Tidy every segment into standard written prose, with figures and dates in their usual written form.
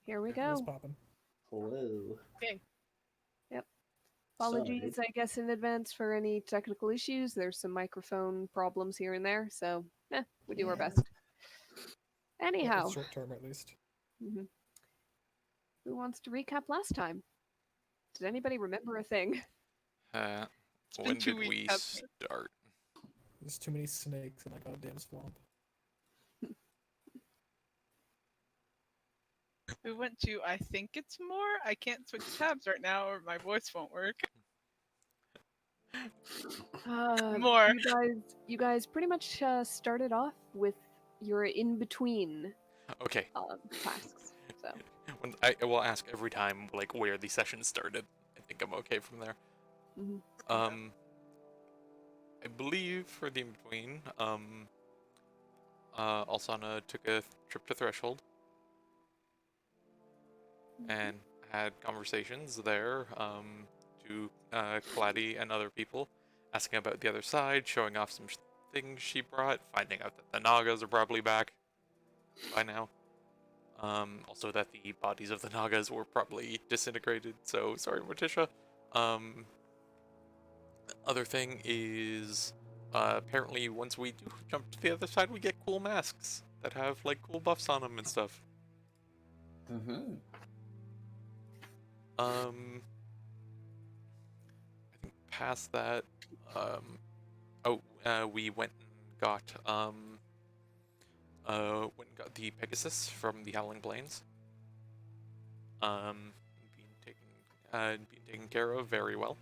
Here we It's go. popping. Hello. Okay. Yep. Apologies, I guess, in advance for any technical issues. There's some microphone problems here and there, so we do our best. Anyhow, Short term at least. who wants to recap last time? Did anybody remember a thing? been When 2 did we weeks. start? There's too many snakes in that goddamn swamp. We went to, I think it's more. I can't switch tabs right now or my voice won't work. More. You guys pretty much started off with your in-between Okay. tasks. So I will ask every time like where the session started. I think I'm okay from there. Mhm. I believe for the in-between, Alsana took a trip to Threshold and had conversations there, to Clady and other people, asking about the other side, showing off some things she brought, finding out that the Nagas are probably back by now. Also that the bodies of the Nagas were probably disintegrated, so sorry, Morticia. Other thing is, apparently once we do jump to the other side, we get cool masks that have like cool buffs on them and stuff. I think past that, we went and got the Pegasus from the Howling Plains. Being taken care of very well.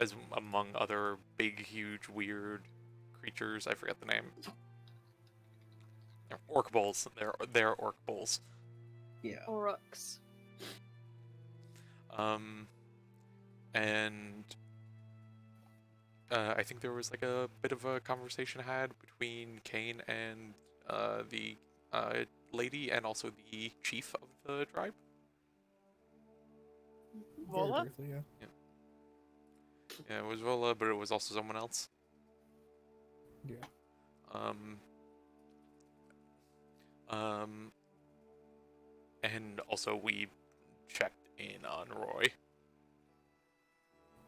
As among other big, huge, weird creatures, I forget the name. They're orc bulls. They're orc bulls. Yeah. Aurochs. And I think there was like a bit of a conversation had between Kane and the lady and also the chief of the tribe. Very Vola? briefly, yeah. Yeah, it was Vola, but it was also someone else. Yeah. And also we checked in on Roy.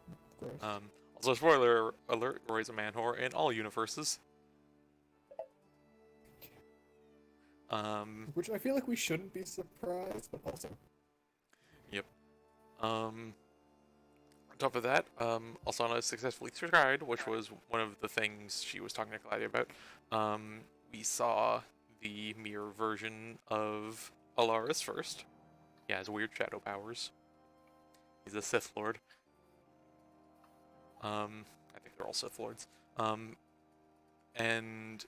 Of course. Also, spoiler alert: Roy's a man whore in all universes. Which I feel like we shouldn't be surprised, but also. Yep. On top of that, Alsana successfully tried, which was one of the things she was talking to Claudia about. We saw the mirror version of Alaris first. He has weird shadow powers. He's a Sith Lord. I think they're all Sith Lords. And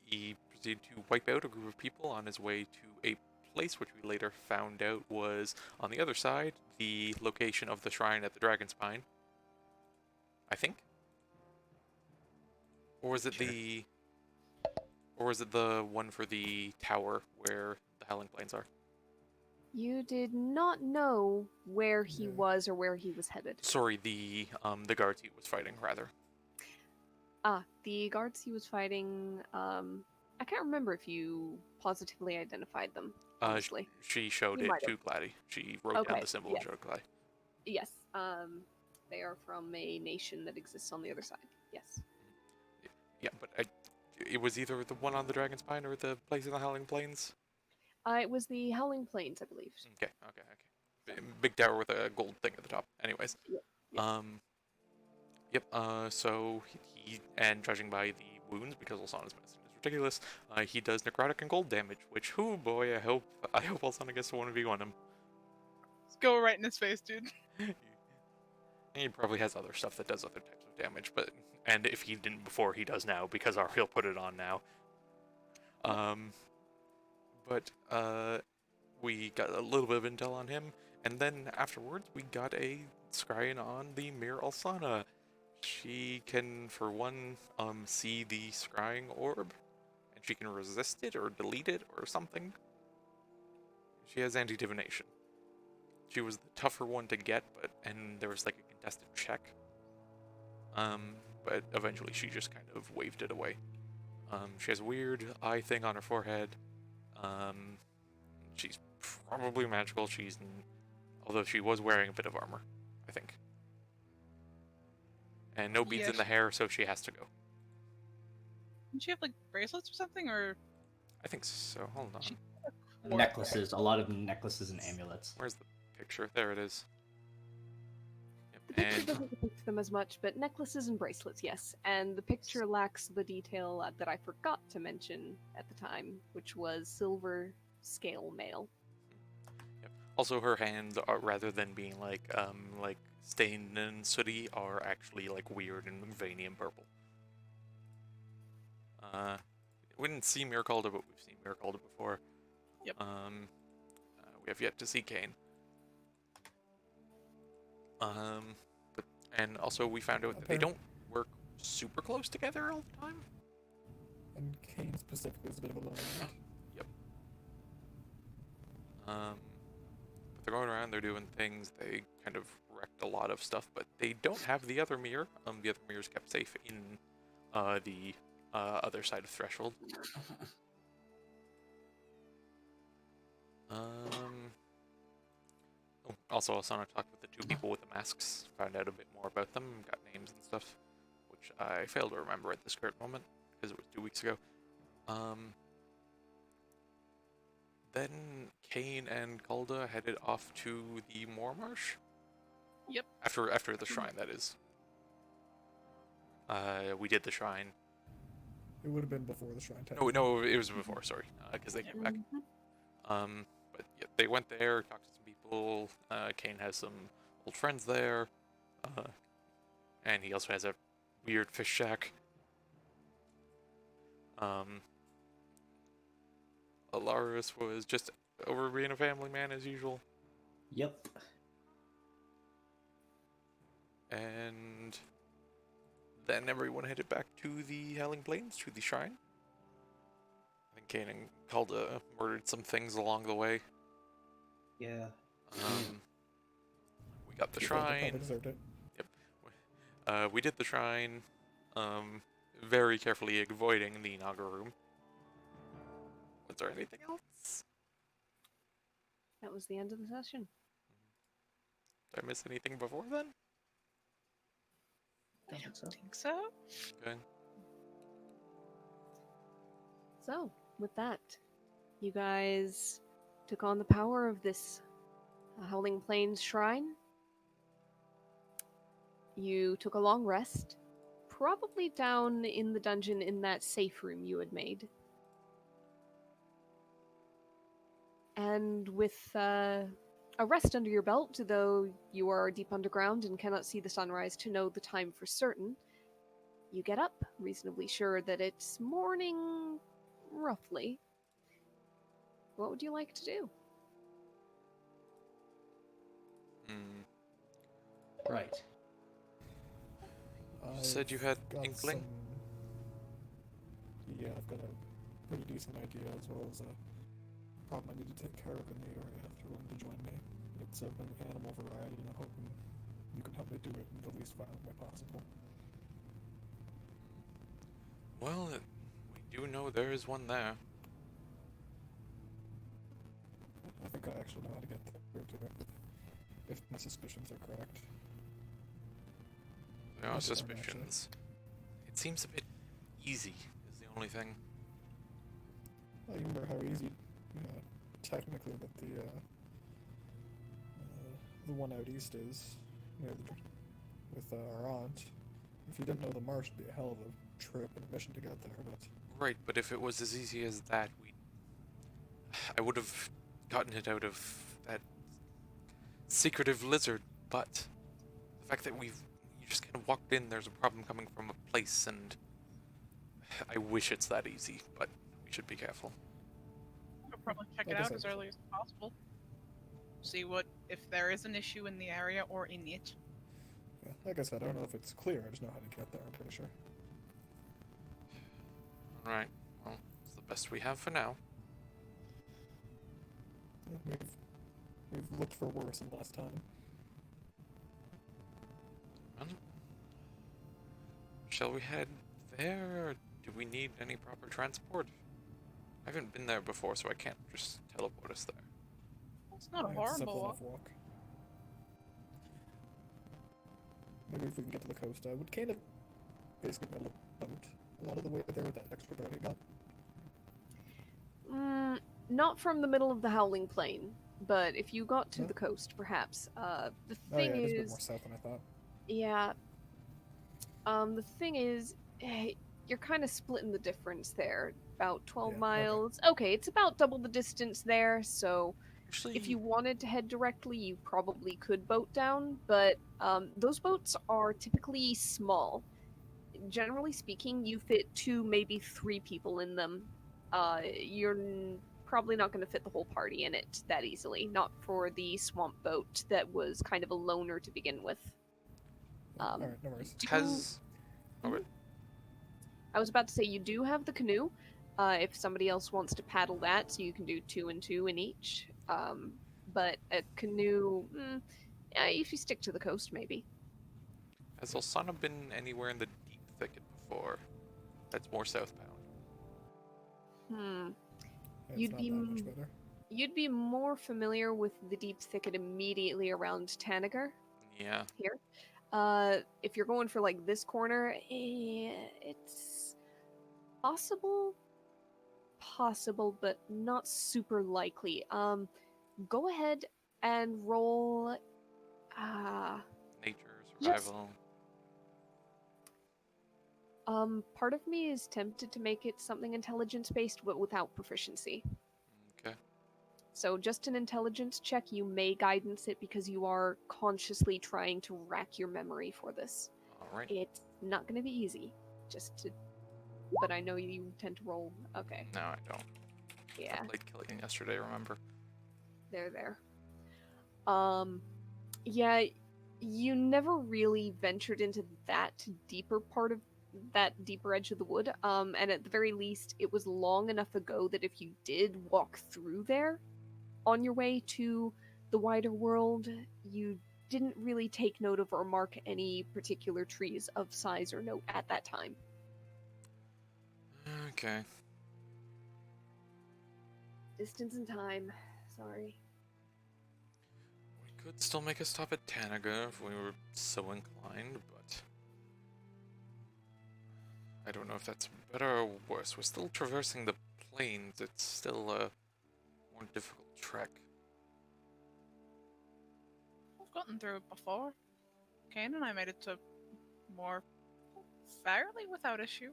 he proceeded to wipe out a group of people on his way to a place which we later found out was on the other side, the location of the shrine at the Dragon Spine. I think. Or was it the one for the tower where the Howling Plains are? You did not know where he was or where he was headed. Sorry, the guards he was fighting, rather. The guards he was fighting, I can't remember if you positively identified them, honestly. She showed You it might to have. Glady. She wrote down Okay, the symbol yes. and showed it to Glady. Yes, they are from a nation that exists on the other side, yes. Yeah, but it was either the one on the Dragon Spine or the place in the Howling Plains. It was the Howling Plains, I believe. Okay. Big tower with a gold thing at the top. Anyways. Yes. Yep, so he, and judging by the wounds, because Alsana's medicine is ridiculous, he does necrotic and gold damage, which, oh boy, I hope Alsana gets to 1v1 him. Just go right in his face, dude. He probably has other stuff that does other types of damage, and if he didn't before, he does now, because he'll put it on now. We got a little bit of intel on him, and then afterwards, we got a scrying on the Mirror Alsana. She can, for one, see the scrying orb, and she can resist it or delete it or something. She has anti-divination. She was the tougher one to get, and there was like a contested check. But eventually she just kind of waved it away. She has a weird eye thing on her forehead. She's probably magical. Although she was wearing a bit of armor, I think. And no beads Yeah, in the hair, so she has to go. Didn't she have like bracelets or something? Or I think so. Hold on. She- Necklaces, a lot of necklaces and amulets. Where's the picture? There it is. The Yep. picture And doesn't depict them as much, but necklaces and bracelets, yes. And the picture lacks the detail that I forgot to mention at the time, which was silver scale mail. also her hands are, rather than being like stained and sooty, are actually like weird and veiny and purple. We didn't see Miracalda, but we've seen Miracalda before. Yep. We have yet to see Kane. And also we found out that they don't work super close together all the time. And Kane specifically is a bit of a lone wolf. But they're going around, they're doing things, they kind of wrecked a lot of stuff, but they don't have the other mirror. The other mirror's kept safe in the other side of Threshold. Also, Asana talked with the two people with the masks, found out a bit more about them, got names and stuff, which I failed to remember at this current moment, because it was 2 weeks ago. Then Kane and Calda headed off to the Moor Marsh. Yep. After the shrine, that is. We did the shrine. It would have been before the shrine. No, it was before. Sorry, because they came back. But yeah, they went there, talked to some people. Kane has some old friends there, and he also has a weird fish shack. Alaris was just over being a family man as usual. Yep. And then everyone headed back to the Howling Plains, to the shrine. I think Kane and Calda murdered some things along the way. Yeah. We got the People probably shrine. deserved it. We did the shrine, very carefully avoiding the Naga room. Was there anything else? That was the end of the session. Did I miss anything before then? I think so. don't think so. Okay. So, with that, you guys took on the power of this Howling Plains shrine. You took a long rest, probably down in the dungeon in that safe room you had made. And with a rest under your belt, though you are deep underground and cannot see the sunrise to know the time for certain, you get up, reasonably sure that it's morning, roughly. What would you like to do? Right. You said you had got inkling? Yeah, I've got a pretty decent idea as well as a problem I need to take care of in the area if you're willing to join me. It's of an animal variety, and I'm hoping you can help me do it in the least violent way possible. Well, we do know there is one there. I think I actually know how to get there to it, if my suspicions are correct. There are Yes, they are, suspicions. It seems a bit easy, is the only thing. Well, you remember how easy, technically, that the one out east is, with our aunt. If you didn't know the marsh, it'd be a hell of a trip and mission to get there, but Right, but if it was as easy as that, I would have gotten it out of that secretive lizard, but the fact that you just kind of walked in, there's a problem coming from a place, and I wish it's that easy, but we should be careful. I'll probably check Like it I out said. as early as possible. See if there is an issue in the area or in it. yeah, like I said, I don't know if it's clear, I just know how to get there, I'm pretty sure. Alright, well, it's the best we have for now. Yeah, we've looked for worse in less time. Well, shall we head there, or do we need any proper transport? I haven't been there before, so I can't just teleport us there. It's not a It's a simple horrible enough walk. Maybe if we can get to the coast, I would kind of basically build a boat a lot of the way there with that extra boat I got. Not from the middle of the Howling Plain, but if you got to No? the coast, perhaps. The Oh yeah, thing it is a bit is, more south than I thought. yeah. The thing is, you're kind of splitting the difference there. About 12 Yeah, okay. miles. Okay, it's about double the distance there, so Actually, if you wanted to head directly, you probably could boat down, but those boats are typically small. Generally speaking, you fit 2, maybe 3 people in them. You're probably not going to fit the whole party in it that easily. Not for the swamp boat that was kind of a loner to begin with. Alright, no worries. has I was about to say you do have the canoe. If somebody else wants to paddle that, so you can do 2 and 2 in each. But a canoe, if you stick to the coast, maybe. has Olsana been anywhere in the deep thicket before? That's more southbound. Hmm. Yeah, You'd it's be not that much better. You'd be more familiar with the deep thicket immediately around Tanagar Yeah. here. If you're going for like this corner, it's possible, but not super likely. Go ahead and roll. Nature, Yes. survival. Part of me is tempted to make it something intelligence based, but without proficiency. Okay. So just an intelligence check. You may guidance it because you are consciously trying to rack your memory for this. Alright. It's not going to be easy. But I know you tend to roll. Okay. No, I don't. Yeah, I played Killian yesterday, remember? there. Yeah, you never really ventured into that deeper part of that deeper edge of the wood. And at the very least, it was long enough ago that if you did walk through there on your way to the wider world, you didn't really take note of or mark any particular trees of size or note at that time. Okay. Distance and time. Sorry. We could still make a stop at Tanaga if we were so inclined, but I don't know if that's better or worse. We're still traversing the plains. It's still a more difficult trek. I've gotten through it before. Kane and I made it to more fairly without issue.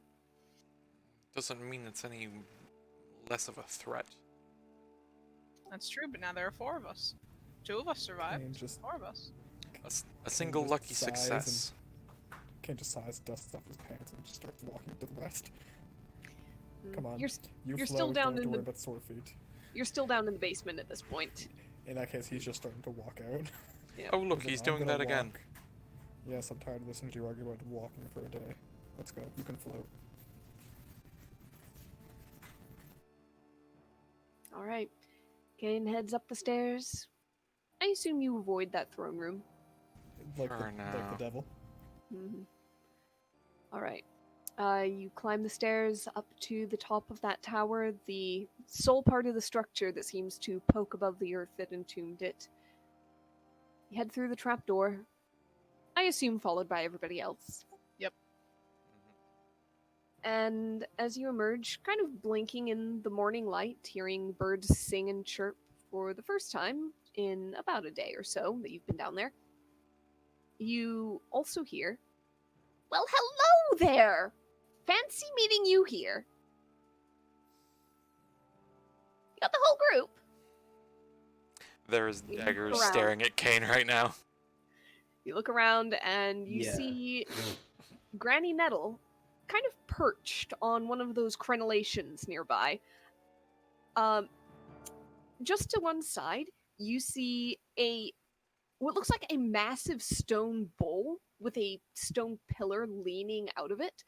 Doesn't mean it's any less of a threat. That's true, but now there are 4 of us. 2 of us survived. Kane just 4 of us. A single just lucky sighs and- success. Can't just size, dusts off his pants, and just starts walking to the west. Mm, Come on. You're You You're float, still down don't have to in worry the- about sore feet. you're still down in the basement at this point. In that case, he's just starting to walk out. Yeah. Oh look, Then he's I'm doing gonna that again. walk. Yes, I'm tired of listening to you argue about walking for a day. Let's go. You can float. All right. Kane heads up the stairs. I assume you avoid that throne room. Like For like now. the devil. Mm-hmm. All right. You climb the stairs up to the top of that tower, the sole part of the structure that seems to poke above the earth that entombed it. You head through the trapdoor, I assume followed by everybody else. And as you emerge, kind of blinking in the morning light, hearing birds sing and chirp for the first time in about a day or so that you've been down there, you also hear, "Well, hello there! Fancy meeting you here." You got the whole group. There's You look daggers around. staring at Kane right now. You look around and you Yeah. see Granny Nettle kind of perched on one of those crenellations nearby. Just to one side, you see what looks like a massive stone bowl with a stone pillar leaning out of it.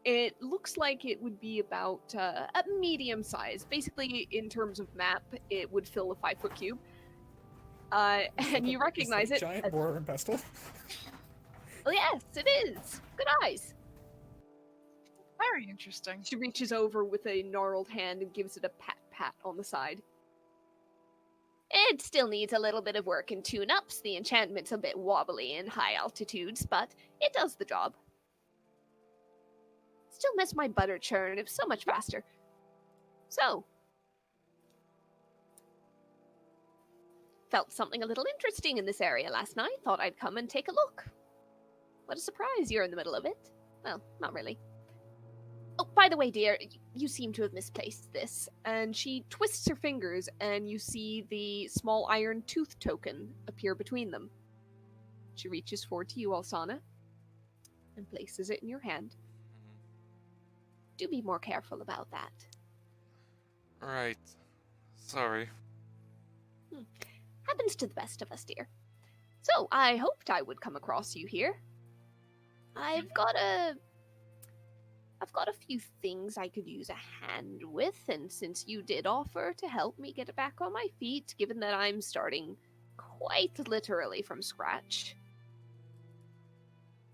It looks like it would be about a medium size. Basically, in terms of map, it would fill a 5-foot cube. And you recognize it. Giant mortar and pestle. Oh, yes, it is. Good eyes. Very interesting. She reaches over with a gnarled hand and gives it a pat on the side. It still needs a little bit of work and tune-ups. The enchantment's a bit wobbly in high altitudes, but it does the job. Still miss my butter churn. It was so much faster. So, felt something a little interesting in this area last night. Thought I'd come and take a look. What a surprise, you're in the middle of it. Well, not really. Oh, by the way, dear, you seem to have misplaced this. And she twists her fingers, and you see the small iron tooth token appear between them. She reaches forward to you, Alsana, and places it in your hand. Do be more careful about that. Right. Sorry. Happens to the best of us, dear. So, I hoped I would come across you here. I've got a few things I could use a hand with, and since you did offer to help me get back on my feet, given that I'm starting quite literally from scratch,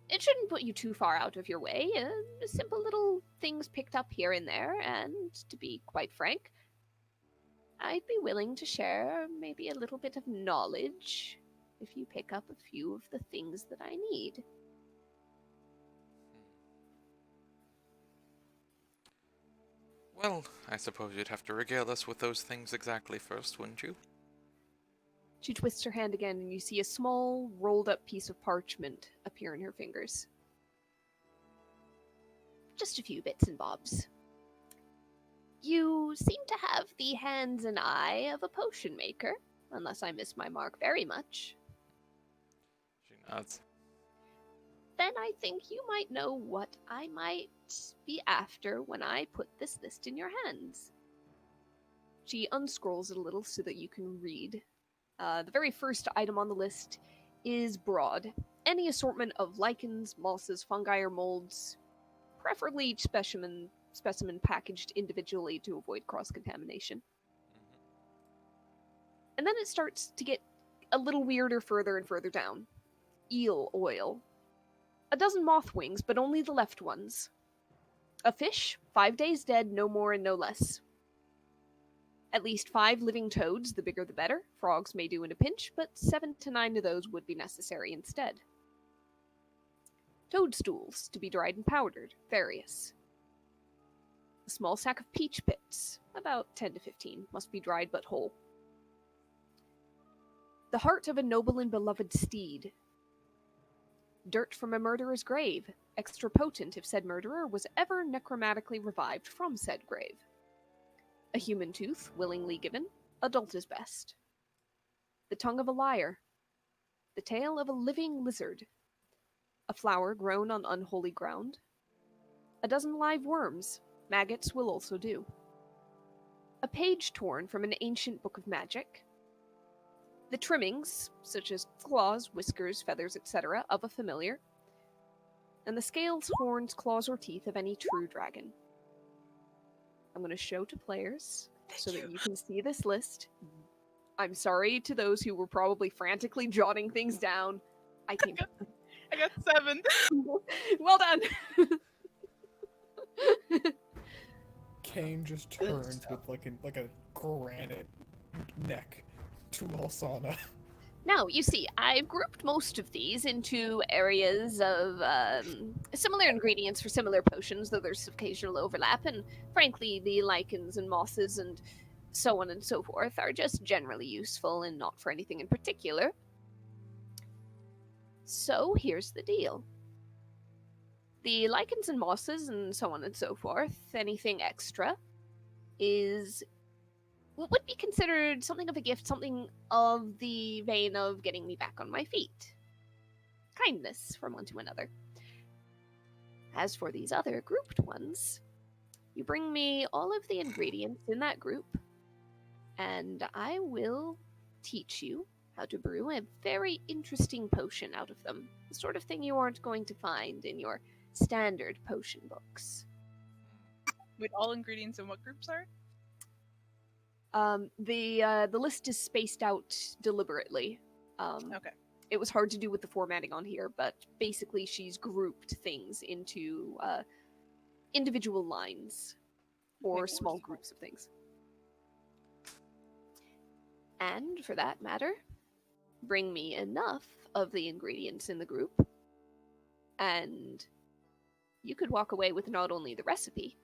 it shouldn't put you too far out of your way. Simple little things picked up here and there, and to be quite frank, I'd be willing to share maybe a little bit of knowledge if you pick up a few of the things that I need. Well, I suppose you'd have to regale us with those things exactly first, wouldn't you? She twists her hand again, and you see a small, rolled-up piece of parchment appear in her fingers. Just a few bits and bobs. You seem to have the hands and eye of a potion maker, unless I miss my mark very much. She nods. Then I think you might know what I might be after when I put this list in your hands. She unscrolls it a little so that you can read. The very first item on the list is broad. Any assortment of lichens, mosses, fungi, or molds, preferably each specimen packaged individually to avoid cross-contamination. And then it starts to get a little weirder further and further down. Eel oil. A dozen moth wings, but only the left ones. A fish, 5 days dead, no more and no less. At least 5 living toads, the bigger the better. Frogs may do in a pinch, but 7 to 9 of those would be necessary instead. Toadstools, to be dried and powdered, various. A small sack of peach pits, about 10 to 15, must be dried but whole. The heart of a noble and beloved steed. Dirt from a murderer's grave, extra potent if said murderer was ever necromantically revived from said grave. A human tooth, willingly given, adult is best. The tongue of a liar. The tail of a living lizard. A flower grown on unholy ground. A dozen live worms, maggots will also do. A page torn from an ancient book of magic. The trimmings, such as claws, whiskers, feathers, etc., of a familiar. And the scales, horns, claws, or teeth of any true dragon. I'm going to show to players so that you can see this list. I'm sorry to those who were probably frantically jotting things down. I think. I got 7. Well done! Kane just turns with like a granite neck to Alsana. Now, you see, I've grouped most of these into areas of similar ingredients for similar potions, though there's occasional overlap, and frankly, the lichens and mosses and so on and so forth are just generally useful and not for anything in particular. So, here's the deal. The lichens and mosses and so on and so forth, anything extra, is what would be considered something of a gift, something of the vein of getting me back on my feet. Kindness from one to another. As for these other grouped ones, you bring me all of the ingredients in that group, and I will teach you how to brew a very interesting potion out of them. The sort of thing you aren't going to find in your standard potion books. Wait, all ingredients in what groups are? The list is spaced out deliberately. Okay. It was hard to do with the formatting on here, but basically she's grouped things into individual lines or Makes small sense. groups of things. And for that matter, bring me enough of the ingredients in the group, and you could walk away with not only the recipe,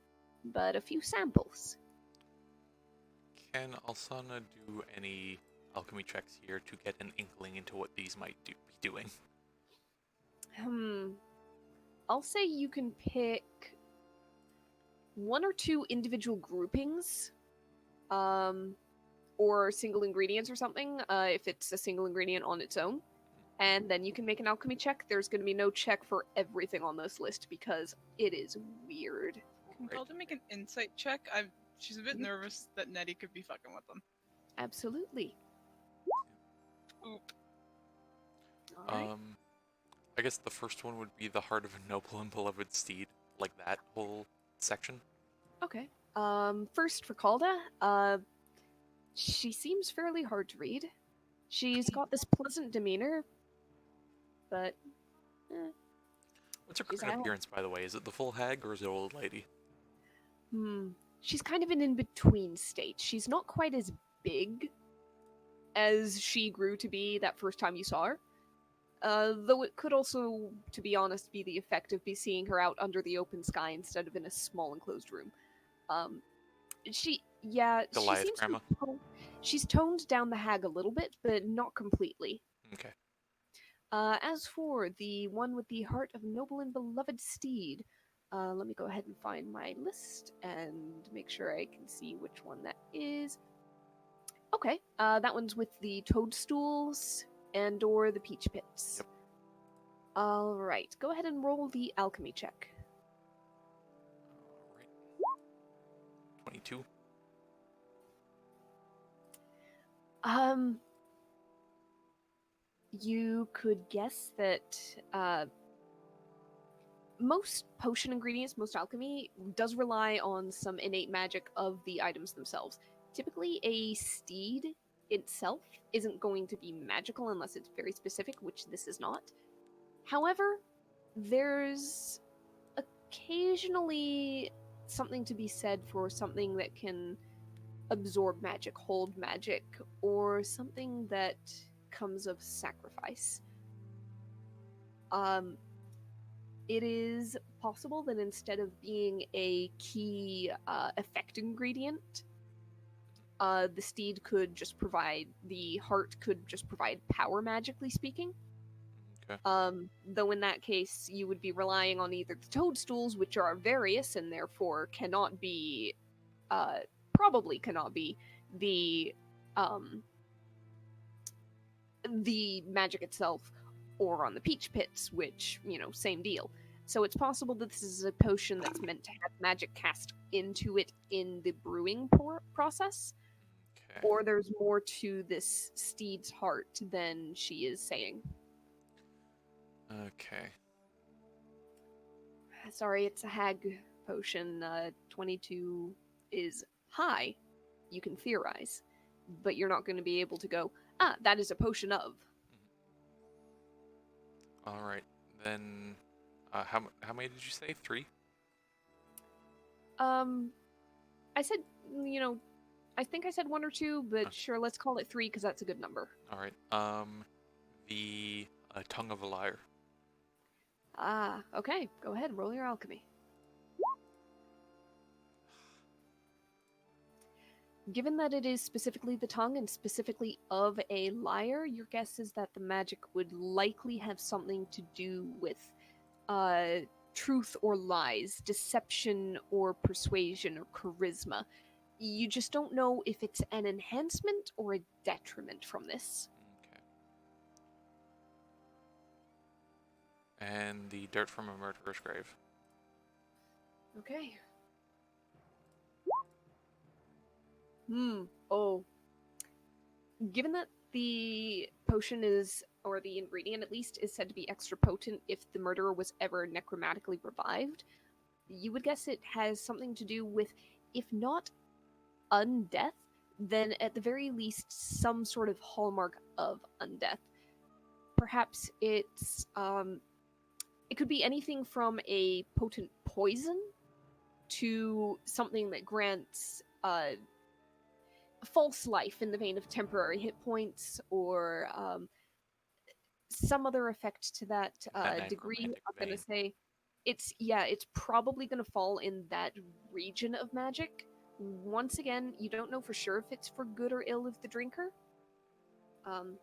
but a few samples. Can Alsana do any alchemy checks here to get an inkling into what these might be doing? I'll say you can pick one or two individual groupings, or single ingredients or something, if it's a single ingredient on its own. And then you can make an alchemy check. There's going to be no check for everything on this list because it is weird. Can Right. Calder make an insight check? She's a bit nervous that Nettie could be fucking with them. Absolutely. Oop. Alright. I guess the first one would be the heart of a noble and beloved steed, like that whole section. Okay. First for Calda, she seems fairly hard to read. She's got this pleasant demeanor, but What's her She's current out. appearance, by the way? Is it the full hag or is it old lady? She's kind of an in-between state. She's not quite as big as she grew to be that first time you saw her. Though it could also, to be honest, be the effect of seeing her out under the open sky instead of in a small enclosed room. She Goliath seems grandma. she's toned down the hag a little bit, but not completely. Okay. As for the one with the heart of noble and beloved steed, let me go ahead and find my list and make sure I can see which one that is. Okay, that one's with the toadstools and or the peach pits. Yep. All right, go ahead and roll the alchemy check. Alright. 22. You could guess that most potion ingredients, most alchemy, does rely on some innate magic of the items themselves. Typically, a steed itself isn't going to be magical unless it's very specific, which this is not. However, there's occasionally something to be said for something that can absorb magic, hold magic, or something that comes of sacrifice. It is possible that instead of being a key effect ingredient, the steed could just provide, the heart could just provide power, magically speaking. Okay. Though in that case, you would be relying on either the toadstools, which are various and therefore cannot be, probably cannot be, the magic itself, or on the peach pits, which, same deal. So it's possible that this is a potion that's meant to have magic cast into it in the brewing process, Okay. or there's more to this steed's heart than she is saying. Okay. Sorry, it's a hag potion. 22 is high, you can theorize, but you're not going to be able to go, that is a potion of. Alright. Then, how many did you say? 3? I said, I think I said 1 or 2, but Okay. sure, let's call it 3 because that's a good number. Alright. The tongue of a liar. Okay, go ahead, roll your alchemy. Given that it is specifically the tongue and specifically of a liar, your guess is that the magic would likely have something to do with truth or lies, deception or persuasion or charisma. You just don't know if it's an enhancement or a detriment from this. Okay. And the dirt from a murderer's grave. Okay. Oh. Given that the potion is, or the ingredient at least, is said to be extra potent if the murderer was ever necromantically revived, you would guess it has something to do with, if not undeath, then at the very least some sort of hallmark of undeath. Perhaps it's, it could be anything from a potent poison to something that grants false life in the vein of temporary hit points or some other effect to that That degree. necromantic I'm gonna vein. say it's probably gonna fall in that region of magic. Once again, you don't know for sure if it's for good or ill of the drinker. Mhm.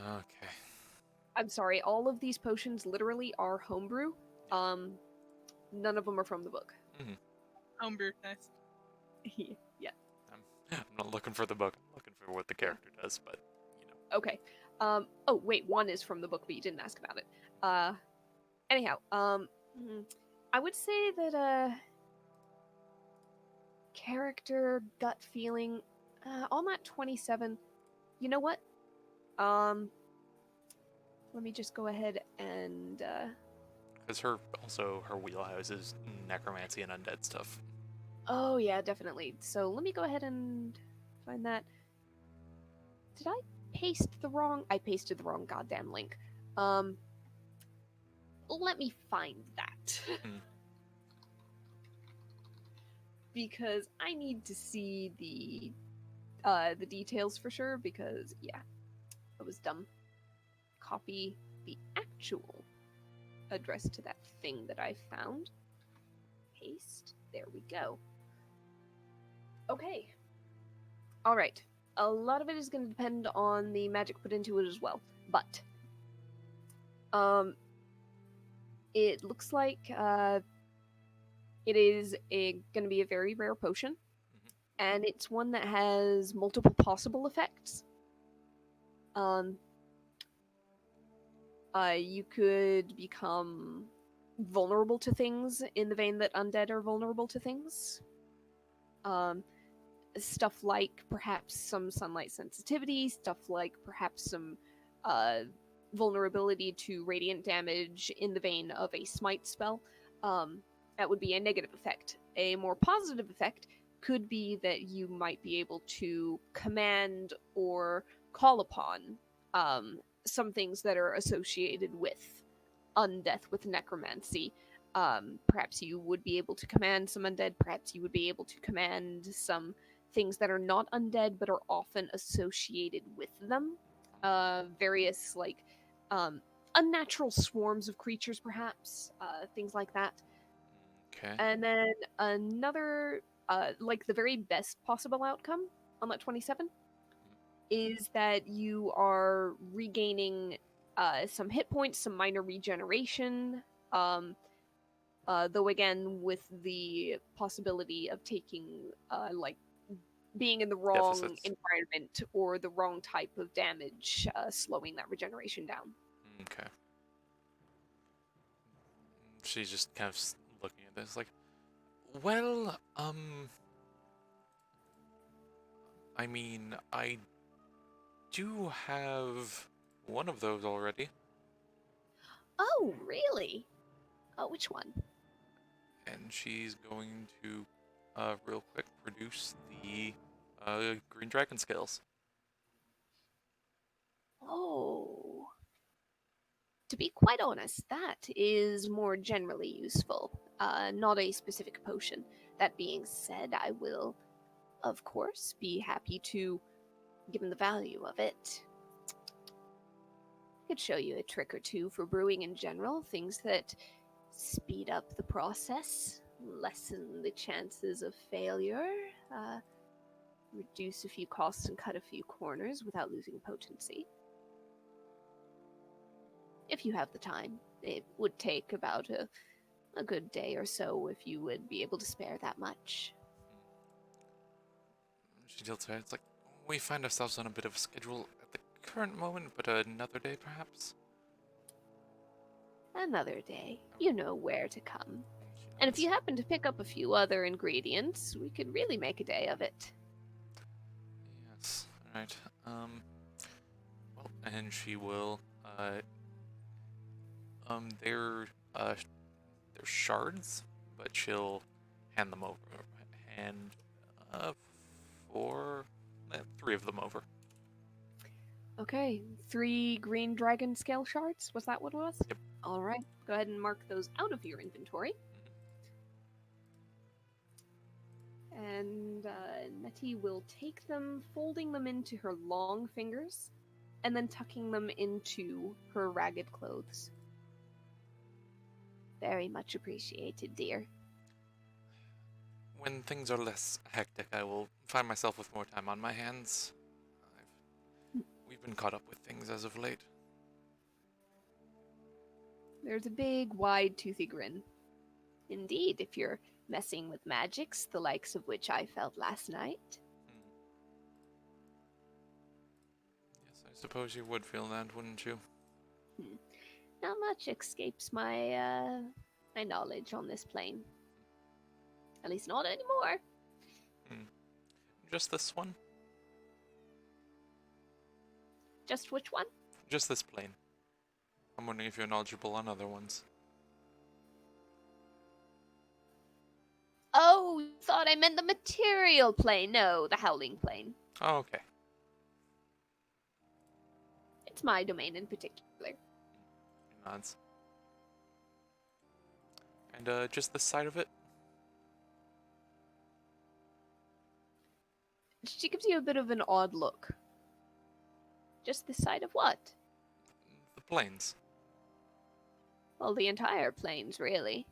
Okay. I'm sorry, all of these potions literally are homebrew. None of them are from the book. Homebrew, nice. Yeah. I'm not looking for the book. I'm looking for what the character does, but you know. Okay. Oh wait, one is from the book, but you didn't ask about it. Anyhow, I would say that character gut feeling on that 27. You know what? Let me just go ahead and Because her wheelhouse is necromancy and undead stuff. oh yeah, definitely. So let me go ahead and find that. Did I paste the wrong? I pasted the wrong goddamn link. Let me find that. Because I need to see the details for sure, because yeah, I was dumb. Copy the actual address to that thing that I found. Paste. There we go. Okay. Alright. A lot of it is going to depend on the magic put into it as well. But it looks like it is going to be a very rare potion, and it's one that has multiple possible effects. You could become vulnerable to things in the vein that undead are vulnerable to things. Stuff like perhaps some sunlight sensitivity, stuff like perhaps some vulnerability to radiant damage in the vein of a smite spell. That would be a negative effect. A more positive effect could be that you might be able to command or call upon some things that are associated with undeath, with necromancy. Perhaps you would be able to command some undead, perhaps you would be able to command some things that are not undead but are often associated with them. Various, like, unnatural swarms of creatures, perhaps, things like that. Okay. And then another, like, the very best possible outcome on that 27 is that you are regaining some hit points, some minor regeneration, though again with the possibility of taking like being in the wrong Deficits. environment or the wrong type of damage, slowing that regeneration down. Okay. She's just kind of looking at this like, well, I mean, I do have one of those already. Oh, really? Oh, which one? And she's going to, real quick, produce the, green dragon scales. Oh. To be quite honest, that is more generally useful, not a specific potion. That being said, I will, of course, be happy to, given the value of it, I could show you a trick or two for brewing in general, things that speed up the process, lessen the chances of failure, reduce a few costs and cut a few corners without losing potency. If you have the time. It would take about a good day or so if you would be able to spare that much. She tilts her head. It's like, we find ourselves on a bit of a schedule at the current moment, but another day, perhaps? Another day. You know where to come. She And if nods. you happen to pick up a few other ingredients, we could really make a day of it. Yes, alright. Well, and she will, they're shards, but she'll hand them over. Hand, three of them over. Okay, 3 green dragon scale shards. Was that what it was? Yep. All right, go ahead and mark those out of your inventory. And Nettie will take them, folding them into her long fingers, and then tucking them into her ragged clothes. Very much appreciated, dear. When things are less hectic, I will find myself with more time on my hands. We've been caught up with things as of late. There's a big, wide, toothy grin. Indeed, if you're messing with magics, the likes of which I felt last night. Yes, I suppose you would feel that, wouldn't you? Not much escapes my knowledge on this plane. At least not anymore. Just this one? Just which one? Just this plane. I'm wondering if you're knowledgeable on other ones. Oh, you thought I meant the material plane. No, the howling plane. Oh, okay. It's my domain in particular. He nods. And, just this side of it? She gives you a bit of an odd look. Just this side of what? The planes. Well, the entire plains, really.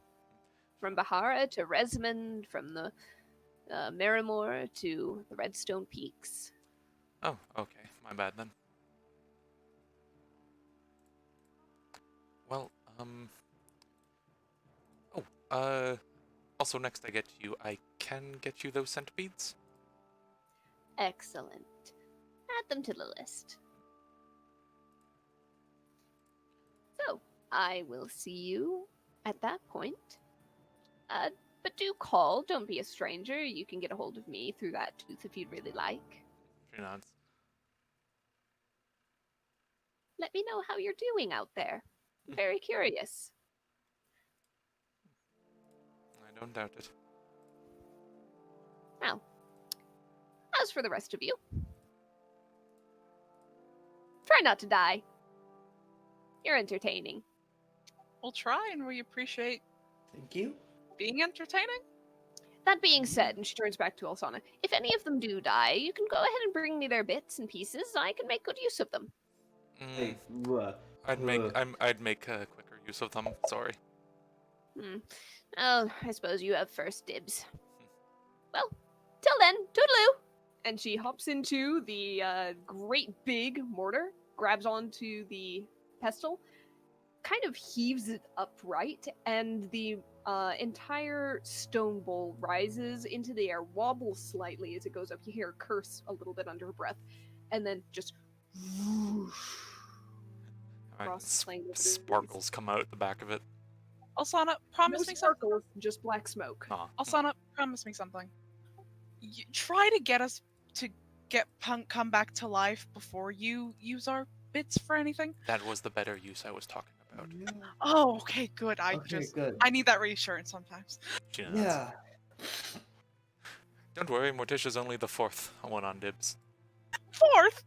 From Bahara to Resmond, from the Miramore to the Redstone Peaks. Oh, okay. My bad then. Well, also next I get to you, I can get you those centipedes? Excellent. Add them to the list. So, I will see you at that point. But do call. Don't be a stranger. You can get a hold of me through that tooth if you'd really like. She nods. Let me know how you're doing out there. I'm very curious. I don't doubt it. Now, as for the rest of you, try not to die. You're entertaining. We'll try, and we appreciate Thank you. being entertaining. That being said, and she turns back to Alsana, if any of them do die, you can go ahead and bring me their bits and pieces. I can make good use of them. Hey, I'd make quicker use of them. Sorry. Oh, I suppose you have first dibs. Well, till then, toodaloo! And she hops into the great big mortar, grabs onto the pestle, kind of heaves it upright, and the entire stone bowl rises into the air, wobbles slightly as it goes up. You hear her curse a little bit under her breath, and then just whoosh, across the plane. Sparkles come out the back of it. Alsana, promise me something. sparkles, just black smoke. Aw. Alsana, promise me something. Try to get us to get Punk come back to life before you use our bits for anything. That was the better use I was talking about. Oh, okay, good. Good. I need that reassurance sometimes. She nods. Yeah. Don't worry, Morticia's only the fourth one on dibs. Fourth.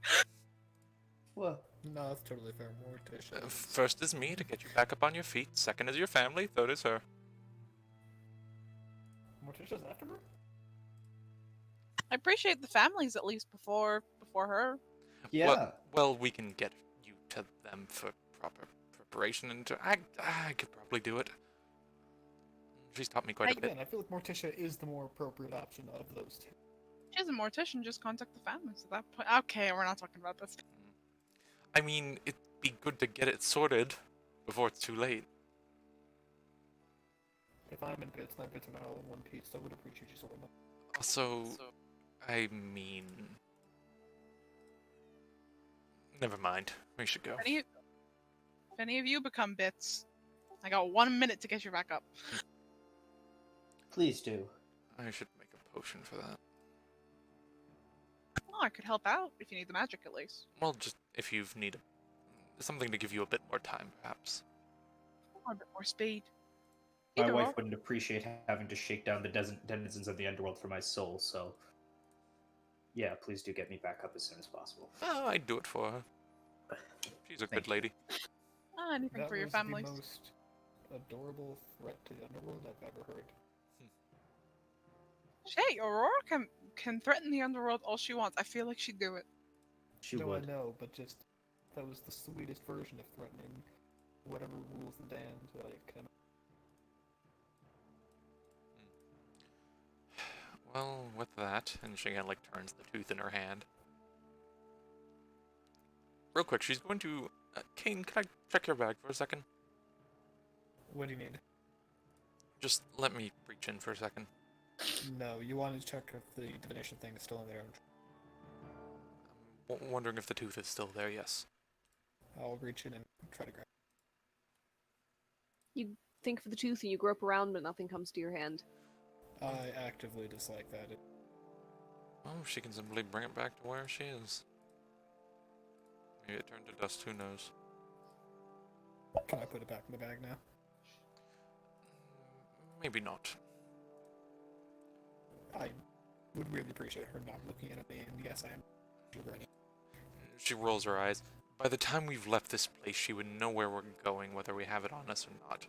Well, No, that's totally fair. Morticia. First is me to get you back up on your feet. Second is your family. Third is her. Morticia's after her? I appreciate the families at least before her. yeah. Well, we can get you to them for proper preparation, and I could probably do it. She's taught me quite a bit. Again, I feel like Morticia is the more appropriate option of those two. She's a mortician. Just contact the families at that point. Okay, we're not talking about this. I mean, it'd be good to get it sorted before it's too late. If I'm in bits, my bits are not all in one piece, so I would appreciate you sorting them. Also, I mean... Never mind. We should go. If any of you become bits, I got 1 minute to get you back up. Please do. I should make a potion for that. Oh, I could help out if you need the magic at least. Well, just if you need something to give you a bit more time, perhaps. Or a bit more speed. My Either wife or. wouldn't appreciate having to shake down the denizens of the underworld for my soul, so yeah, please do get me back up as soon as possible. Oh, I'd do it for her. She's a Thank good lady. Anything That for your was families. the most adorable threat to the underworld I've ever heard. Hey, Aurora can threaten the underworld all she wants. I feel like she'd do it. She no, would. I know, but just that was the sweetest version of threatening whatever rules the damned that I can. Well, with that, and she again like turns the tooth in her hand. Real quick, she's going to. Kane, can I check your bag for a second? What do you need? Just let me reach in for a second. No, you wanted to check if the divination thing is still in there. I'm wondering if the tooth is still there. Yes. I'll reach in and try to grab You think for the tooth and you grope around, but nothing comes to your hand. it. I actively dislike that. Oh, she can simply bring it back to where she is. Maybe it turned to dust. Who knows? Can I put it back in the bag now? Maybe not. I would really appreciate her not looking at me, and yes, I am ready. She rolls her eyes. By the time we've left this place, she would know where we're going, whether we have it on us or not.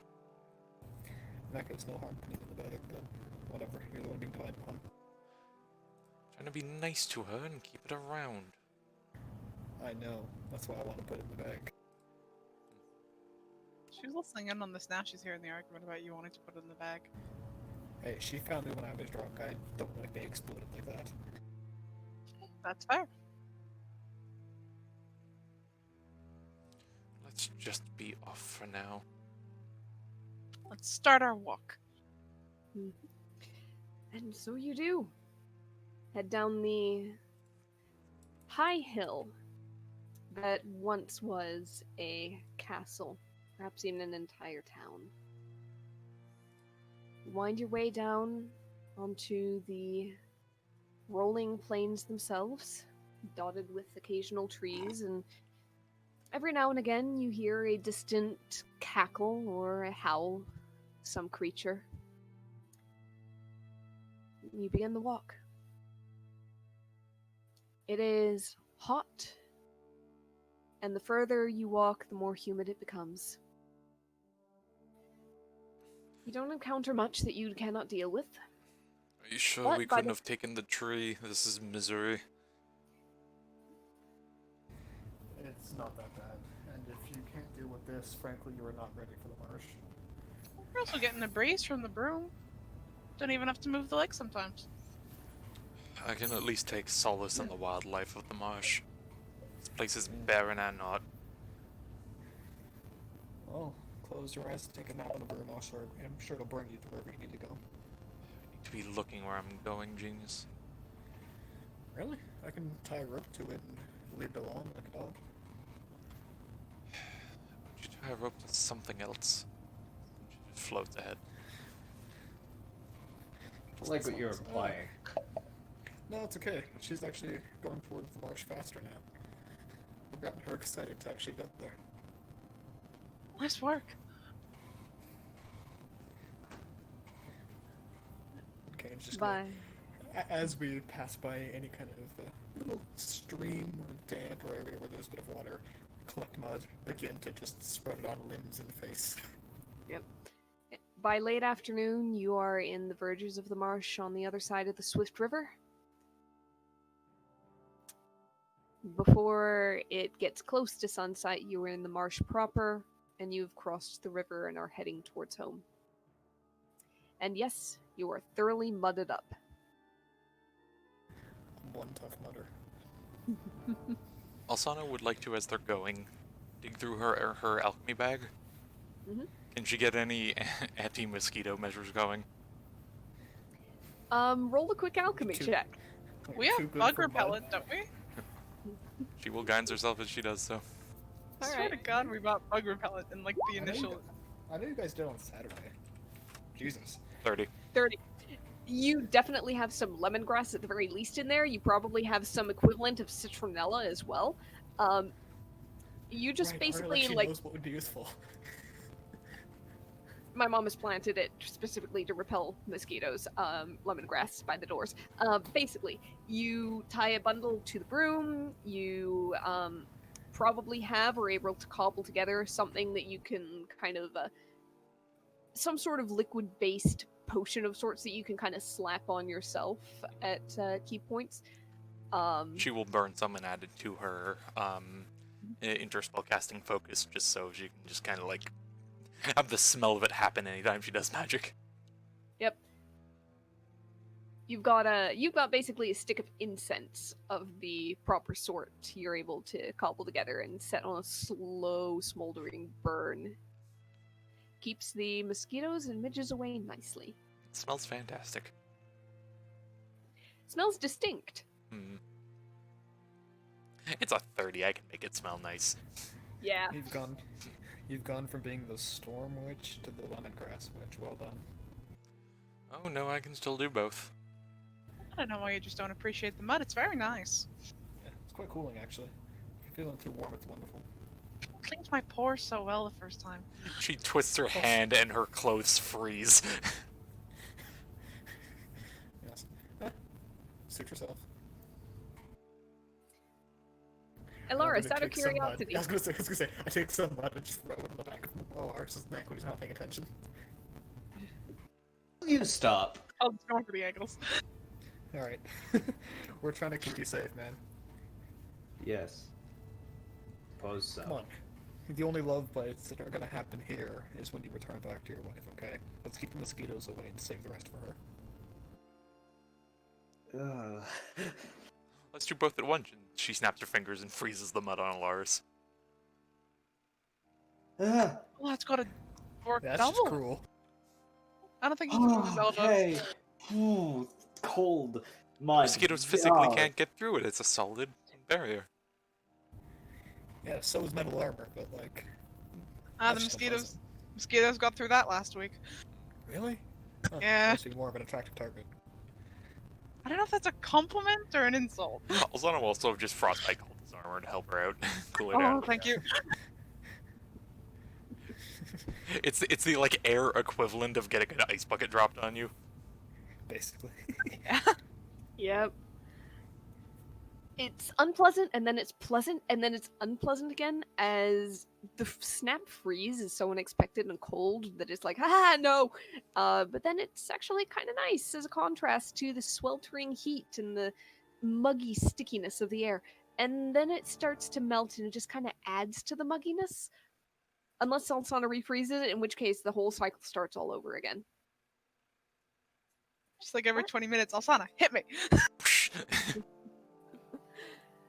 In that case, no harm putting it in the bag, but whatever, you're the one being relied upon. Trying to be nice to her and keep it around. I know, that's why I want to put it in the bag. She was listening in on this now. She's hearing the argument about you wanting to put it in the bag. Hey, she found it when I was drunk. I don't like they exploded like that. That's fair. Let's just be off for now. Let's start our walk. And so you do. Head down the high hill that once was a castle, perhaps even an entire town. You wind your way down onto the rolling plains themselves, dotted with occasional trees, and every now and again you hear a distant cackle or a howl, some creature. You begin the walk. It is hot, and the further you walk, the more humid it becomes. You don't encounter much that you cannot deal with. Are you sure What? we By couldn't the- have taken the tree? This is Missouri. It's not that bad, and if you can't deal with this, frankly, you are not ready for the marsh. We're also getting a breeze from the broom. Don't even have to move the legs sometimes. I can at least take solace in the wildlife of the marsh. This place is barren and not. Well, close your eyes, take a nap on the broom, I'm sure it'll bring you to wherever you need to go. To be looking where I'm going, genius. Really? I can tie a rope to it and lead it along like a dog. Would you tie a rope to something else? She just floats ahead. I like what you're implying. No, it's okay. She's actually going towards the marsh faster now. I've gotten her excited to actually get there. Nice work. Okay, it's just Bye. as we pass by any kind of little stream or damp or area where there's a bit of water, collect mud, begin to just spread it on limbs and face. By late afternoon, you are in the verges of the marsh on the other side of the Swift River. Before it gets close to sunset, you are in the marsh proper, and you've crossed the river and are heading towards home. And yes, you are thoroughly mudded up. One tough mudder. Alsana would like to, as they're going, dig through her alchemy bag. Mhm. Can she get any anti-mosquito measures going? Roll a quick alchemy Two. check. Like, We too have good bug for mud. repellent, don't we? She will guidance herself as she does so. All Swear to right. God, we bought bug repellent in like the I know you initial. guys- I know you guys did on Saturday. Jesus. 30. 30. You definitely have some lemongrass at the very least in there. You probably have some equivalent of citronella as well. You just Right, basically Ariel actually like knows what would be useful. my mom has planted it specifically to repel mosquitoes, lemongrass by the doors. Basically, you tie a bundle to the broom, you probably have or able to cobble together something that you can kind of some sort of liquid-based potion of sorts that you can kind of slap on yourself at key points. She will burn some and add it to her interspell casting focus, just so she can just kind of like have the smell of it happen anytime she does magic. Yep. You've got basically a stick of incense of the proper sort you're able to cobble together and set on a slow smoldering burn. Keeps the mosquitoes and midges away nicely. It smells fantastic. Smells distinct. Hmm. It's a 30. I can make it smell nice. Yeah. You've gone from being the storm witch to the lemongrass witch. Well done. Oh no, I can still do both. I don't know why you just don't appreciate the mud. It's very nice. Yeah, it's quite cooling actually. If you're feeling too warm, it's wonderful. Cleans my pores so well the first time. She twists her hand and her clothes freeze. Yes. Suit yourself. Elara, I'm out gonna of take some mud. curiosity. I was gonna say, I take some mud and just throw it in the back of Lars's neck when he's not paying attention. You stop. I'll just go for the ankles. Alright. We're trying to keep you safe, man. Yes. Suppose so. Come on. The only love bites that are gonna happen here is when you return back to your wife, okay? Let's keep the mosquitoes away and save the rest for her. Let's do both at once. And she snaps her fingers and freezes the mud on Lars. Ah. Well, that's gotta work That's double. just cruel. I don't think you can do Oh, Zelda. hey. Ooh, cold. Mud. Mosquitoes physically God. can't get through it. It's a solid barrier. Yeah, so is metal armor, but like... Ah, the that's still mosquitoes. Mosquitoes got through that last week. pleasant. Really? Huh, Yeah. Makes you more of an attractive target. I don't know if that's a compliment or an insult. Alzana will also just frostbite his armor to help her out, cool it Oh, down. thank you. It's the like air equivalent of getting an ice bucket dropped on you. Basically. Yeah. Yep. It's unpleasant, and then it's pleasant, and then it's unpleasant again, as the snap freeze is so unexpected and cold that it's like, haha, no! But then it's actually kind of nice as a contrast to the sweltering heat and the muggy stickiness of the air. And then it starts to melt, and it just kind of adds to the mugginess. Unless Alsana refreezes it, in which case the whole cycle starts all over again. Just like every 20 minutes, Alsana, hit me.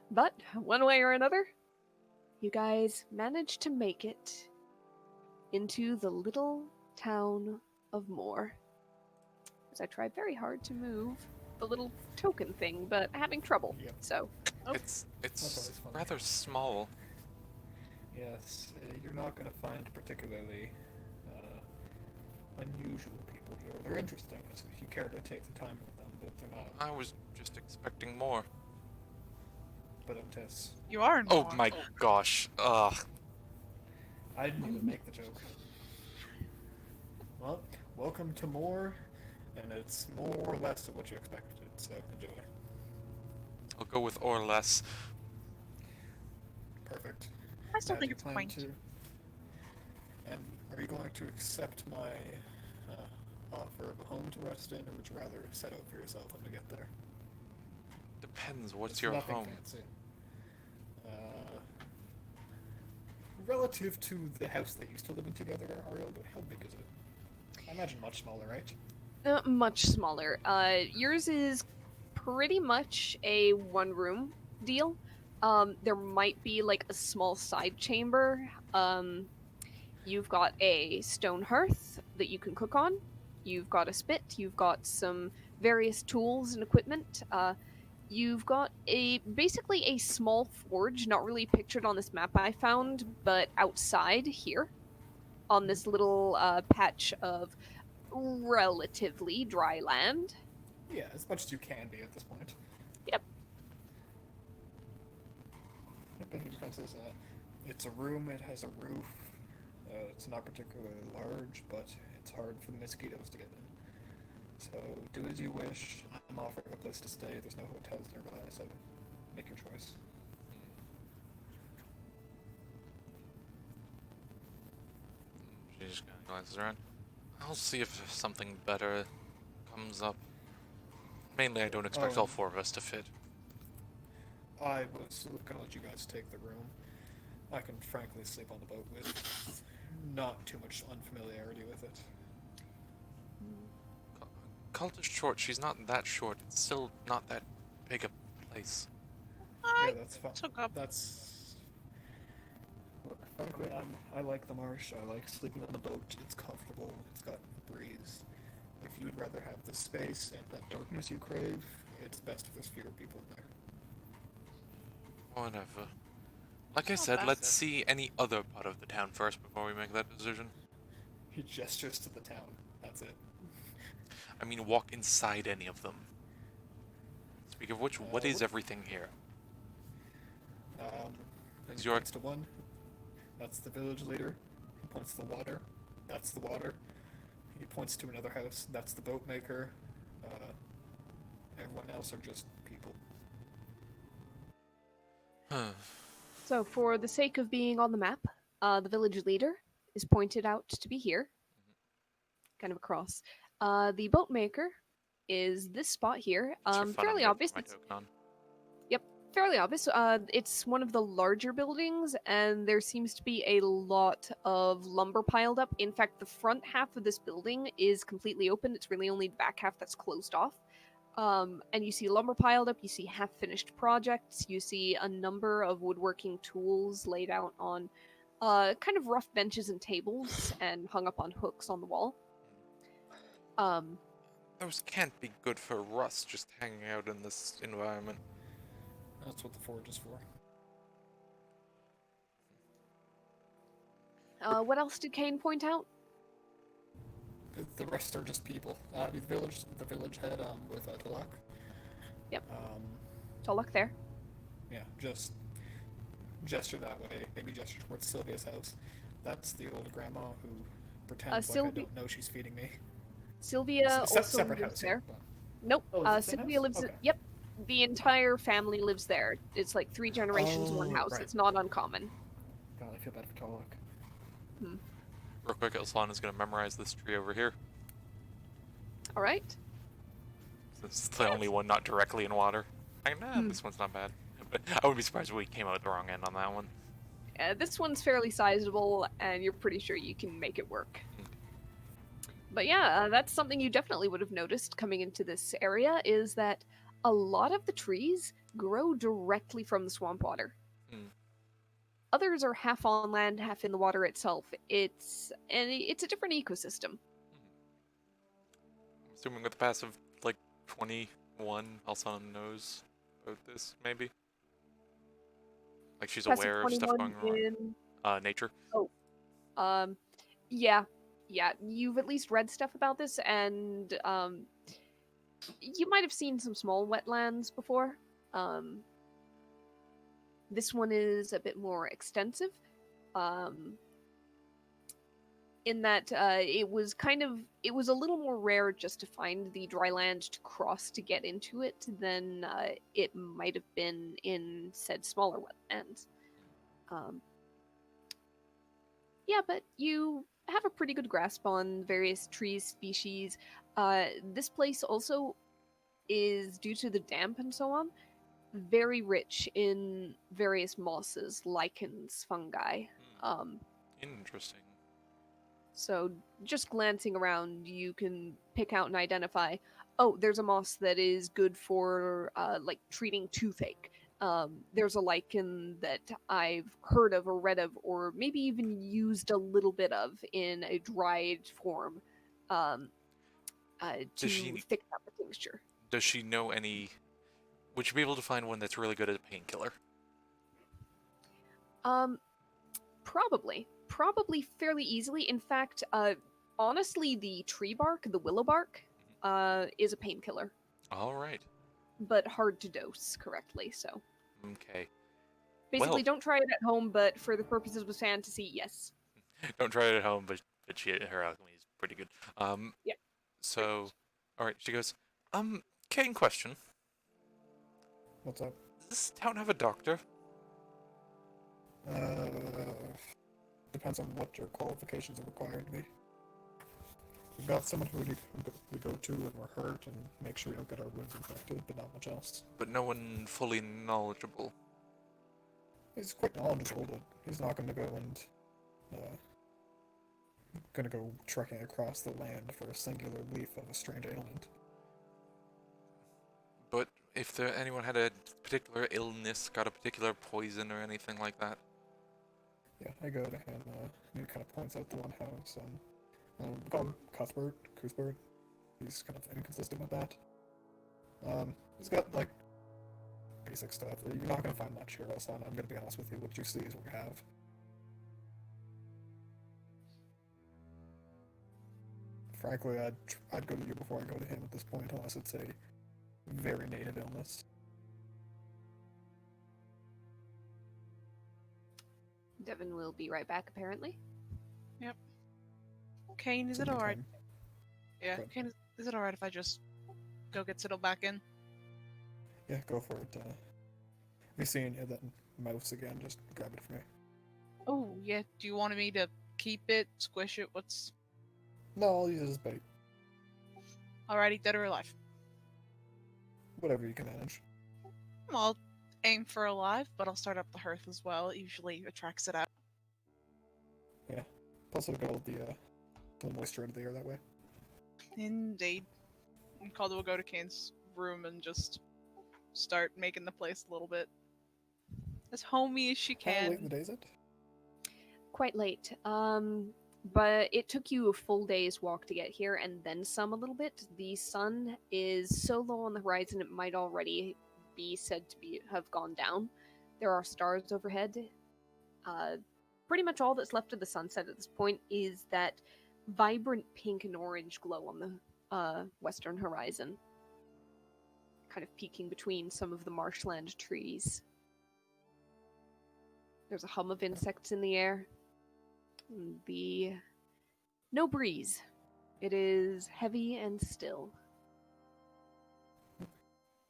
But, one way or another, you guys managed to make it into the little town of Moore. As I tried very hard to move the little token thing, but having trouble. Yep. So, It's That's always fun. rather small. Yes, you're not going to find particularly unusual people here. They're interesting if you care to take the time with them, but they're not. I was just expecting more. But Tess, You are in Oh Moore. my gosh. Ugh. I didn't even make the joke. Well, welcome to more, and it's more or less of what you expected, so enjoy. I'll go with or less. Perfect. I still As think you it's plan quaint. to. And are you going to accept my offer of a home to rest in, or would you rather set out for yourself when you get there? Depends. What's It's your nothing home? fancy. Relative to the house they used to live in together, Ariel, but how big is it? I imagine much smaller, right? much smaller. Yours is pretty much a one-room deal. There might be like a small side chamber. You've got a stone hearth that you can cook on. You've got a spit. You've got some various tools and equipment. You've got basically a small forge, not really pictured on this map I found, but outside here, on this little patch of relatively dry land. Yeah, as much as you can be at this point. Yep. It's a room, it has a roof. It's not particularly large, but it's hard for the mosquitoes to get in. So do as you wish. I'm offering a place to stay. There's no hotels nearby, so make your choice. Glances around. I'll see if something better comes up. Mainly, I don't expect Oh, all 4 of us to fit. I was gonna let you guys take the room. I can frankly sleep on the boat with not too much unfamiliarity with it. Cultish short. She's not that short. It's still not that big a place. Yeah, I that's fine. took up. That's. Look, frankly, I like the marsh. I like sleeping on the boat. It's comfortable. It's got breeze. If you'd rather have the space and that darkness you crave, it's best if there's fewer people in there. Whatever. Like I Not said, bad. let's see any other part of the town first before we make that decision. He gestures to the town. That's it. I mean, walk inside any of them. Speak of which, what is everything here? He Your- points to one. That's the village leader. He points to the water. That's the water. He points to another house. That's the boat maker. Everyone else are just people. So, for the sake of being on the map, the village leader is pointed out to be here, kind of across. The boat maker is this spot here. What's your phone Fairly number obvious. for my It's token on? fairly obvious. It's one of the larger buildings, and there seems to be a lot of lumber piled up. In fact, the front half of this building is completely open. It's really only the back half that's closed off. And you see lumber piled up, you see half-finished projects, you see a number of woodworking tools laid out on kind of rough benches and tables and hung up on hooks on the wall. Those can't be good for Russ just hanging out in this environment. That's what the forge is for. What else did Kane point out? The rest are just people. The village head with Talak. Yep. Um, Tolok there. yeah, just gesture that way. Maybe gesture towards Sylvia's house. That's the old grandma who pretends like I don't know she's feeding me. Sylvia It's a also separate lives house. there. Yeah, Nope. Oh, is it the same Sylvia house? lives. Okay. Yep. The entire family lives there. It's like 3 generations, one Oh, house. right. It's not uncommon. God, I feel bad for Talak. Real quick, Aslan is going to memorize this tree over here. All right. It's the only one not directly in water. This one's not bad. But I wouldn't be surprised if we came out the wrong end on that one. This one's fairly sizable, and you're pretty sure you can make it work. But yeah, that's something you definitely would have noticed coming into this area, is that a lot of the trees grow directly from the swamp water. Hmm. Others are half on land, half in the water itself. It's a different ecosystem. I'm assuming with the pass of like 21, Alsan knows about this, maybe? Like she's Passive aware of stuff 21 going on. in- Nature. Yeah, you've at least read stuff about this, and you might have seen some small wetlands before. This one is a bit more extensive, in that it was a little more rare just to find the dry land to cross to get into it than it might have been in said smaller wetlands. Yeah, but you have a pretty good grasp on various trees, species. This place also is, due to the damp and so on, very rich in various mosses, lichens, fungi. Interesting. So just glancing around, you can pick out and identify, oh, there's a moss that is good for like treating toothache. There's a lichen that I've heard of or read of, or maybe even used a little bit of in a dried form to she- fix up a tincture. Does she know any... Would you be able to find one that's really good at a painkiller? Probably fairly easily. In fact, honestly, the tree bark, the willow bark, is a painkiller, Alright. but hard to dose correctly. So Okay. basically, Well- don't try it at home, but for the purposes of fantasy, yes. Don't try it at home, but her alchemy is pretty good. Yeah. So, alright, she goes, Kane, question. What's up? Does this town have a doctor? Depends on what your qualifications are required to be. We've got someone who we go to when we're hurt and make sure we don't get our wounds infected, but not much else. But no one fully knowledgeable. He's quite knowledgeable, but he's not going to go and going to go trekking across the land for a singular leaf of a strange ailment. But if anyone had a particular illness, got a particular poison or anything like that. Yeah, I go to him, and he kind of points out the one house, we call him Cuthbert. He's kind of inconsistent with that. He's got, like, basic stuff. You're not going to find much here, son. I'm going to be honest with you. What you see is what you have. Frankly, I'd go to you before I go to him at this point, unless it's a very native illness. Devin will be right back, apparently. Kane, is it Something alright? time. Yeah, Good. Kane, is it alright if I just go get settled back in? Yeah, go for it. Me seeing you, that mouse again, just grab it for me. Oh, yeah. Do you want me to keep it, squish it? What's. No, I'll use it as bait. Alrighty, dead or alive? Whatever you can manage. I'll aim for alive, but I'll start up the hearth as well. It usually attracts it out. Yeah. Plus it'll get the moisture out of the air that way. Indeed. And Calder will go to Kane's room and just start making the place a little bit as homey as she How late in can. the day is it? Quite late. But it took you a full day's walk to get here, and then some a little bit. The sun is so low on the horizon it might already be said to have gone down. There are stars overhead. Pretty much all that's left of the sunset at this point is that vibrant pink and orange glow on the western horizon, kind of peeking between some of the marshland trees. There's a hum of insects in the air. No breeze. It is heavy and still.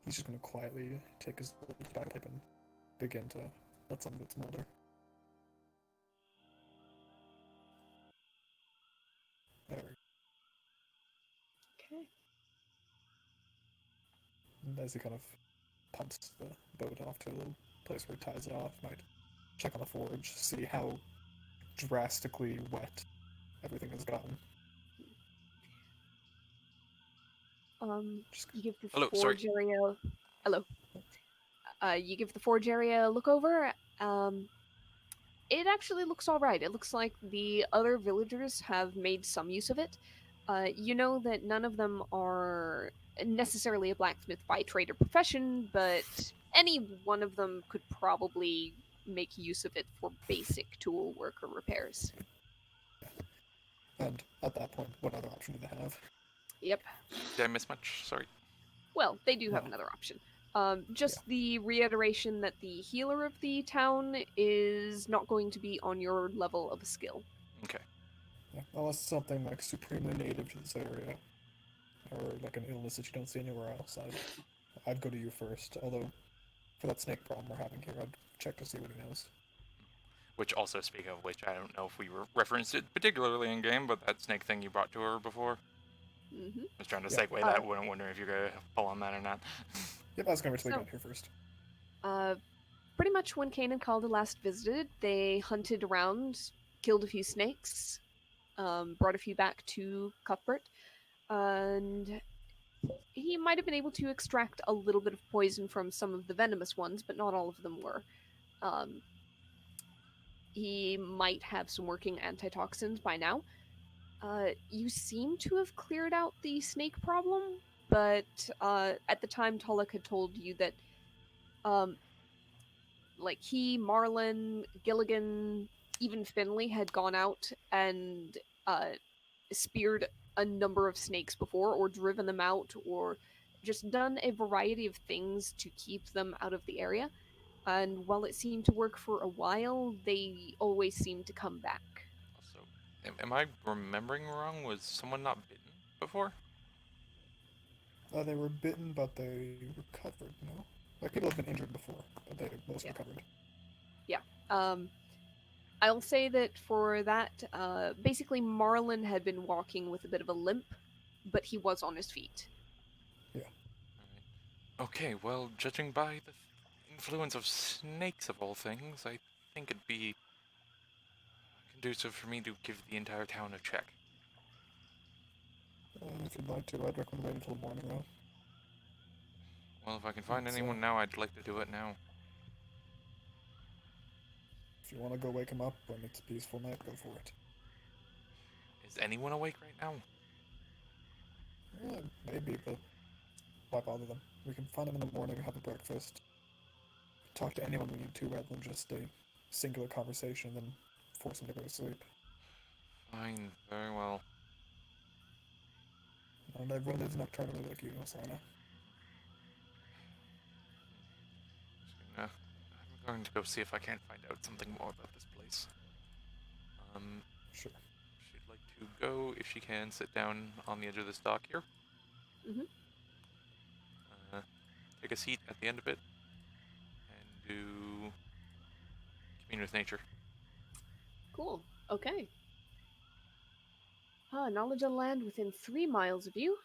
He's just gonna quietly take his bagpipe and begin to let some of it smolder. There we go. Okay. And as he kind of pumps the boat off to a little place where he ties it off, might check on the forge, see how drastically wet everything has gotten. Just You give the Hello, sorry. forge area. Hello. You give the forge area a look over. It actually looks all right. It looks like the other villagers have made some use of it. You know that none of them are necessarily a blacksmith by trade or profession, but any one of them could probably make use of it for basic tool work or repairs. and at that point, what other option do they have? Yep. Did I miss much? Sorry. Well, they do have No. another option. Just the reiteration that the healer of the town is not going to be on your level of skill. Okay. Yeah, unless it's something like supremely native to this area, or like an illness that you don't see anywhere else, I'd go to you first. Although, for that snake problem we're having here, I'd check to see what he knows. Which also, speaking of which, I don't know if we referenced it particularly in game, but that snake thing you brought to her before. Mm-hmm. I was trying to Yeah. segue that. Wondering if you're gonna pull on that or not. Yep, I was gonna wait till you So- got here first. Pretty much when Kane and Calder last visited, they hunted around, killed a few snakes, brought a few back to Cuthbert, and he might have been able to extract a little bit of poison from some of the venomous ones, but not all of them were. He might have some working antitoxins by now. You seem to have cleared out the snake problem, but at the time, Tulloch had told you that like he, Marlin, Gilligan, even Finley had gone out and speared a number of snakes before, or driven them out, or just done a variety of things to keep them out of the area. And while it seemed to work for a while, they always seemed to come back. Also, am I remembering wrong? Was someone not bitten before? They were bitten, but they recovered, Like, people have been injured before, but they most Yeah. recovered. Um, I'll say that for that, basically Marlin had been walking with a bit of a limp, but he was on his feet. Okay, well, judging by the influence of snakes of all things, I think it'd be conducive for me to give the entire town a check. If you'd like to, I'd recommend waiting until the morning, though. Well, if I can find It's, anyone now, I'd like to do it now. If you want to go wake him up when it's a peaceful night, go for it. Is anyone awake right now? Maybe, but why bother them? We can find him in the morning, have a breakfast, talk to anyone we need to, rather than just a singular conversation, then force him to go to sleep. Fine, very well. Not everyone is nocturnally like you, Osana. I'm going to go see if I can't find out something more about this place. Sure. She'd like to go, if she can, sit down on the edge of this dock here. Mhm. Take a seat at the end of it, and do commune with nature. Cool. Okay. Knowledge of land within 3 miles of you.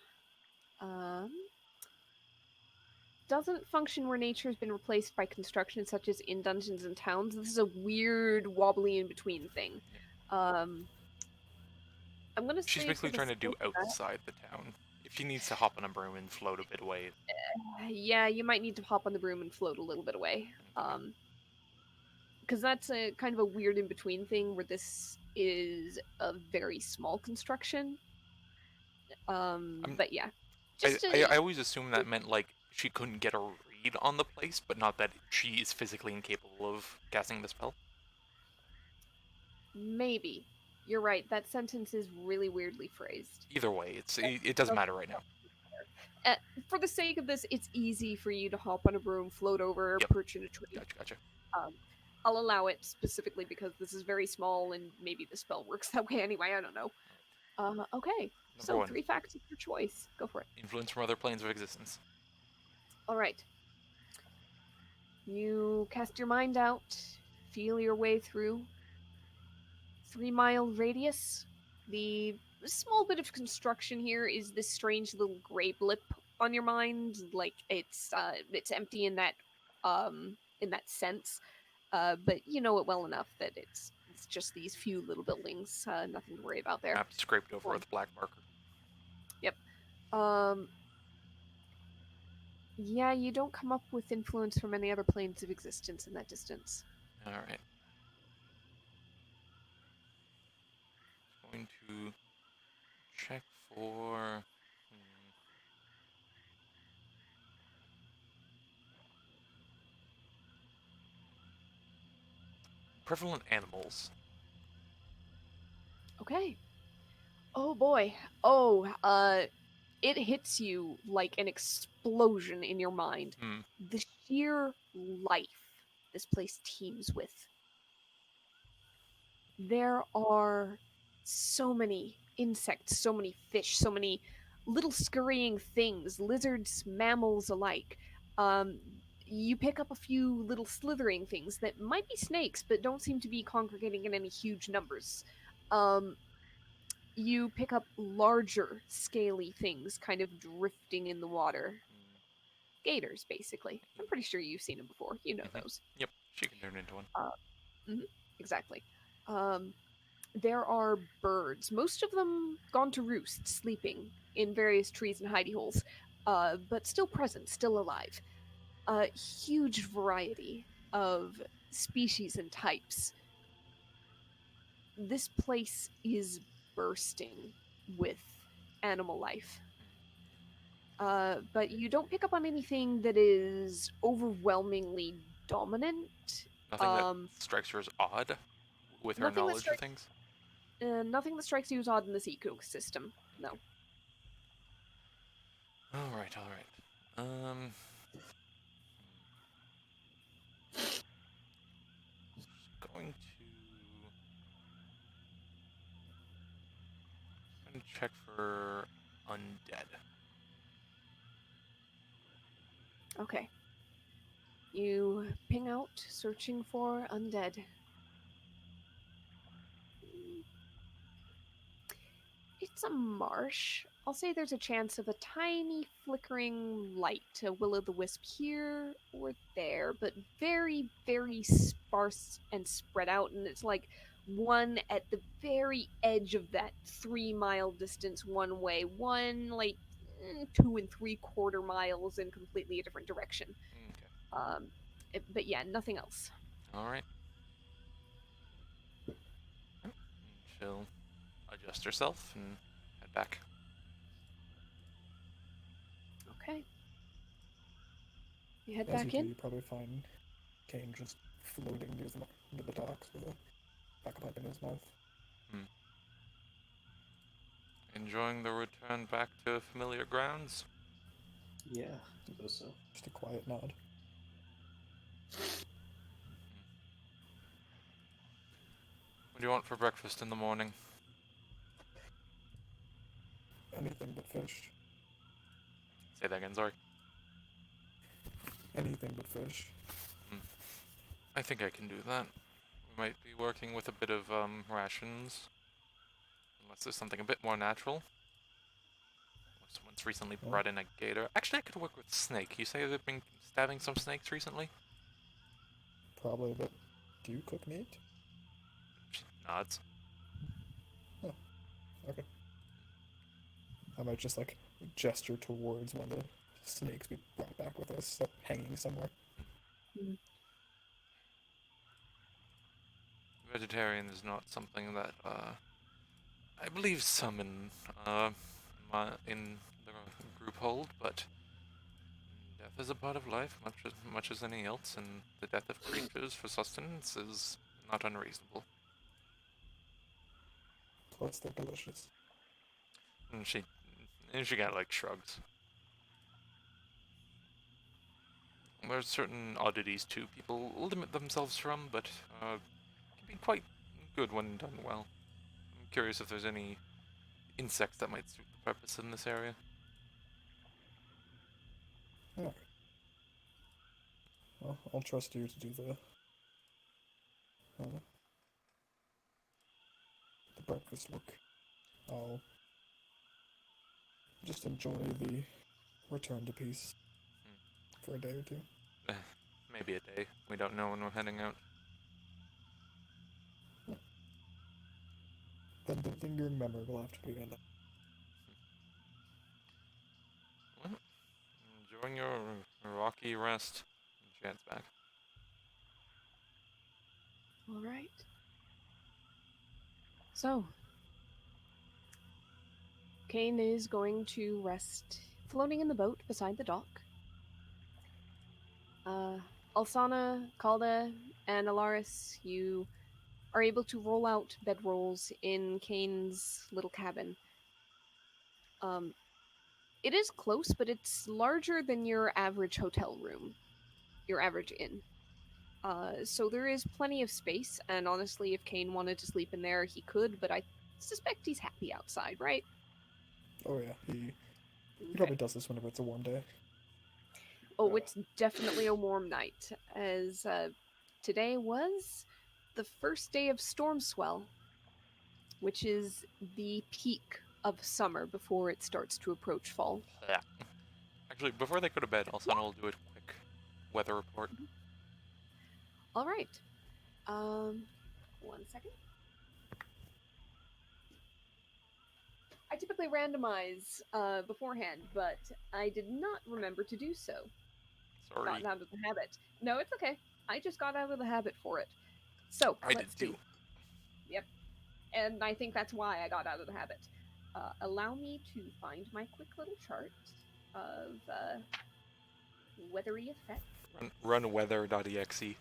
Doesn't function where nature has been replaced by construction, such as in dungeons and towns. This is a weird, wobbly in between thing. I'm gonna She's say basically for the trying to do sake of that- outside the town. If she needs to hop on a broom and float a bit away. Yeah, you might need to hop on the broom and float a little bit away. Because that's a kind of a weird in between thing where this is a very small construction. But yeah, I always assumed that meant like she couldn't get a read on the place, but not that she is physically incapable of casting the spell. maybe you're right. That sentence is really weirdly phrased. Either way, it doesn't matter right now. For the sake of this, it's easy for you to hop on a broom, float over, Yep. perch in a tree. Gotcha. I'll allow it specifically because this is very small and maybe the spell works that way anyway. I don't know. Okay. Number one. 3 facts of your choice. Go for it. Influence from other planes of existence. All right. You cast your mind out, feel your way through. 3-mile radius. The small bit of construction here is this strange little gray blip on your mind. Like it's empty in that sense, but you know it well enough that it's just these few little buildings. Nothing to worry about there. Map scraped over with black marker. Yeah, you don't come up with influence from any other planes of existence in that distance. All right. Going to check for. Prevalent animals. Okay. Oh boy. It hits you like an explosion in your mind. The sheer life this place teems with. There are so many insects, so many fish, so many little scurrying things, lizards, mammals alike. You pick up a few little slithering things that might be snakes, but don't seem to be congregating in any huge numbers. You pick up larger, scaly things kind of drifting in the water. Gators, basically. I'm pretty sure you've seen them before. You know those. Yep, she can turn into one. Exactly. There are birds, most of them gone to roost, sleeping in various trees and hidey holes, but still present, still alive. A huge variety of species and types. This place is bursting with animal life. But you don't pick up on anything that is overwhelmingly dominant. Nothing that strikes her as odd with her Nothing that knowledge of things. Nothing that strikes you as odd in this ecosystem. No. All right. Going to check for undead. Okay. You ping out, searching for undead. it's a marsh. I'll say there's a chance of a tiny flickering light, a will-o'-the-wisp here or there, but very, very sparse and spread out, and it's like one at the very edge of that 3 mile distance one way, one like 2 3/4 miles in completely a different direction. Okay. But yeah, nothing else. All right. And she'll adjust herself and head back. Okay. You head As you back do, in? you probably find Kane just floating near the docks with a bagpipe in his mouth. Enjoying the return back to familiar grounds? Yeah, I suppose so. Just a quiet nod. What do you want for breakfast in the morning? Anything but fish. Say that again, sorry. Anything but fish. I think I can do that. We might be working with a bit of rations. Unless there's something a bit more natural. Someone's recently brought in a gator. Actually, I could work with snake. You say they've been stabbing some snakes recently? Probably, but do you cook meat? She nods. Okay. I might just like gesture towards one of the snakes we brought back with us, hanging somewhere. Vegetarian is not something that I believe some in the group hold, but death is a part of life, much as any else, and the death of creatures for sustenance is not unreasonable. Plus, they're delicious. And she kind of like shrugs. There's certain oddities too people limit themselves from, but can be quite good when done well. I'm curious if there's any insects that might suit the purpose in this area. Alright. Well, I'll trust you to do the breakfast work. I'll just enjoy the return to peace for a day or two. Maybe a day. We don't know when we're heading out. Then the lingering memory will have to be in it. Well, enjoying your rocky rest. And she heads back. All right. So, Kane is going to rest floating in the boat beside the dock. Alsana, Calda, and Alaris, you are able to roll out bedrolls in Kane's little cabin. It is close, but it's larger than your average hotel room, your average inn. So there is plenty of space, and honestly, if Kane wanted to sleep in there, he could, but I suspect he's happy outside, right? Oh yeah, he Okay. probably does this whenever it's a warm day. Oh, it's definitely a warm night, as today was the first day of storm swell, which is the peak of summer before it starts to approach fall. Yeah. Actually, before they go to bed, Alsana will do a quick weather report. All right. 1 second. I typically randomize beforehand, but I did not remember to do so. Sorry. Gotten out of the habit. No, it's okay. I just got out of the habit for it. So I let's did do. too. Yep. And I think that's why I got out of the habit. Allow me to find my quick little chart of weathery effects. Run weather.exe.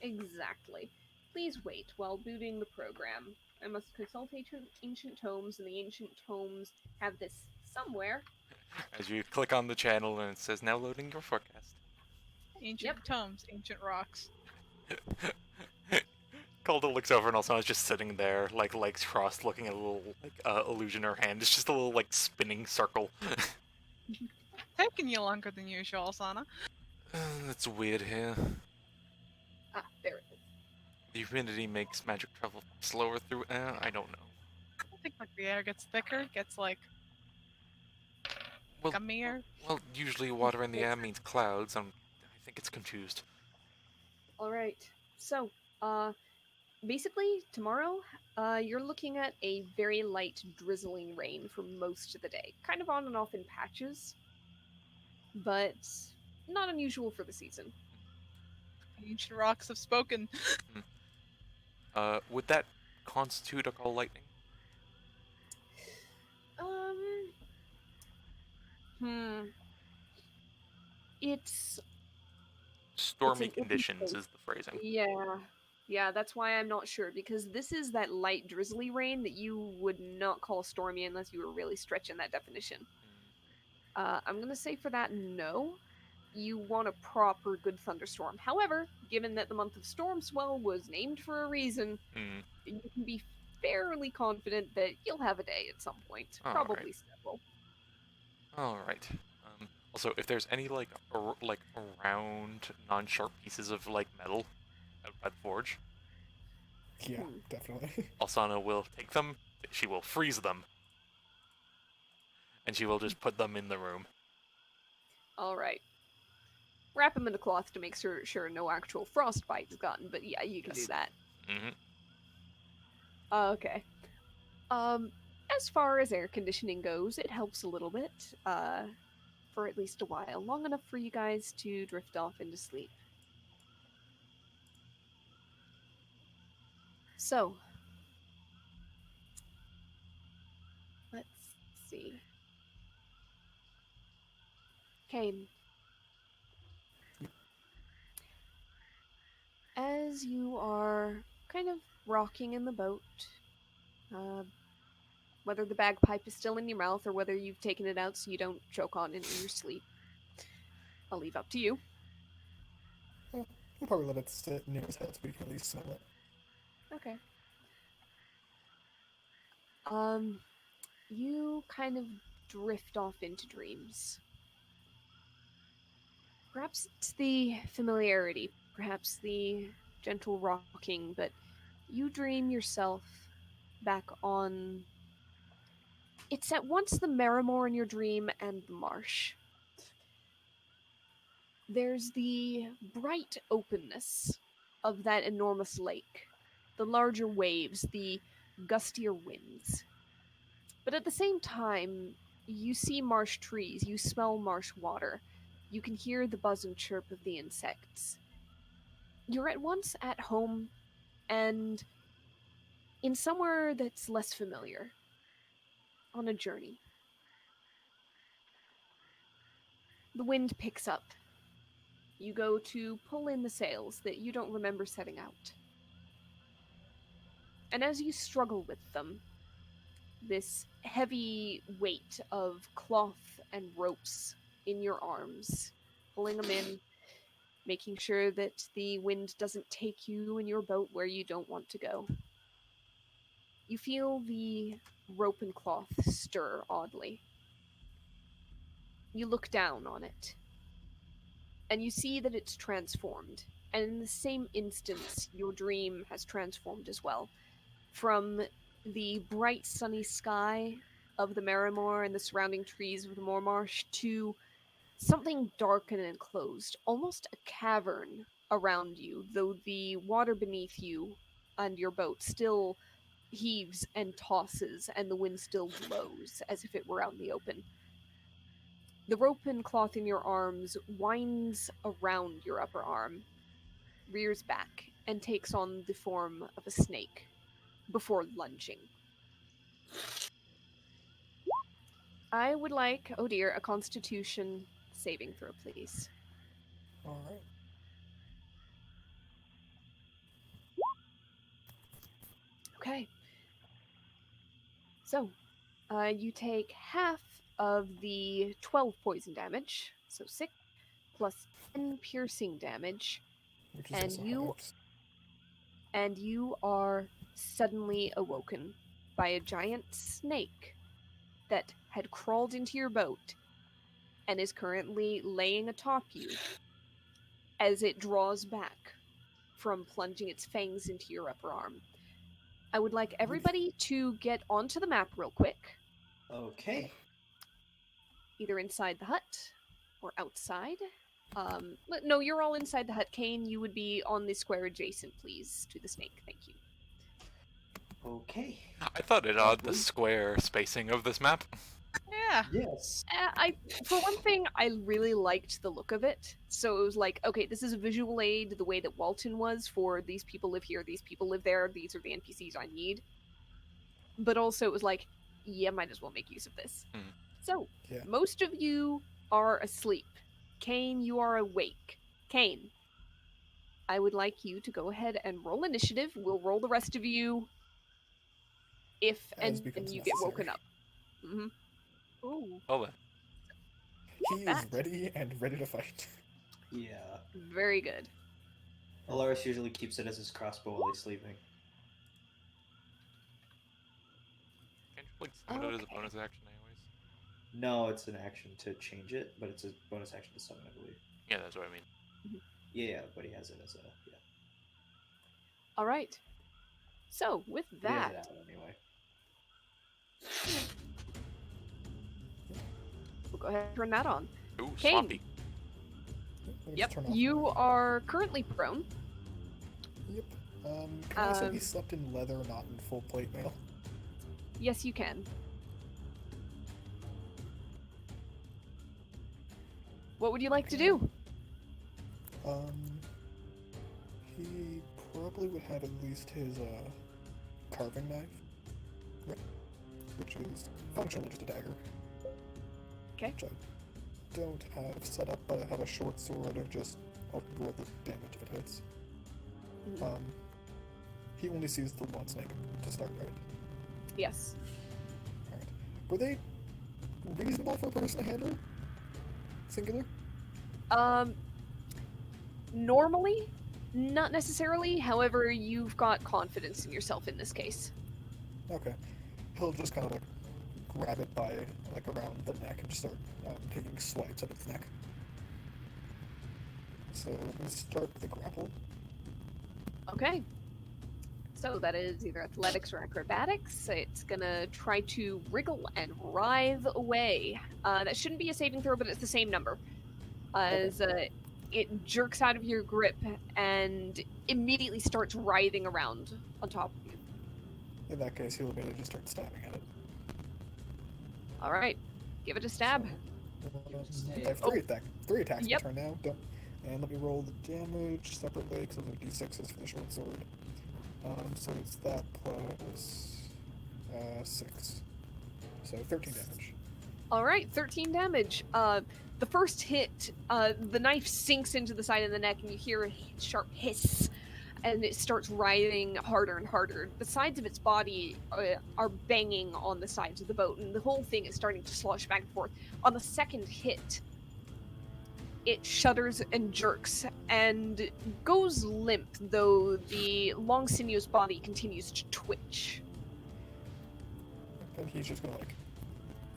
Exactly. Please wait while booting the program. I must consult ancient tomes, and the ancient tomes have this somewhere. As you click on the channel and it says now loading your forecast. Ancient tomes, ancient rocks. Calda looks over and Alsana's just sitting there, like legs crossed, looking at a little illusion in her hand. It's just a little like spinning circle. Taking you longer than usual, Sana. It's weird here. Ah, there it is. The humidity makes magic travel slower through. I don't know. I think like the air gets thicker, gets like Well, gummier. well, usually water in the air means clouds. I think it's confused. All right. So, basically, tomorrow, you're looking at a very light drizzling rain for most of the day. Kind of on and off in patches, but not unusual for the season. Ancient rocks have spoken. Would that constitute a call lightning? Um, hmm. It's Stormy an iffy conditions thing. is the phrasing. Yeah, that's why I'm not sure because this is that light drizzly rain that you would not call stormy unless you were really stretching that definition. I'm gonna say for that, no. You want a proper good thunderstorm. However, given that the month of Stormswell was named for a reason, Hmm. you can be fairly confident that you'll have a day at some point. All Probably several. All right. Also, if there's any like round, non-sharp pieces of like metal out by the forge, Yeah, Hmm. definitely. Alsana will take them. She will freeze them, and she will just put them in the room. All right. Wrap them in a cloth to make sure no actual frostbite is gotten, but yeah, you can do Yes. that. Hmm. Okay. As far as air conditioning goes, it helps a little bit, for at least a while, long enough for you guys to drift off into sleep. So, let's see. Kane, as you are kind of rocking in the boat, uh, whether the bagpipe is still in your mouth or whether you've taken it out so you don't choke on it in your sleep, I'll leave up to you. We'll probably let it sit near his head so we can at least smell it. Okay. You kind of drift off into dreams. Perhaps it's the familiarity, perhaps the gentle rocking, but you dream yourself back on. It's at once the Marimore in your dream and the marsh. There's the bright openness of that enormous lake, the larger waves, the gustier winds. But at the same time, you see marsh trees, you smell marsh water, you can hear the buzz and chirp of the insects. You're at once at home and in somewhere that's less familiar, on a journey. The wind picks up. You go to pull in the sails that you don't remember setting out. And as you struggle with them, this heavy weight of cloth and ropes in your arms, pulling them in, making sure that the wind doesn't take you and your boat where you don't want to go. You feel the rope and cloth stir oddly. You look down on it, and you see that it's transformed. And in the same instance, your dream has transformed as well. From the bright sunny sky of the Marimore and the surrounding trees of the Moormarsh to something dark and enclosed, almost a cavern around you, though the water beneath you and your boat still heaves and tosses and the wind still blows as if it were out in the open. The rope and cloth in your arms winds around your upper arm, rears back, and takes on the form of a snake before lunging. I would like, oh dear, a constitution saving throw, please. Alright. Okay. So, you take half of the 12 poison damage, so 6, plus 10 piercing damage, Which is and also you halved. and you are suddenly awoken by a giant snake that had crawled into your boat and is currently laying atop you as it draws back from plunging its fangs into your upper arm. I would like everybody to get onto the map real quick, Okay. either inside the hut or outside. No, you're all inside the hut. Kane, you would be on the square adjacent, please, to the snake. Thank you. Okay. I thought it odd the Lovely. square spacing of this map. Yeah. Yes. For one thing, I really liked the look of it. So it was like, okay, this is a visual aid the way that Walton was for these people live here, these people live there, these are the NPCs I need. But also it was like, yeah, might as well make use of this. Hmm. So, Yeah. most of you are asleep. Kane, you are awake. Kane, I would like you to go ahead and roll initiative. We'll roll the rest of you if As and becomes you get woken necessary. up. Mm-hmm. Ooh, Well then. He is that. ready to fight. Yeah. Very good. Alaris usually keeps it as his crossbow while he's sleeping. Can't you like summon it as a Okay. bonus action anyways? No, it's an action to change it, but it's a bonus action to summon, I believe. Yeah, that's what I mean. Yeah, but he has it as a All right. So, with He has that, it out anyway. we'll go ahead and turn that on. Ooh, Kane. swampy. Let me just Yep, turn off you my- are currently prone. Yep. Can I say Um, he slept in leather, not in full plate mail? Yes, you can. What would you like to do? He probably would have at least his carving knife, which is functionally just a dagger. Okay. Which I don't have set up, but I have a short sword of just I'll roll the damage if it hits. Mhm. He only sees the one snake to start, right? Yes. Alright. Were they reasonable for a person to handle? Singular? Normally, not necessarily. However, you've got confidence in yourself in this case. Okay. He'll just kind of like grab it by like around the neck and just start taking swipes at its neck. So we start with the grapple. Okay. So that is either athletics or acrobatics. It's gonna try to wriggle and writhe away. That shouldn't be a saving throw, but it's the same number. As it jerks out of your grip and immediately starts writhing around on top of you. In that case, he'll immediately just start stabbing at it. All right, give it a stab. I have three attacks Yep. per turn now. Don't. And let me roll the damage separately because those are d6s for the short sword. So it's that plus 6. So 13 damage. All right, 13 damage. The first hit, the knife sinks into the side of the neck, and you hear a sharp hiss, and it starts writhing harder and harder. The sides of its body are banging on the sides of the boat, and the whole thing is starting to slosh back and forth. On the second hit, it shudders and jerks and goes limp, though the long sinuous body continues to twitch. And he's just gonna like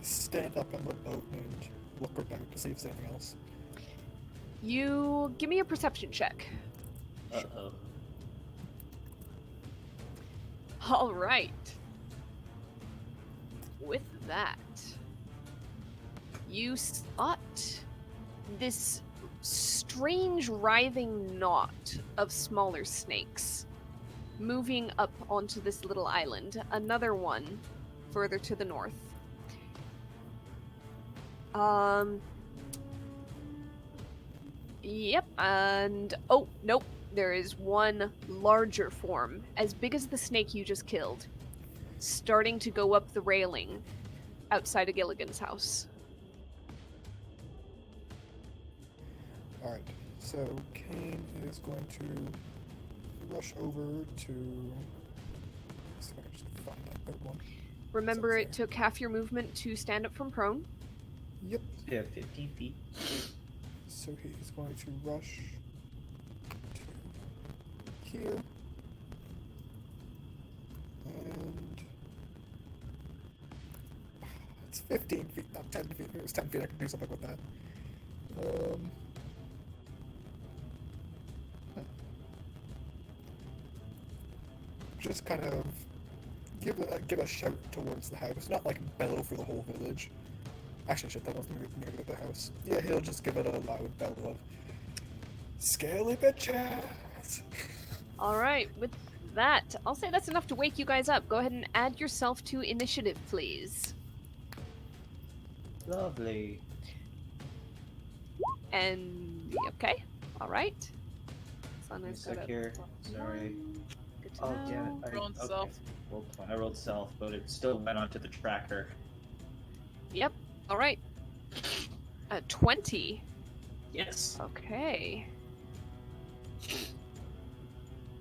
stand up on the boat and look about to see if there's anything else. You give me a perception check. Uh-oh. All right. With that, you spot this strange writhing knot of smaller snakes moving up onto this little island. Another one further to the north. Yep, and oh, nope. There is one larger form, as big as the snake you just killed, starting to go up the railing outside of Gilligan's house. Alright, so Kane is going to rush over to. Let's see if I can just find that third one. Remember, Sounds it took half your movement to stand up from prone. Yep. Yeah, 15 feet. So he is going to rush to here. And it's 15 feet, not 10 feet. If it was 10 feet, I could do something with that. Just kind of give a shout towards the house, not like bellow for the whole village. Actually, shit, that wasn't near the house. Yeah, he'll just give it a loud bellow of scaly bitches. All right, with that, I'll say that's enough to wake you guys up. Go ahead and add yourself to initiative, please. Lovely. And okay, all right. Sana's Sec got a here. Sorry. Good to Oh know. damn it! Rolling Okay. self. Well, I rolled self, but it still went onto the tracker. Yep. All right. 20. Yes. Okay.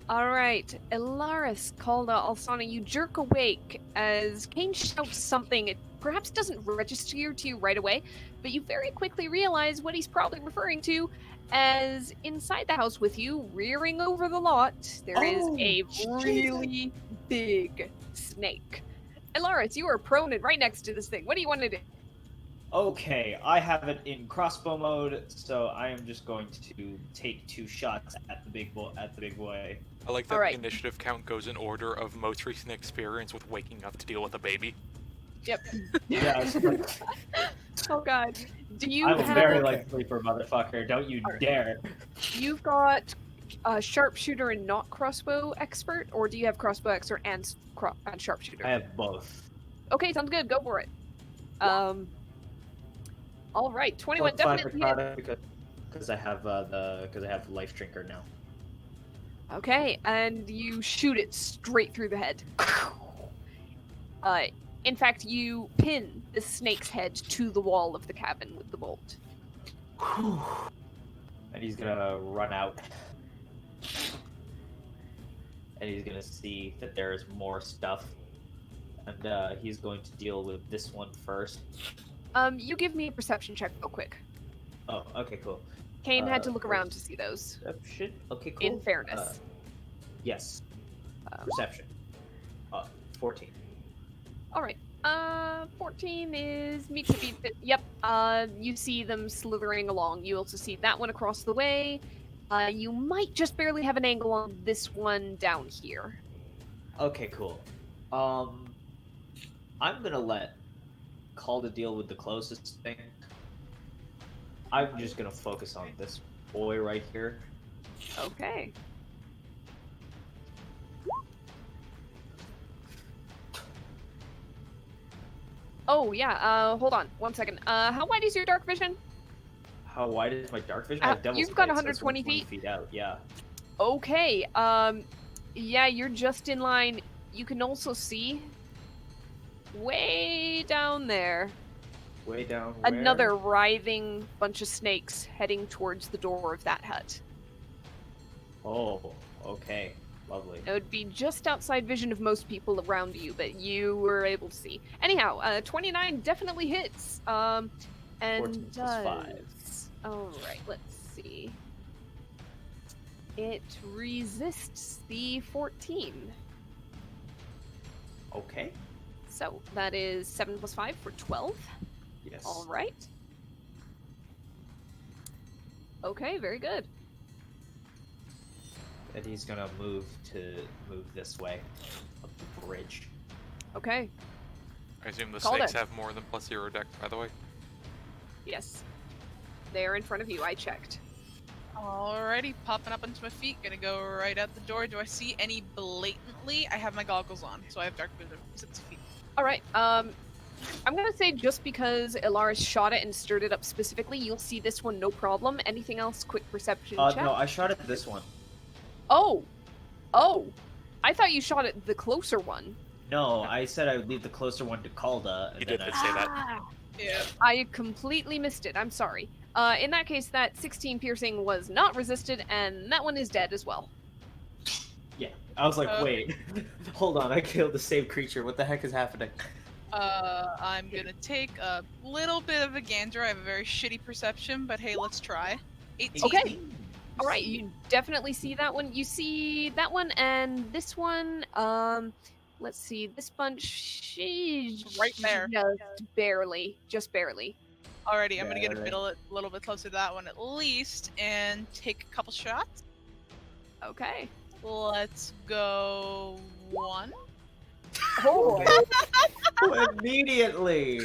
All right, Ilaris, Calda, Alsana, you jerk awake as Kane shouts something. It perhaps doesn't register to you right away, but you very quickly realize what he's probably referring to as inside the house with you, rearing over the lot, there is a really big snake. Ilaris, you are prone and right next to this thing. What do you want to do? Okay, I have it in crossbow mode, so I am just going to take 2 shots at the big boy. I like that Alright. the initiative count goes in order of most recent experience with waking up to deal with a baby. Yep. Yeah, it's like, Oh god. Do you I'm a have very light sleeper, motherfucker. Don't you dare. You've got a sharpshooter and not crossbow expert, or do you have crossbow expert and, and sharpshooter? I have both. Okay, sounds good. Go for it. All right, 21 definitely hit. Because I have because I have life drinker now. Okay, and you shoot it straight through the head. In fact, you pin the snake's head to the wall of the cabin with the bolt. And he's gonna run out. And he's gonna see that there's more stuff. And he's going to deal with this one first. You give me a perception check real quick. Oh, okay, cool. Kane had to look Perception. around to see those. Okay, cool. In fairness. Yes. Um, Perception. 14. All right. 14 is meets the beat. Yep. You see them slithering along. You also see that one across the way. You might just barely have an angle on this one down here. Okay, cool. I'm gonna let Calda deal with the closest thing. I'm just gonna focus on this boy right here. Okay. Oh yeah. Hold on 1 second. How wide is your dark vision? How wide is my dark vision? I have devil's you've got Sight, so it's 120 feet. feet out. Yeah. Okay. Yeah, you're just in line. You can also see way down there Way down. another writhing bunch of snakes heading towards the door of that hut. Oh, okay. Lovely. It would be just outside vision of most people around you, but you were able to see. Anyhow, 29 definitely hits. And 14 plus 5. All right, let's see. It resists the 14. Okay. So that is 7 plus 5 for 12. Yes. All right. Okay, very good. And he's gonna move this way up the bridge. Okay, I assume the Called snakes it. have more than +0 deck, by the way. yes. They're in front of you, I checked. Alrighty, popping up onto my feet, gonna go right out the door. Do I see any blatantly? I have my goggles on, so I have dark vision. 6 feet. All right, I'm gonna say just because Ilaris shot it and stirred it up specifically, you'll see this one no problem. Anything else? Quick perception check. No, I shot at this one. Oh, I thought you shot at the closer one. No, I said I would leave the closer one to Calda. He And then did I say that. Ah, Yeah. I completely missed it. I'm sorry. In that case, that 16 piercing was not resisted, and that one is dead as well. Yeah, I was like, Uh, wait, hold on, I killed the same creature. What the heck is happening? I'm gonna take a little bit of a gander. I have a very shitty perception, but hey, let's try. 18. Okay. All right, you definitely see that one. You see that one and this one. Let's see. This bunch, she's Right there. Just barely. Alrighty, I'm gonna get a Barely. little bit closer to that one at least, and take a couple shots. Okay. Let's go 1. Oh boy. Immediately.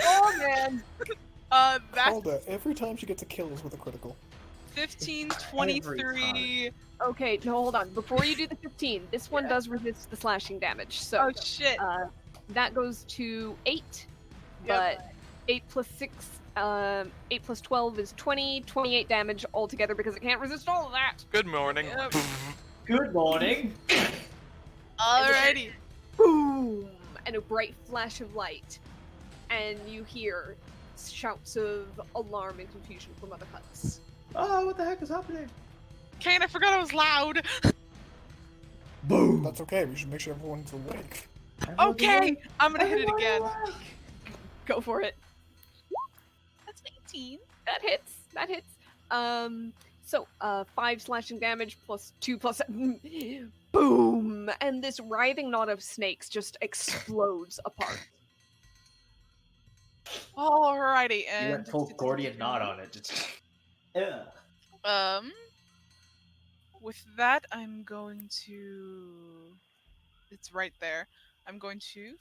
Oh man. That's Calda, every time she gets a kill is with a critical. 15, Every 23. Okay, no, hold on. Before you do the 15, this one Yeah. does resist the slashing damage. So Oh shit. that goes to 8, Yep. but 8 plus 6, 8 plus 12 is 20, 28 damage altogether because it can't resist all of that. Good morning. Yep. Good morning. Alrighty. Boom! And a bright flash of light. And you hear shouts of alarm and confusion from other huts. Oh, what the heck is happening? Kane, I forgot I was loud. Boom. That's okay, we should make sure everyone's awake. Okay, I'm gonna hit it again. Go for it. That's 18. That hits. That hits. So 5 slashing damage plus 2 plus boom! And this writhing knot of snakes just explodes apart. Alrighty, You and went full Gordian knot on it. Just... Yeah. With that, I'm going to. It's right there. I'm going to.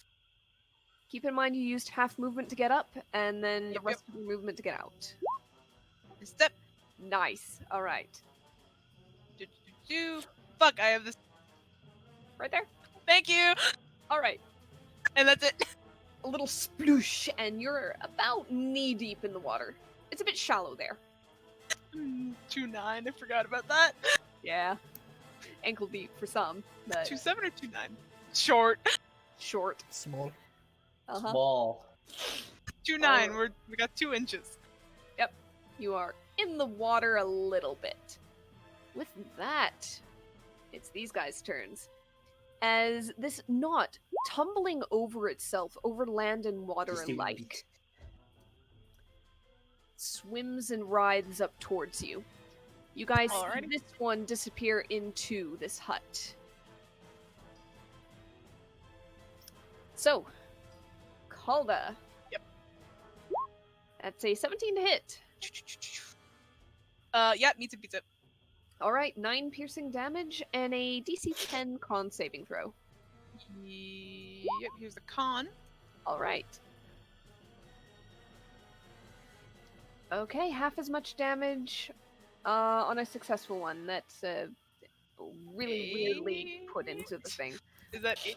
Keep in mind you used half movement to get up, and then the Yep, rest of your movement to get out. Step. Nice. All right. Fuck, I have this. Right there. Thank you. All right. And that's it. A little sploosh, and you're about knee deep in the water. It's a bit shallow there. 2-9. I forgot about that. Yeah. Ankle deep for some, but 2-7 or 2-9? Short. short. Small. Uh-huh. Small. 2-9. We got 2 inches. You are in the water a little bit. With that, it's these guys' turns. As this knot tumbling over itself, over land and water Just even alike, beat. swims and writhes up towards you. You guys see Alrighty. this one disappear into this hut. So, Calda. Yep. That's a 17 to hit. Yeah, meets it, beats it. Alright, 9 piercing damage and a DC 10 con saving throw. Yep, here's the con. Alright. Okay, half as much damage on a successful one. That's really weirdly put into the thing. Is that 8?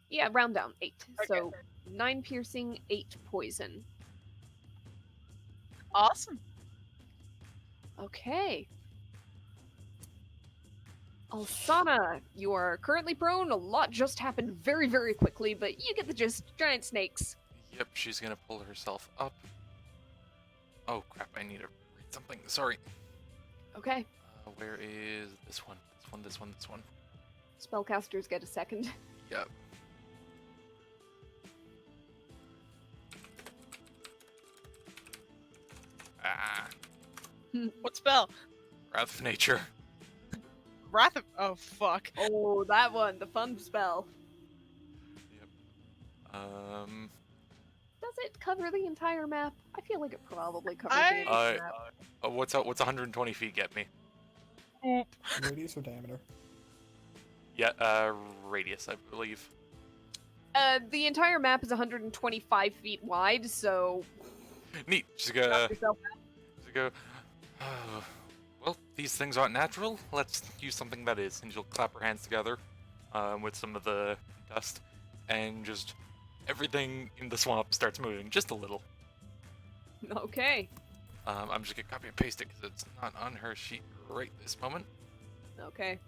Yeah, round down, 8. Okay. So 9 piercing, 8 poison. Awesome. Okay. Alsana, you are currently prone. A lot just happened very, very quickly, but you get the gist. Giant snakes. Yep, she's gonna pull herself up. Oh crap, I need to read something. Sorry. Okay. Where is this one? This one. Spellcasters get a second. Yep. Ah, What spell? Wrath of Nature. Wrath of. Oh, fuck. Oh, that one, the fun spell. Does it cover the entire map? I feel like it probably covers the entire map. What's 120 feet get me? Oop. Radius or diameter? Yeah, radius, I believe. The entire map is 125 feet wide, so Neat. She's knock gonna yourself go. Well, these things aren't natural. Let's use something that is. And she'll clap her hands together, with some of the dust, and just everything in the swamp starts moving just a little. out. Okay. I'm just gonna copy and paste it because it's not on her sheet right this moment. Okay.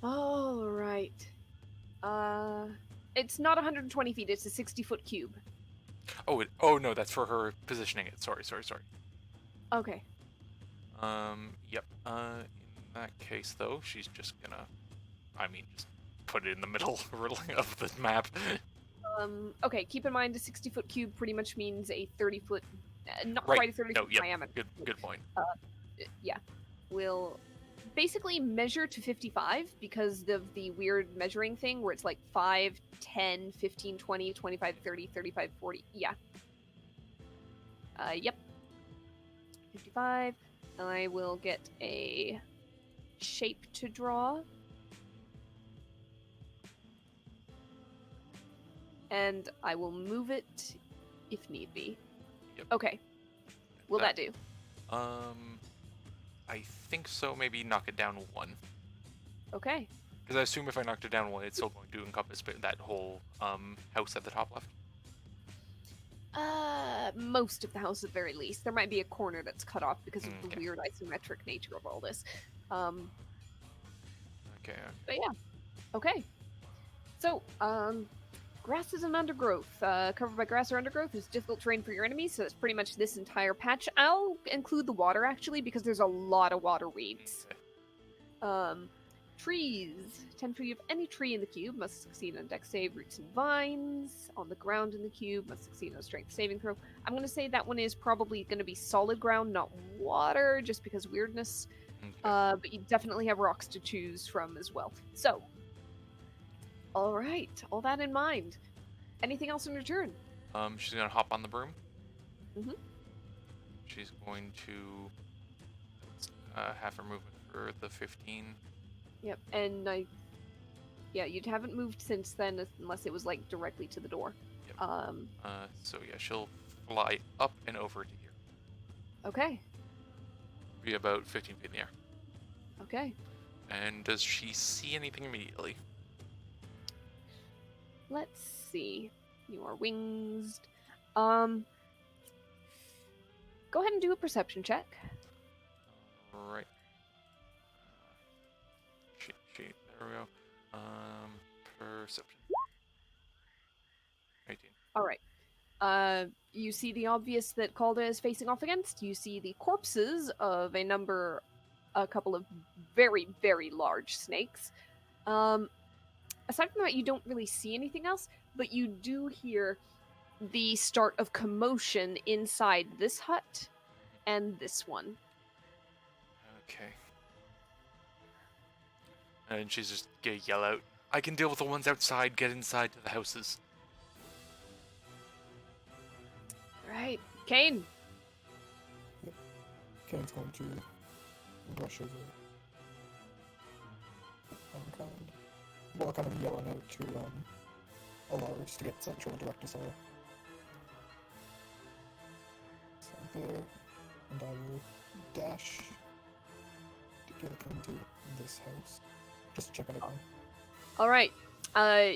All right. It's not 120 feet. It's a 60-foot cube. Oh no, that's for her positioning it. Sorry. Okay. Yep. In that case, though, she's just gonna, just put it in the middle of the map. Okay. Keep in mind, a 60-foot cube pretty much means a 30-foot, not Right. quite a 30-foot No, yep. diameter. Good point. Yeah. Will basically measure to 55 because of the weird measuring thing where it's like 5, 10, 15, 20, 25, 30, 35, 40. Yeah. Yep. 55. And I will get a shape to draw. And I will move it if need be. Yep. Okay. Will that do? I think so. Maybe knock it down 1. Okay. Because I assume if I knocked it down 1, it's still going to encompass that whole house at the top left. Most of the house at the very least. There might be a corner that's cut off because of the Okay. weird isometric nature of all this. Okay. But yeah. Okay. So, grasses and undergrowth. Covered by grass or undergrowth is difficult terrain for your enemies, so it's pretty much this entire patch. I'll include the water, actually, because there's a lot of water weeds. Trees. 10 feet of any tree in the cube must succeed on dex save. Roots and vines on the ground in the cube must succeed on a strength saving throw. I'm going to say that one is probably going to be solid ground, not water, just because weirdness. Okay. But you definitely have rocks to choose from as well. So, all right, all that in mind. Anything else in your turn? She's gonna hop on the broom. Mhm. She's going to have her movement for the 15. Yep, and yeah, you haven't moved since then, unless it was like directly to the door. Yep. So yeah, she'll fly up and over to here. Okay, Be about 15 feet in the air. okay. And does she see anything immediately? Let's see. You are wings. Go ahead and do a perception check. Right. Sheet. There we go. Perception. 18. All right. You see the obvious that Calda is facing off against. You see the corpses of a couple of very, very large snakes. Aside from that, you don't really see anything else, but you do hear the start of commotion inside this hut and this one. Okay. And she's just gonna yell out, I can deal with the ones outside, get inside to the houses. Right. Kane. Kane's going to rush over. Kind of yelling out to Alaris to get central and direct us all. So there, and I will dash to get into this house. Just to check it out. All right.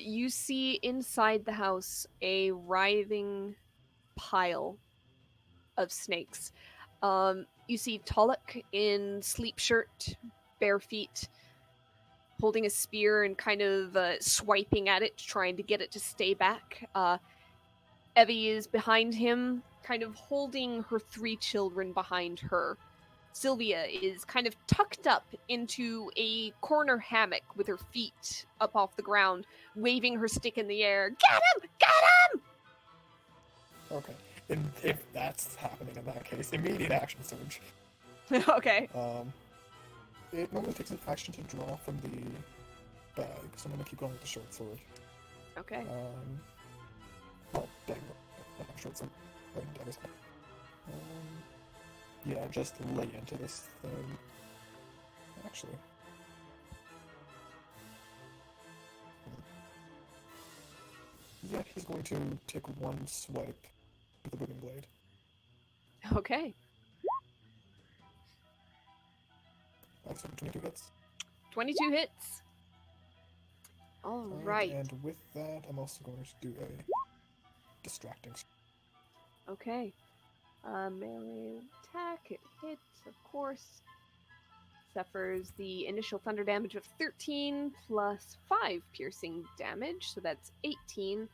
You see inside the house a writhing pile of snakes. You see Tolok in sleep shirt, bare feet, holding a spear and kind of swiping at it, trying to get it to stay back. Evie is behind him, kind of holding her 3 children behind her. Sylvia is kind of tucked up into a corner hammock with her feet up off the ground, waving her stick in the air. Get him! Get Okay. And if that's happening in that case, immediate action surge. him! Okay. It normally takes an action to draw from the bag, so I'm gonna keep going with the short sword. Okay. Well, dagger, not short sword. Right, dagger's fine. Yeah, just lay into this thing. Actually. Yeah, he's going to take one swipe with the booming blade. Okay. So 22 hits. 22 hits. All right. And with that, I'm also going to do a distracting. Okay. Melee attack. It hits, of course. Suffers the initial thunder damage of 13 plus 5 piercing damage, so that's 18,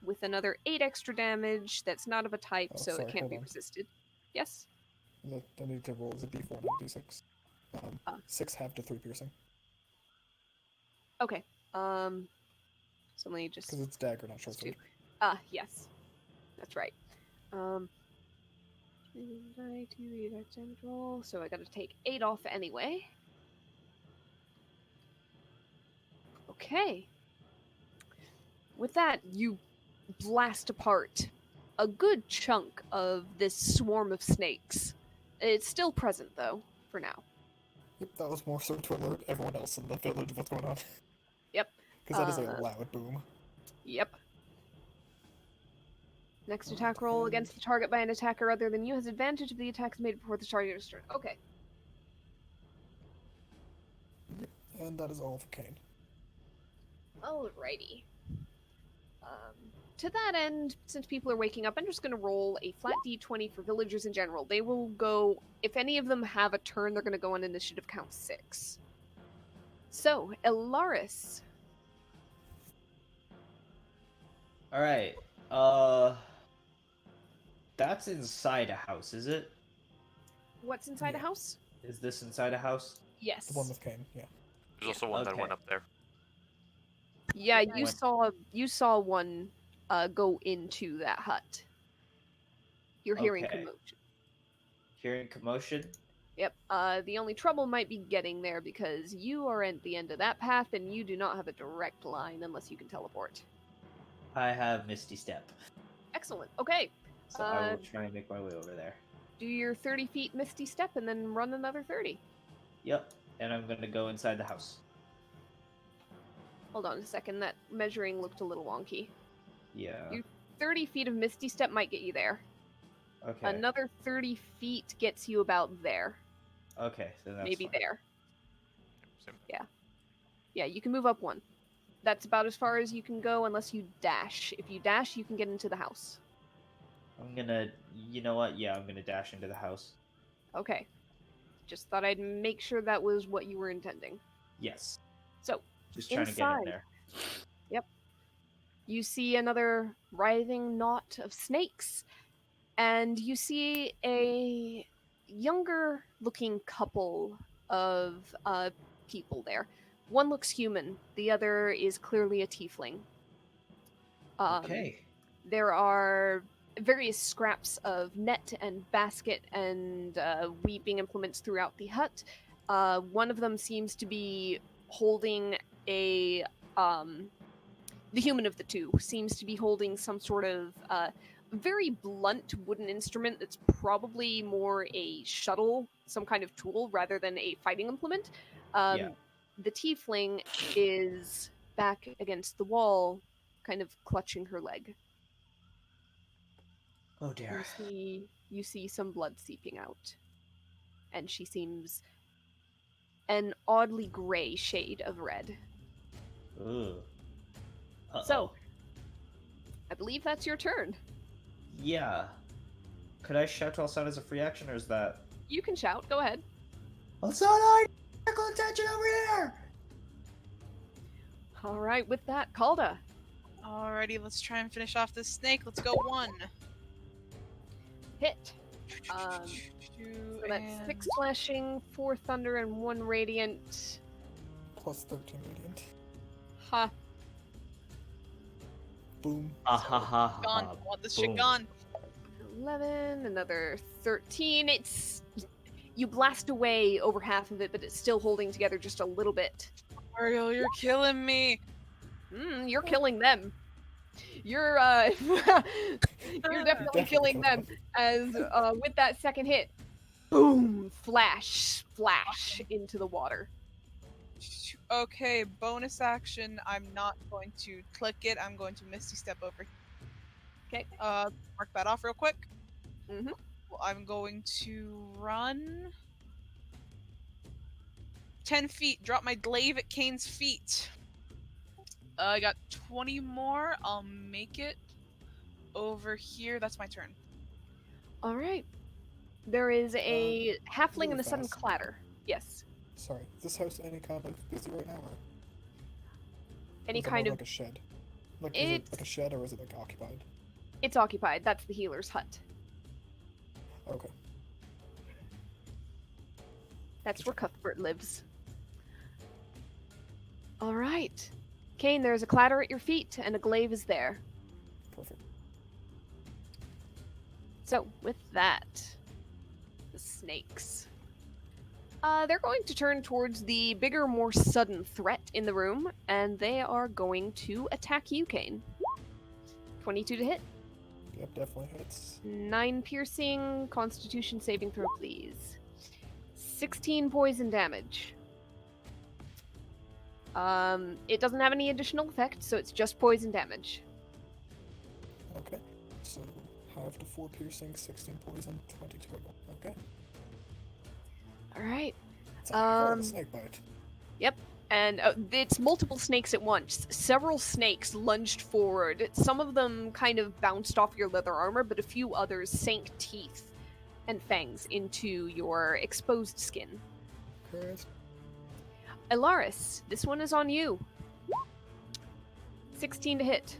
with another 8 extra damage that's not of a type, Oh, so sorry, it can't hold be on. resisted. Yes? I need to roll as a d4, not a d6. 6 half to 3 piercing. Okay. So let me just... Because it's dagger, not short sword. Yes. That's right. 2 damage roll, so I gotta take 8 off anyway. Okay. With that, you blast apart a good chunk of this swarm of snakes. It's still present, though, for now. Yep, that was more so to alert everyone else in the village of what's going on. Yep. Because that is a Uh, loud boom. Yep. Next attack roll against the target by an attacker other than you has advantage if the attack is made before the target is turned. Okay. And that is all for Kane. Alrighty. To that end, since people are waking up, I'm just going to roll a flat d20 for villagers in general. They will go, if any of them have a turn, they're going to go on initiative count 6. So, Elaris. All right. That's inside a house, is it? What's inside a Yeah. house? Is this inside a house? Yes. The one with Kane, yeah. There's also one that Okay. went up there. Yeah, you What? saw one go into that hut. You're hearing Okay. commotion. Hearing commotion? Yep. The only trouble might be getting there because you are at the end of that path and you do not have a direct line unless you can teleport. I have Misty Step, Excellent. Okay. so I Uh, will try and make my way over there. Do your 30 feet Misty Step and then run another 30. Yep, and I'm gonna go inside the house. Hold on a second. That measuring looked a little wonky. Yeah. You- 30 feet of Misty Step might get you there. Okay. Another 30 feet gets you about there. Okay, so that's Maybe fine. there. Same. Yeah, you can move up one. That's about as far as you can go unless you dash. If you dash, you can get into the house. I'm gonna. You know what? Yeah, I'm gonna dash into the house. Okay. Just thought I'd make sure that was what you were intending. Yes. So, Just trying to get in inside. there. you see another writhing knot of snakes, and you see a younger looking couple of people there. One looks human, the other is clearly a tiefling. Okay. There are various scraps of net and basket and weaving implements throughout the hut. One of them seems to be holding a. The human of the two seems to be holding some sort of very blunt wooden instrument that's probably more a shuttle, some kind of tool, rather than a fighting implement. Yeah. The tiefling is back against the wall, kind of clutching her leg. Oh dear. You see some blood seeping out, and she seems an oddly gray shade of red. Ooh. Uh-oh. So, I believe that's your turn. Yeah. Could I shout to Alsana as a free action, or is that? You can shout. Go ahead. Alsana, critical attention over here! All right, with that, Calda. Alrighty, let's try and finish off this snake. Let's go 1. Hit. So that's 6 slashing, 4 thunder, and 1 radiant. Plus 13 radiant. Ha. Boom. Ah ha ha ha. Gone. I want this shit Boom. gone. 11, another 13. You blast away over half of it, but it's still holding together just a little bit. Ariel, you're killing me. You're killing them. You're you're definitely killing them. As with that second hit, boom, flash, splash into the water. Okay, bonus action. I'm not going to click it. I'm going to Misty Step over. Okay. Mark that off real quick. Mhm. Well, I'm going to run 10 feet. Drop my glaive at Kane's feet. I got 20 more. I'll make it over here. That's my turn. All right. There is a halfling really and a sudden fast. clatter. Yes. Sorry, is this house any kind of busy right now, or Any is it more kind of. like a shed? Like, is it It's like a shed, or is it like occupied? it's occupied. That's the healer's hut. Okay. That's where Cuthbert lives. All right. Kane, there's a clatter at your feet, and a glaive is there. Perfect. So, with that, the snakes. They're going to turn towards the bigger, more sudden threat in the room, and they are going to attack you, Kane. 22 to hit. Yep, definitely hits. 9 piercing, constitution saving throw, please. 16 poison damage. It doesn't have any additional effect, so it's just poison damage. Okay. So, half to 4 piercing, 16 poison, 20 total. Okay. Alright. It's a hell of a Um, snake bite. And it's multiple snakes at once. Several snakes lunged forward. Some of them kind of bounced off your leather armor, but a few others sank teeth and fangs into your exposed skin. Chris. Elaris, this one is on you. 16 to hit.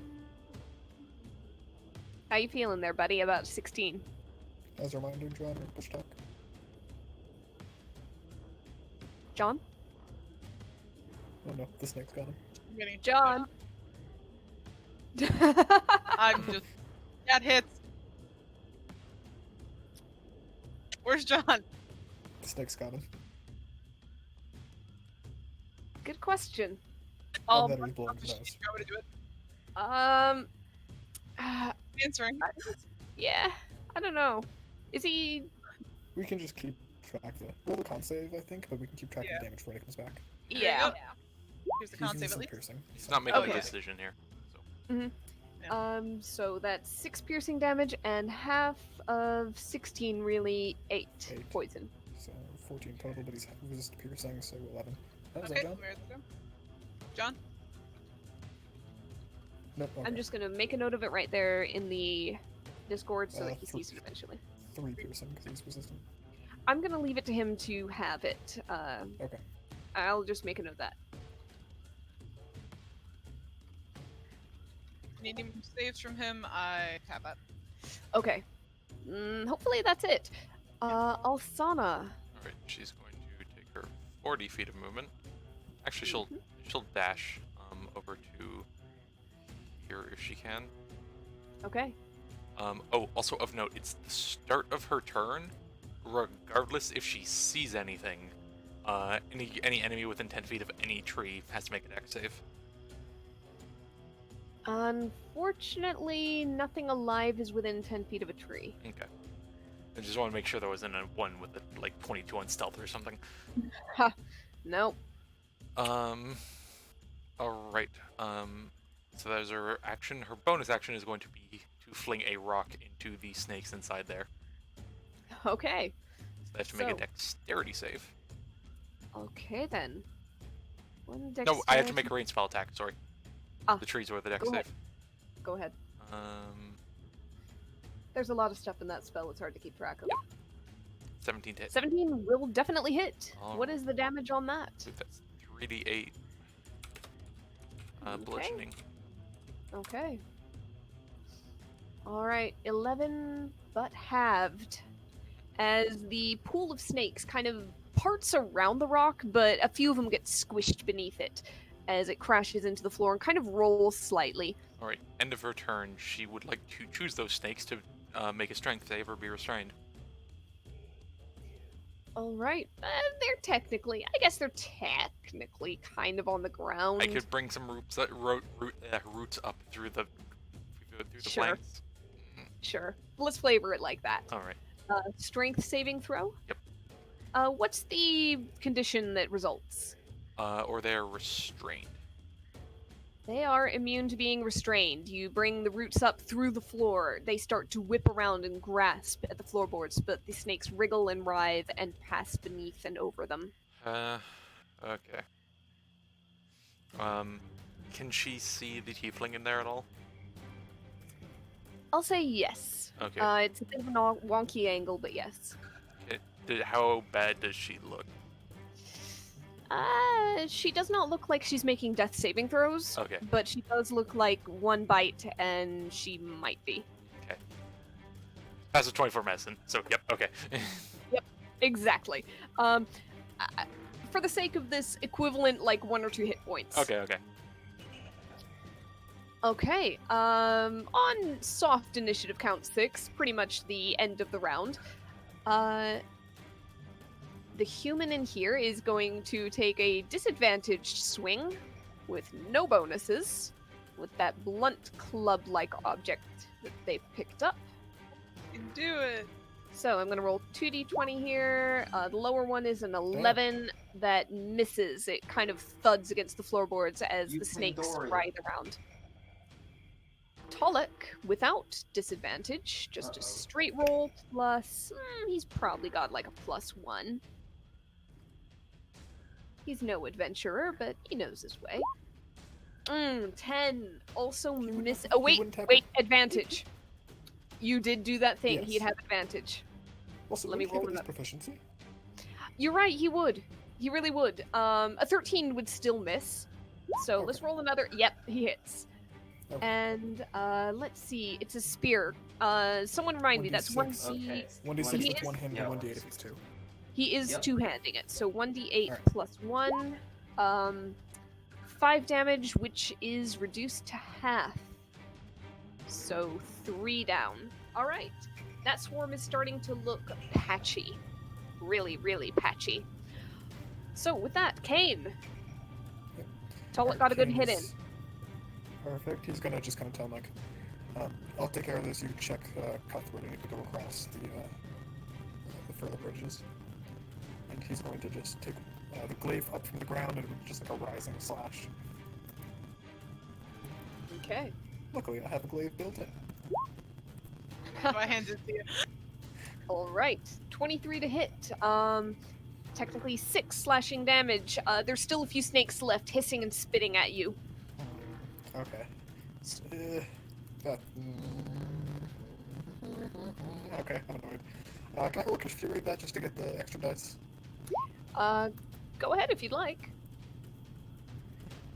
How you feeling there, buddy, about 16? As a reminder, John, or push talk. John? Oh no, the snake's got him. I'm getting John? I'm just. That hits. Where's John? The snake's got him. Good question. And then he's blowing his She's nose. going to do it. Answering. Yeah, I don't know. Is he... We can just keep track of it. Roll the con save, I think, but we can keep track Yeah. of the damage when it comes back. There you Yeah. go. Here's the He's con using save at some least. piercing. He's not making Okay. a decision here. So that's 6 piercing damage and half of 16, really 8 8. poison. So 14 total, but he's resist piercing, so 11. That was Okay, that, John? where's it go? John? Nope. Okay. I'm just gonna make a note of it right there in the Discord so that he three- sees it eventually. 3 piercing, because he's resistant. I'm gonna leave it to him to have it. Okay. I'll just make a note of that. Need any saves from him? I have that. Okay. Hopefully that's it. Alsana. Alright, she's going to take her 40 feet of movement. Actually, she'll dash over to here if she can. Okay. Oh, also of note, it's the start of her turn. Regardless if she sees anything, any enemy within 10 feet of any tree has to make a dex save. Unfortunately, nothing alive is within 10 feet of a tree. Okay. I just want to make sure there wasn't a one with a, like 22 on stealth or something. Nope. Alright. So there's her action. Her bonus action is going to be to fling a rock into the snakes inside there. Okay. So they have to make a So- dexterity save. Okay then. One No, I have to dexterity- make a range spell attack, sorry. Ah, The trees were the dex go save. ahead. Go ahead. There's a lot of stuff in that spell, it's hard to keep track of. 17 to hit. 17 will definitely hit. What Oh. is the damage on that? I believe that's 3d8. Okay. Bludgeoning. Okay. Alright, 11 but halved. As the pool of snakes kind of parts around the rock, but a few of them get squished beneath it as it crashes into the floor and kind of rolls slightly. Alright, end of her turn, she would like to choose those snakes to make a strength save or be restrained. Alright, they're technically, I guess they're technically kind of on the ground. I could bring some roots roots up through the Sure. plants. Sure. Let's flavor it like that. Alright. Strength saving throw? Yep. What's the condition that results? Or they're restrained. They are immune to being restrained. You bring the roots up through the floor. They start to whip around and grasp at the floorboards, but the snakes wriggle and writhe and pass beneath and over them. Okay. Can she see the tiefling in there at all? I'll say yes. Okay. It's a bit of a wonky angle, but yes. How bad does she look? She does not look like she's making death saving throws, Okay. but she does look like one bite, and she might be. That's a 24 medicine, so yep, okay. Exactly. For the sake of this, equivalent like 1 or 2 hit points. okay. Okay. On soft initiative count 6, pretty much the end of the round. The human in here is going to take a disadvantaged swing with no bonuses with that blunt club-like object that they picked up. You can do it. So I'm gonna roll 2d20 here. The lower one is an 11 that misses. It kind of thuds against the floorboards as You the snakes Pandorian. writhe around. Tolek, without disadvantage, just a Uh-oh. straight roll plus. He's probably got like a +1. He's no adventurer, but he knows his way. 10. Also miss. Oh, wait, wouldn't have wait, advantage. You did do that thing. He'd Yes. have advantage. Also, Let me roll his another. proficiency. You're right, he would. He really would. A 13 would still miss. So let's Okay. roll another. Yep, he hits. Okay. And let's see. It's a spear. Someone remind me. That's 1d6. 1d. Okay. 1d6 He with is- one hand Yeah, and 1d8 if it's 2. He is Yep. two-handing it. So 1d8 Alright. plus 1. 5 damage, which is reduced to half. So 3 down. All right. That swarm is starting to look patchy. Really, really patchy. So with that, Kane. Yep. Tolek Alright, got a good Kane hit in. is- Perfect. He's gonna just kind of tell Mike, I'll take care of this. You check Cuthbert and you can go across the further bridges. And he's going to just take the glaive up from the ground and just like a rising slash. Okay. Luckily, I have a glaive built in. My hands it to you. All right. 23 to hit. Technically 6 slashing damage. There's still a few snakes left, hissing and spitting at you. Okay. That, okay, I'm annoyed. Can I roll Fury that just to get the extra dice? Go ahead if you'd like.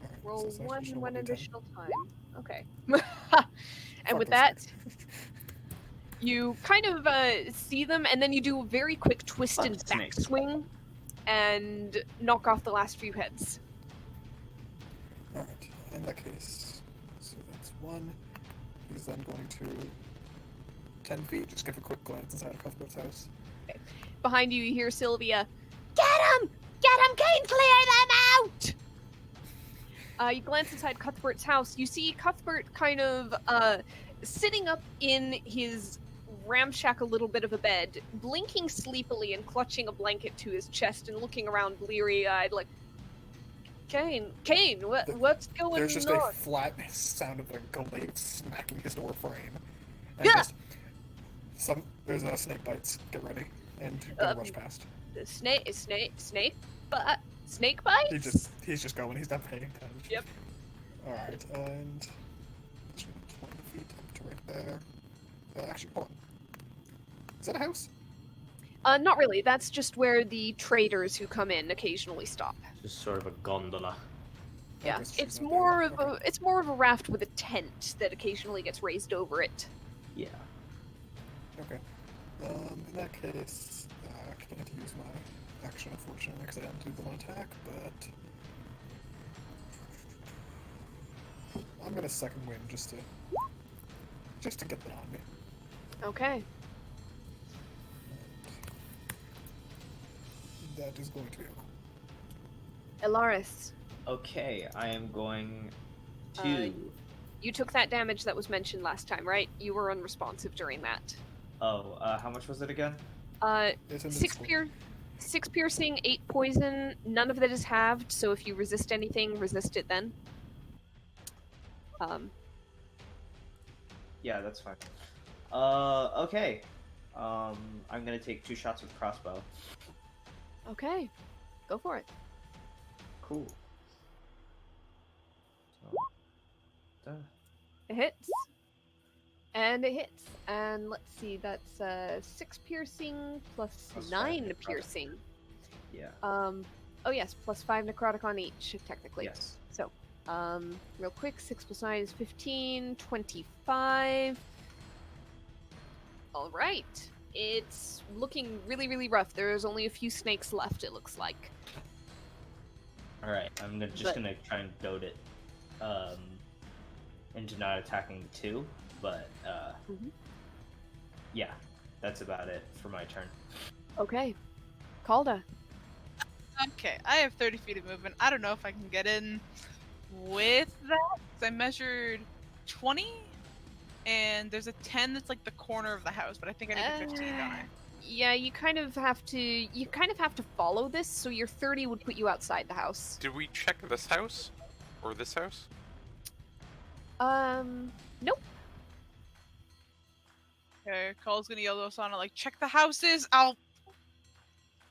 Alright, Roll so it's an one additional 1d10. additional time. Okay. Fuck And with those that, snakes. you kind of see them, and then you do a very quick twist Fuck and snakes. backswing, and knock off the last few heads. Alright, in that case, so that's 1. He's then going to 10 feet, just give a quick glance inside of Cuthbert's house. Behind you, you hear Sylvia, "Get him! Get him, Kane! Clear them out!" You glance inside Cuthbert's house. You see Cuthbert kind of sitting up in his ramshackle little bit of a bed, blinking sleepily and clutching a blanket to his chest and looking around bleary-eyed like, Kane, The- what's going There's just on? a flat sound of a glaive smacking his door frame. And Yeah! there's snake bites. Get ready. And gonna rush past. The snake bites? He's just going. He's not paying attention. Yep. Alright, and 20 feet up to right there. Actually, hold on. Is that a house? Not really. That's just where the traders who come in occasionally stop. Just sort of a gondola. Yeah, Okay, so she's it's not more there. of it's more of a raft with a tent that occasionally gets raised over it. Yeah. Okay. In that case, I can't use my action, unfortunately, because I didn't do the one attack, but I'm gonna second wind just to get that on me. Okay. And that is going to be Elaris, Okay, I am going to. you took that damage that was mentioned last time, right? You were unresponsive during that. How much was it again? it's in 6 piercing, 8 poison. None of that is halved, so if you resist anything, resist it then. Yeah, that's fine. Okay. I'm gonna take 2 shots with crossbow. Okay. Go for it. Cool. So, It hits. And it hits. And let's see, that's 6 piercing plus Plus 9 5 necrotic. piercing. yeah. Oh yes, plus 5 necrotic on each, technically. Yes. So, real quick, 6 plus 9 is 15, 25. Alright. It's looking really, really rough. There's only a few snakes left, it looks like. All right. I'm But- gonna try and goad it, into not attacking the 2, but Mhm. yeah, that's about it for my turn. Okay. Calda. Okay, I have 30 feet of movement. I don't know if I can get in with that. 'cause I measured 20, and there's a 10 that's like the corner of the house, but I think I need a 15, don't I? Yeah, you kind of have to follow this, so your 30 would put you outside the house. Did we check this house? Or this house? Nope. Okay, Cole's gonna yell to Osana, like, check the houses, I'll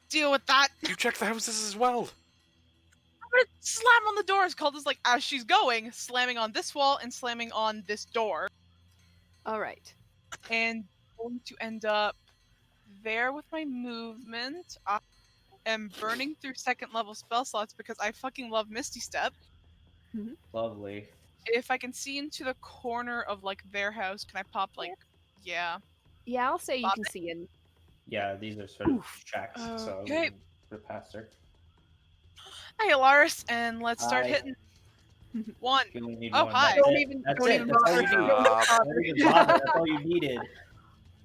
deal with that. You checked the houses as well! I'm gonna slam on the doors. Calda's like, as she's going, slamming on this wall and slamming on this door. All right. And going to end up there with my movement. I am burning through second level spell slots because I fucking love Misty Step. Lovely. If I can see into the corner of like their house, can I pop like, yeah. Yeah, I'll say you Pop can see in. Yeah, these are sort of tracks, so we Okay. can sort of pass her. Hi, Alaris, and let's start Hi. hitting. One. You only need Oh, one. hi. That's Don't it. even- That's don't it. even That's all bother. you need. Don't Don't even bother. That's all you needed.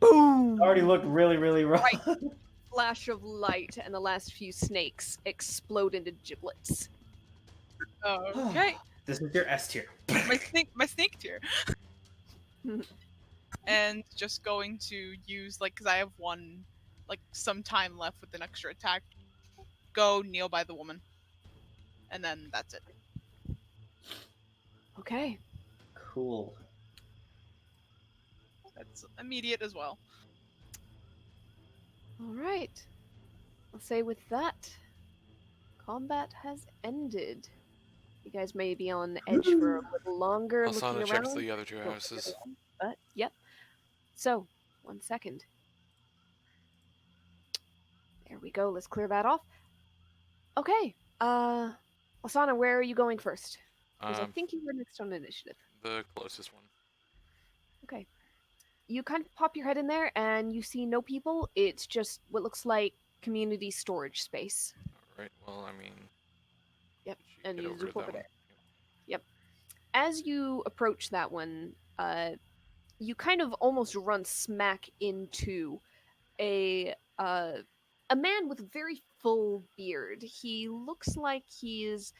Boom! Already looked really, really rough. Right. Flash of light, and the last few snakes explode into giblets. Okay. This is your S tier. my snake tier. And just going to use like, because I have some time left with an extra attack. Go kneel by the woman, and then that's it. Okay. Cool. That's immediate as well. All right. I'll say with that, combat has ended. You guys may be on edge for a little longer, Asana looking checks around. the other two houses. But yep. So, 1 second. There we go. Let's clear that off. Okay. Asana, where are you going first? Because I think you were next on initiative. The closest one. Okay. You kind of pop your head in there, and you see no people. It's just what looks like community storage space. Alright, well, I mean... Yep, she and get you over to zoop that over one. there. As you approach that one, you kind of almost run smack into a man with a very full beard. He looks like he's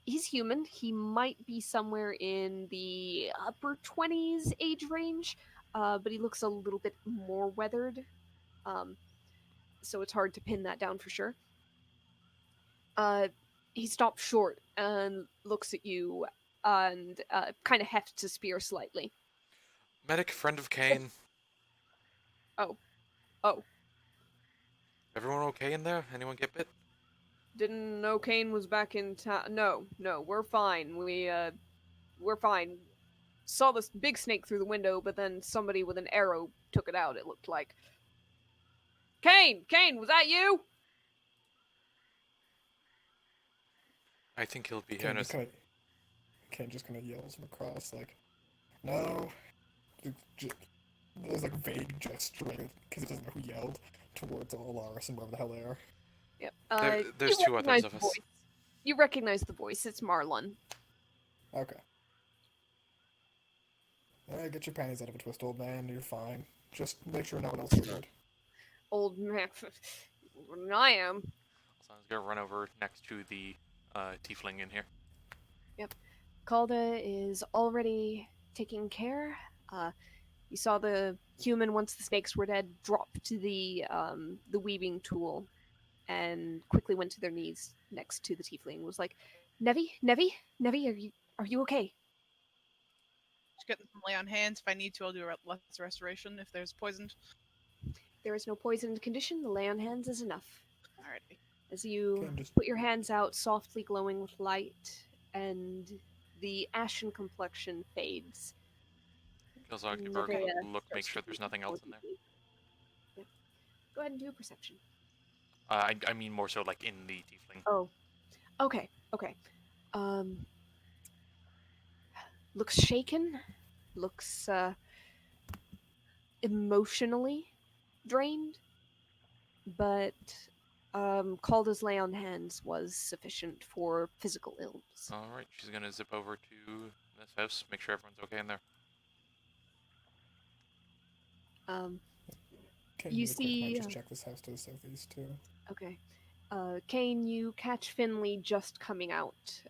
human. He might be somewhere in the upper 20s age range, but he looks a little bit more weathered. So it's hard to pin that down for sure. He stops short and looks at you and kind of hefts his spear slightly. Medic, friend of Kane. Oh. Everyone okay in there? Anyone get bit? Didn't know Kane was back in town. No, we're fine. We're fine. Saw this big snake through the window, but then somebody with an arrow took it out, it looked like. Kane, was that you? I think he'll be here in a... Ken just kind of yells from across, like, no. There's like vague gesture, because he doesn't know who yelled, towards Alaris and wherever the hell they are. Yep. There's you two others recognize of the us. voice. You recognize the voice. It's Marlon. Okay. Get your panties out of a twist, old man. You're fine. Just make sure no one else is hurt. Old man. I am. Asana's gonna run over next to the tiefling in here. Calda is already taking care. You saw the human, once the snakes were dead, drop to the weaving tool and quickly went to their knees next to the tiefling. Was like, Nevi, are you okay? Just getting some lay on hands. If I need to, I'll do a less restoration if there's poisoned. There is no poisoned condition. The lay on hands is enough. Alrighty. As you Ken just put your hands out, softly glowing with light, and the ashen complexion fades. I'll give and her Nevaeh a look, make starts sure to there's breathe nothing more else in there. deeply. Yep. Go ahead and do a perception. I mean more so like in the tiefling. Oh, okay. Looks shaken. Looks emotionally drained. But Calda's lay on hands was sufficient for physical ills. Alright, she's gonna zip over to this house, make sure everyone's okay in there. Ken, You really quick, might see, just check this house to the southeast too. Okay. Kane, you catch Finley just coming out.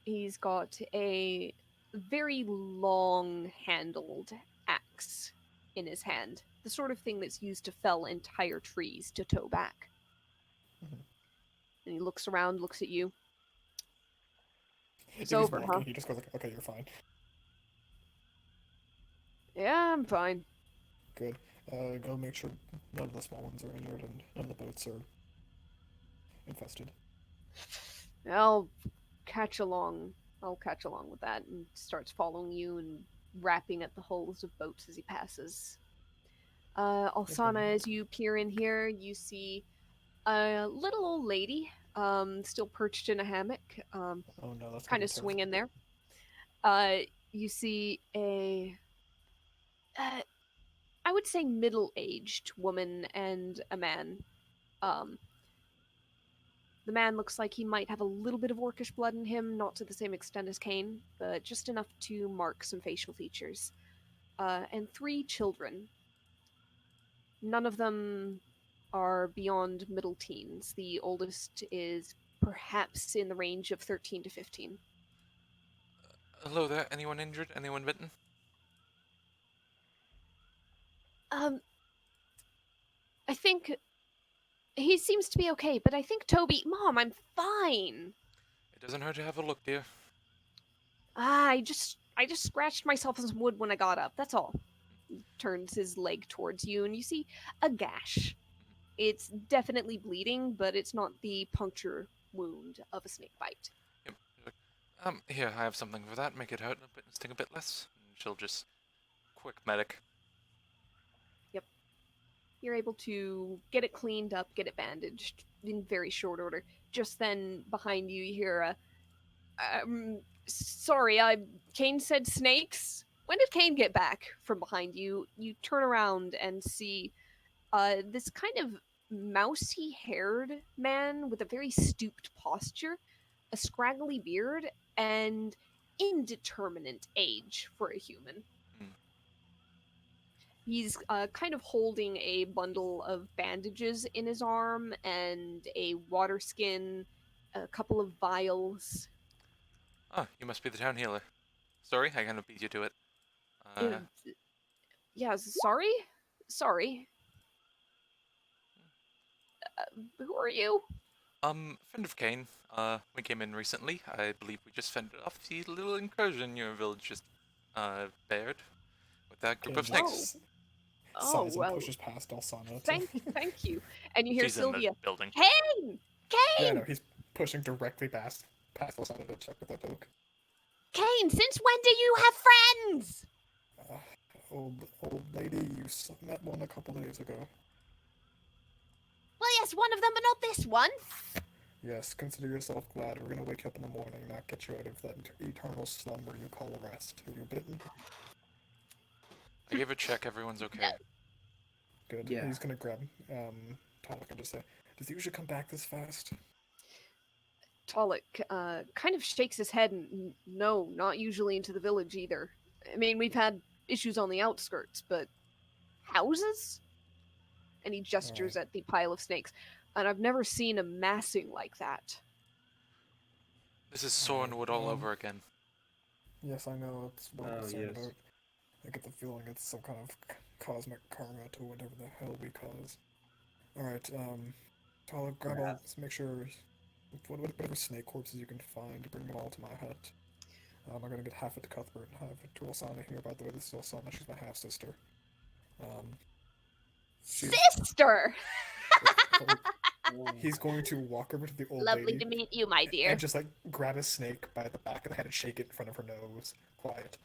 He's got a very long-handled axe in his hand, the sort of thing that's used to fell entire trees to tow back. Mhm. And he looks around, looks at you. It's If he's over, walking, huh? he just goes like, "Okay, you're fine. Yeah, I'm fine. Good. Go make sure none of the small ones are injured and none of the boats are infested." I'll catch along. I'll catch along with that, and starts following you and rapping at the hulls of boats as he passes. Alsana, as you peer in here, you see a little old lady, still perched in a hammock, Oh no, that's kind gonna be of terrible. swinging there. You see a, uh, I would say, middle-aged woman and a man. Um, the man looks like he might have a little bit of orcish blood in him, not to the same extent as Kane, but just enough to mark some facial features. And 3 children. None of them are beyond middle teens. The oldest is perhaps in the range of 13 to 15. Hello there. Anyone injured? Anyone bitten? Um, I think he seems to be okay, but I think Toby, Mom, I'm fine. It doesn't hurt to have a look, dear. I just scratched myself on some wood when I got up. That's all. He turns his leg towards you, and you see a gash. It's definitely bleeding, but it's not the puncture wound of a snake bite. Yep. Here, I have something for that. Make it hurt a bit, sting a bit less. And she'll just quick medic. You're able to get it cleaned up, get it bandaged in very short order. Just then, behind you, you hear a, sorry, Kane said snakes? When did Kane get back from behind you? You turn around and see this kind of mousy-haired man with a very stooped posture, a scraggly beard, and indeterminate age for a human. He's kind of holding a bundle of bandages in his arm and a water skin, a couple of vials. Ah, you must be the town healer. Sorry, I kind of beat you to it. Yeah, sorry. Who are you? Friend of Kane. We came in recently. I believe we just fended off the little incursion your village just, bared with that group of Kane snakes. just Oh, sighs well, and pushes past Alsana. thank you. And you hear She's in Sylvia, the building. Kane! Yeah, no, he's pushing directly past Alsana to check with that oak. Kane, since when do you have friends? Old lady, you met one a couple days ago. Well, yes, one of them, but not this one. Yes, consider yourself glad. We're gonna wake up in the morning, not get you out of that eternal slumber you call rest. Are you bitten? I gave a check, everyone's okay. Good. Yeah. He's gonna grab Talik and just say, "Does he usually come back this fast?" Talik kind of shakes his head and no, not usually into the village either. I mean, we've had issues on the outskirts, but houses? And he gestures at the pile of snakes. And I've never seen a massing like that. This is Sorenwood all over again. Yes, I know. That's what I'm Oh, concerned yes. about. I get the feeling it's some kind of cosmic karma to whatever the hell we cause. Alright, Talik, grab all, let's make sure, whatever snake corpses you can find, bring them all to my hut. I'm gonna get half it to Cuthbert and half it to Alsana here. By the way, this is Alsana, she's my half-sister. She's, Sister! he's going to walk over to the old Lovely lady to meet you, my dear. and just, like, grab a snake by the back of the head and shake it in front of her nose. Quiet.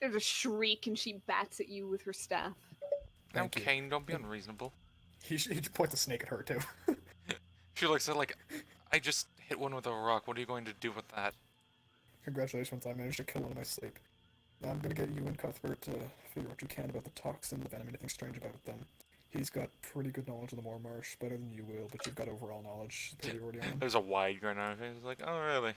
There's a shriek and she bats at you with her staff. Now, Thank you. Kane, don't be unreasonable. He points a snake at her, too. She looks at like, I just hit one with a rock. What are you going to do with that? Congratulations, I managed to kill one in my sleep. Now I'm gonna get you and Cuthbert to figure out what you can about the toxin, the venom, anything strange about them. He's got pretty good knowledge of the Moor Marsh, better than you will, but you've got overall knowledge superiority on him. There's a wide grin on her face. Like, oh, really?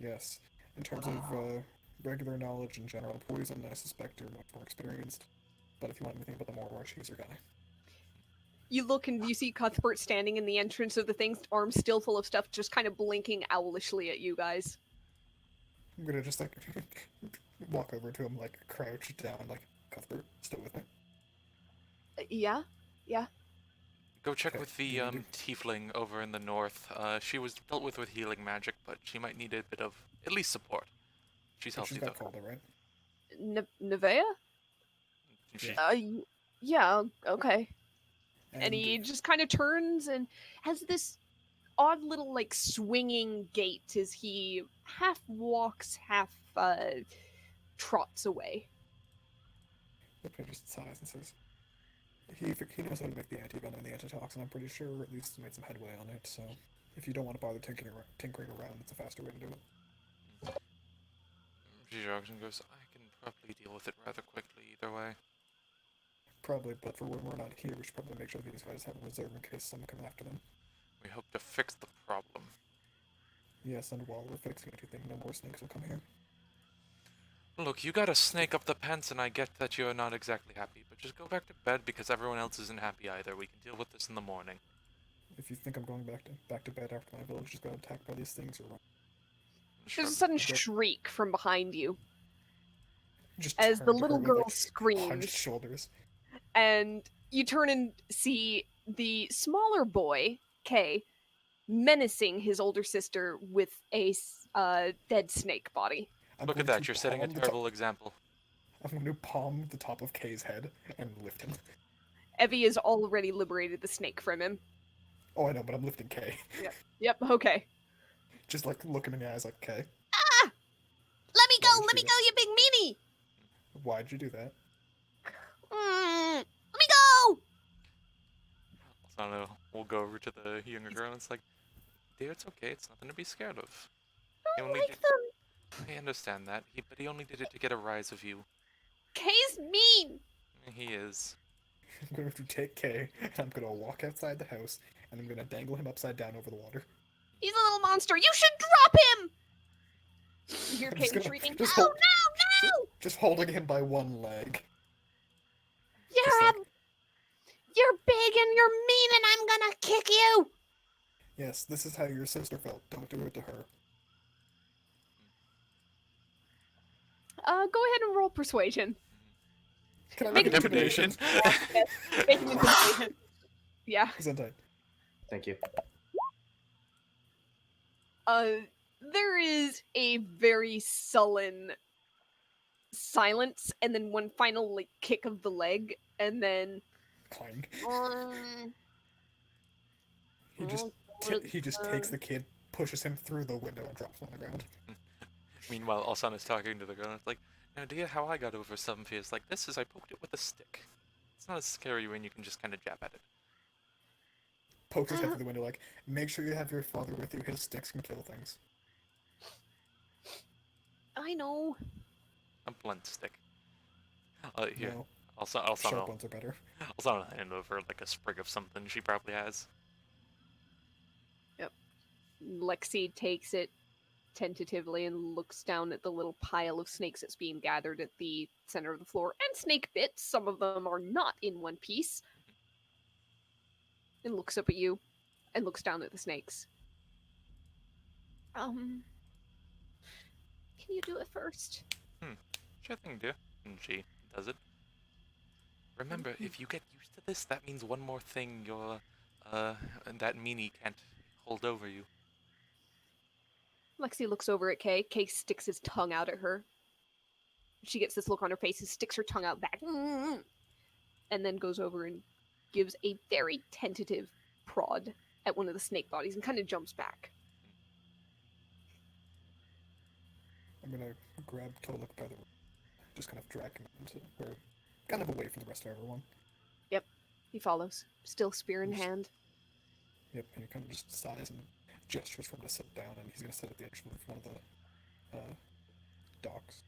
Yes. In terms of regular knowledge in general poison, I suspect you're much more experienced. But if you want anything about the Moor Marsh, he's your guy. You look and you see Cuthbert standing in the entrance of the thing, arms still full of stuff, just kind of blinking owlishly at you guys. I'm gonna just like walk over to him, like crouch down, like Cuthbert, still with me. Yeah? Go check Okay, with the you do. tiefling over in the north. She was dealt with healing magic, but she might need a bit of at least support. She's But she's healthy got though. Calder, right? Nevea? She, Yeah, okay. And And he just kind of turns and has this odd little, like, swinging gait as he half walks, half, trots away. Lipton just sighs and says, he knows how to make the anti-venom and the antitoxin, I'm pretty sure, or at least made some headway on it, so if you don't want to bother tinkering around, it's a faster way to do it. she shrugs and goes, I can probably deal with it rather quickly either way. Probably, but for when we're not here, we should probably make sure these guys have a reserve in case someone comes after them. We hope to fix the problem. Yes, and while we're fixing everything, no more snakes will come here. Look, you got a snake up the pants, and I get that you're not exactly happy, but just go back to bed because everyone else isn't happy either. We can deal with this in the morning. If you think I'm going back to bed after my village just got attacked by these things, or There's a Shrug. sudden Yep. shriek from behind you just as the turn to little her with, girl like, hunched screams, shoulders. and you turn and see the smaller boy, Kay, menacing his older sister with a dead snake body. I'm Look at going that, to you're setting a palm the terrible example. I'm going to palm the top of Kay's head and lift him. Evie has already liberated the snake from him. Oh, I know, but I'm lifting Kay. Yep, okay. Just like look him in the eyes like, Kay, Ah! Let me go, Why would let you me do go, you big meanie! why'd you do that? Let me go! Asana will go over to the younger girl and it's like, dear, it's okay, it's nothing to be scared of. I He don't only like did, them. I understand that, but he only did it to get a rise of you. Kay's mean! He is. I'm going to take Kay, and I'm going to walk outside the house, and I'm going to dangle him upside down over the water. He's a little monster. You should drop him! You hear I'm Kay just gonna- shrieking, just No, hold- no, no! Just holding him by one leg. You're Just like, you're big and you're mean and I'm gonna kick you! yes, this is how your sister felt. Don't do it to her. go ahead and roll persuasion. Can I Make make an intimidation? Make an intimidation. Yeah. Gesundheit. Thank you. There is a very sullen silence, and then one final like kick of the leg, and then Clang. Um, He just takes the kid, pushes him through the window, and drops him on the ground. Meanwhile, Asana's talking to the girl and it's like, no idea how I got over some fears like this is I poked it with a stick. It's not as scary when you can just kind of jab at it. Pokes his head through the window like, make sure you have your father with you. His sticks can kill things. I know. A blunt stick. Here. No, Asana sharp ones are better. hand over like a sprig of something she probably has. Lexi takes it tentatively and looks down at the little pile of snakes that's being gathered at the center of the floor, and snake bits. Some of them are not in one piece. And looks up at you and looks down at the snakes. Can you do it first? Sure thing, dear. And she does it. Remember, if you get used to this, that means one more thing your, that meanie can't hold over you. Lexi looks over at Kay. Kay sticks his tongue out at her. She gets this look on her face and sticks her tongue out back. And then goes over and gives a very tentative prod at one of the snake bodies and kind of jumps back. I'm gonna grab Tolik by the, just kind of drag him into, or kind of away from the rest of everyone. He follows, still spear in hand. Yep, and he kind of just sighs and gestures for him to sit down, and he's gonna sit at the edge of one of the docks.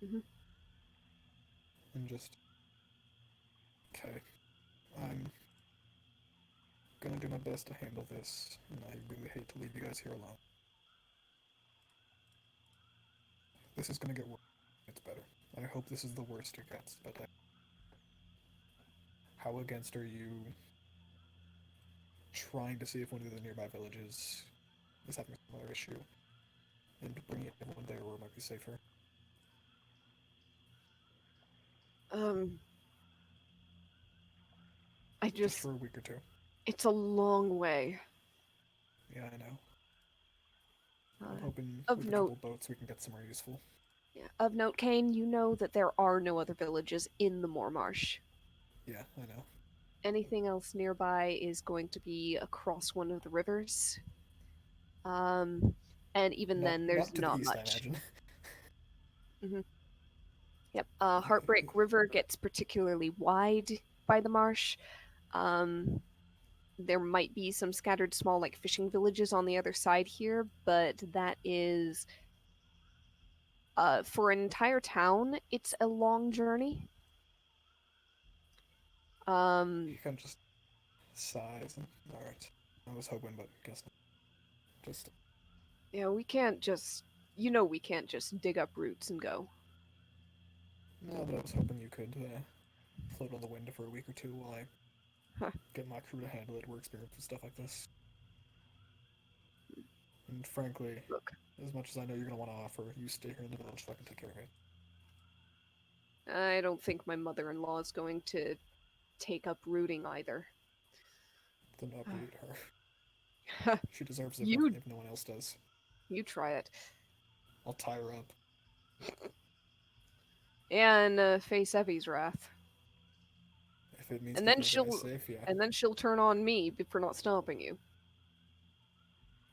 Mhm. And just, okay, I'm gonna do my best to handle this, and I really hate to leave you guys here alone. This is gonna get worse. It's better. I hope this is the worst it gets, but how against are you trying to see if one of the nearby villages is having a similar issue and bringing everyone there, or it might be you safer? I Just just. for a week or two. It's a long way. Yeah, I know. I'm Uh, hoping of with a note- couple boats we can get somewhere useful. Yeah. Of note, Kane, you know that there are no other villages in the Moor Marsh. Yeah, I know. Anything else nearby is going to be across one of the rivers. And even then, there's not to not the east, I much. imagine. Yep. Heartbreak River gets particularly wide by the marsh. There might be some scattered small, like, fishing villages on the other side here, but that is. For an entire town, it's a long journey. You can just sighs and alright. I was hoping, but guess not. Just Yeah, we can't just. We can't just dig up roots and go. no, but I was hoping you could float on the wind for a week or two while I Huh. get my crew to handle it. We're experienced with stuff like this. And frankly, Look, as much as I know you're gonna want to offer, you stay here in the village so I can take care of it. I don't think my mother-in-law is going to take up rooting either. Then uproot her. She deserves it You- if no one else does. You try it. I'll tie her up. And face Evie's wrath. If it means And then keeping you guys she'll- safe, yeah. And then she'll turn on me for not stopping you.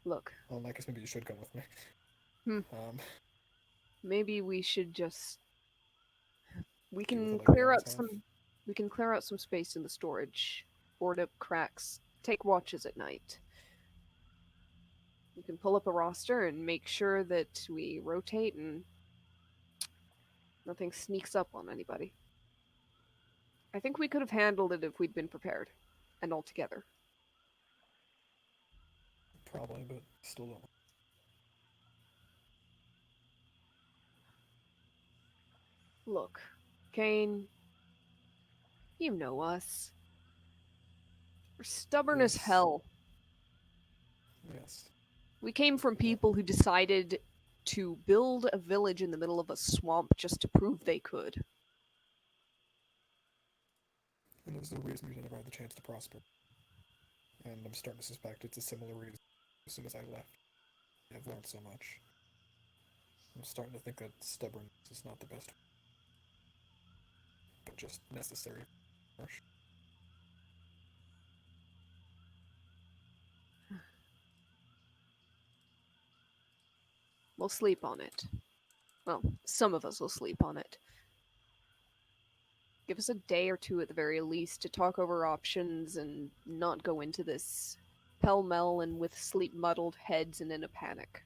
Look, Well, in that case, maybe you should come with me. Hmm. Um, maybe we should just. We Deal with can it like we clear always out have. some. We can clear out some space in the storage, board up cracks, take watches at night. We can pull up a roster and make sure that we rotate and nothing sneaks up on anybody. I think we could have handled it if we'd been prepared, and all together. probably, but still don't. Look, Kane, you know us. We're stubborn as Yes. hell. Yes. We came from people who decided to build a village in the middle of a swamp just to prove they could. And there's no reason you never had the chance to prosper. And I'm starting to suspect it's a similar reason. As soon as I left, I've learned so much. I'm starting to think that stubbornness is not the best, but just necessary. We'll sleep on it. Well, some of us will sleep on it. Give us a day or two at the very least to talk over options and not go into this pell-mell and with sleep-muddled heads and in a panic.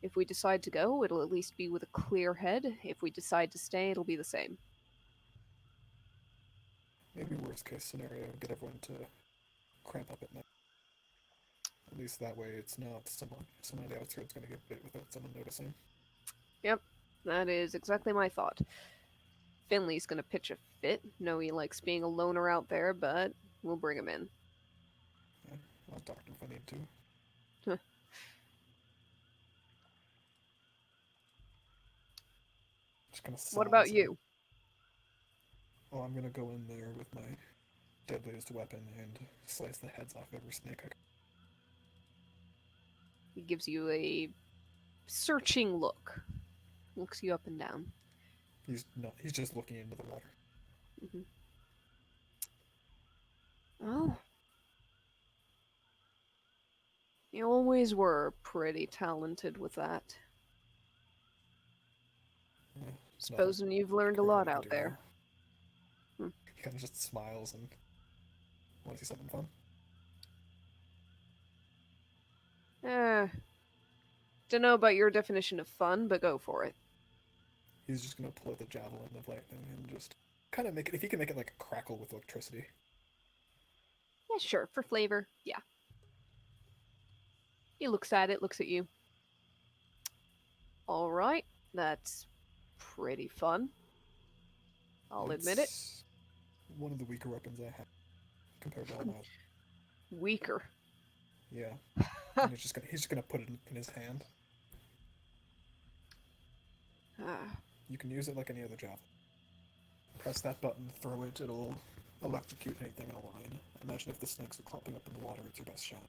If we decide to go, it'll at least be with a clear head. If we decide to stay, it'll be the same. Maybe worst case scenario, get everyone to cramp up at night. At least that way it's not someone on the outskirts going to get bit without someone noticing. Yep, that is exactly my thought. Finley's gonna pitch a fit. No, he likes being a loner out there, but we'll bring him in. Yeah, I'll talk to him if I need to. Huh. Just gonna What about size and- you? Oh, I'm gonna go in there with my deadliest weapon and slice the heads off every snake I can. He gives you a searching look. Looks you up and down. He's just looking into the water. Oh. You always were pretty talented with that. Yeah, Supposing you've learned a compared to lot what I out do there. now. He kind of just smiles and wants to see something fun. Dunno about your definition of fun, but go for it. He's just gonna pull out the javelin of lightning and just kind of make it. If he can make it like a crackle with electricity. Yeah, sure, for flavor, yeah. He looks at it, looks at you. Alright, that's pretty fun. I'll admit it. It's one of the weaker weapons I have compared to all that. Weaker. Yeah. And he's just gonna put it in his hand. Ah, You can use it like any other javelin. Press that button, throw it, it'll electrocute anything in a line. Imagine if the snakes are clopping up in the water, it's your best shot.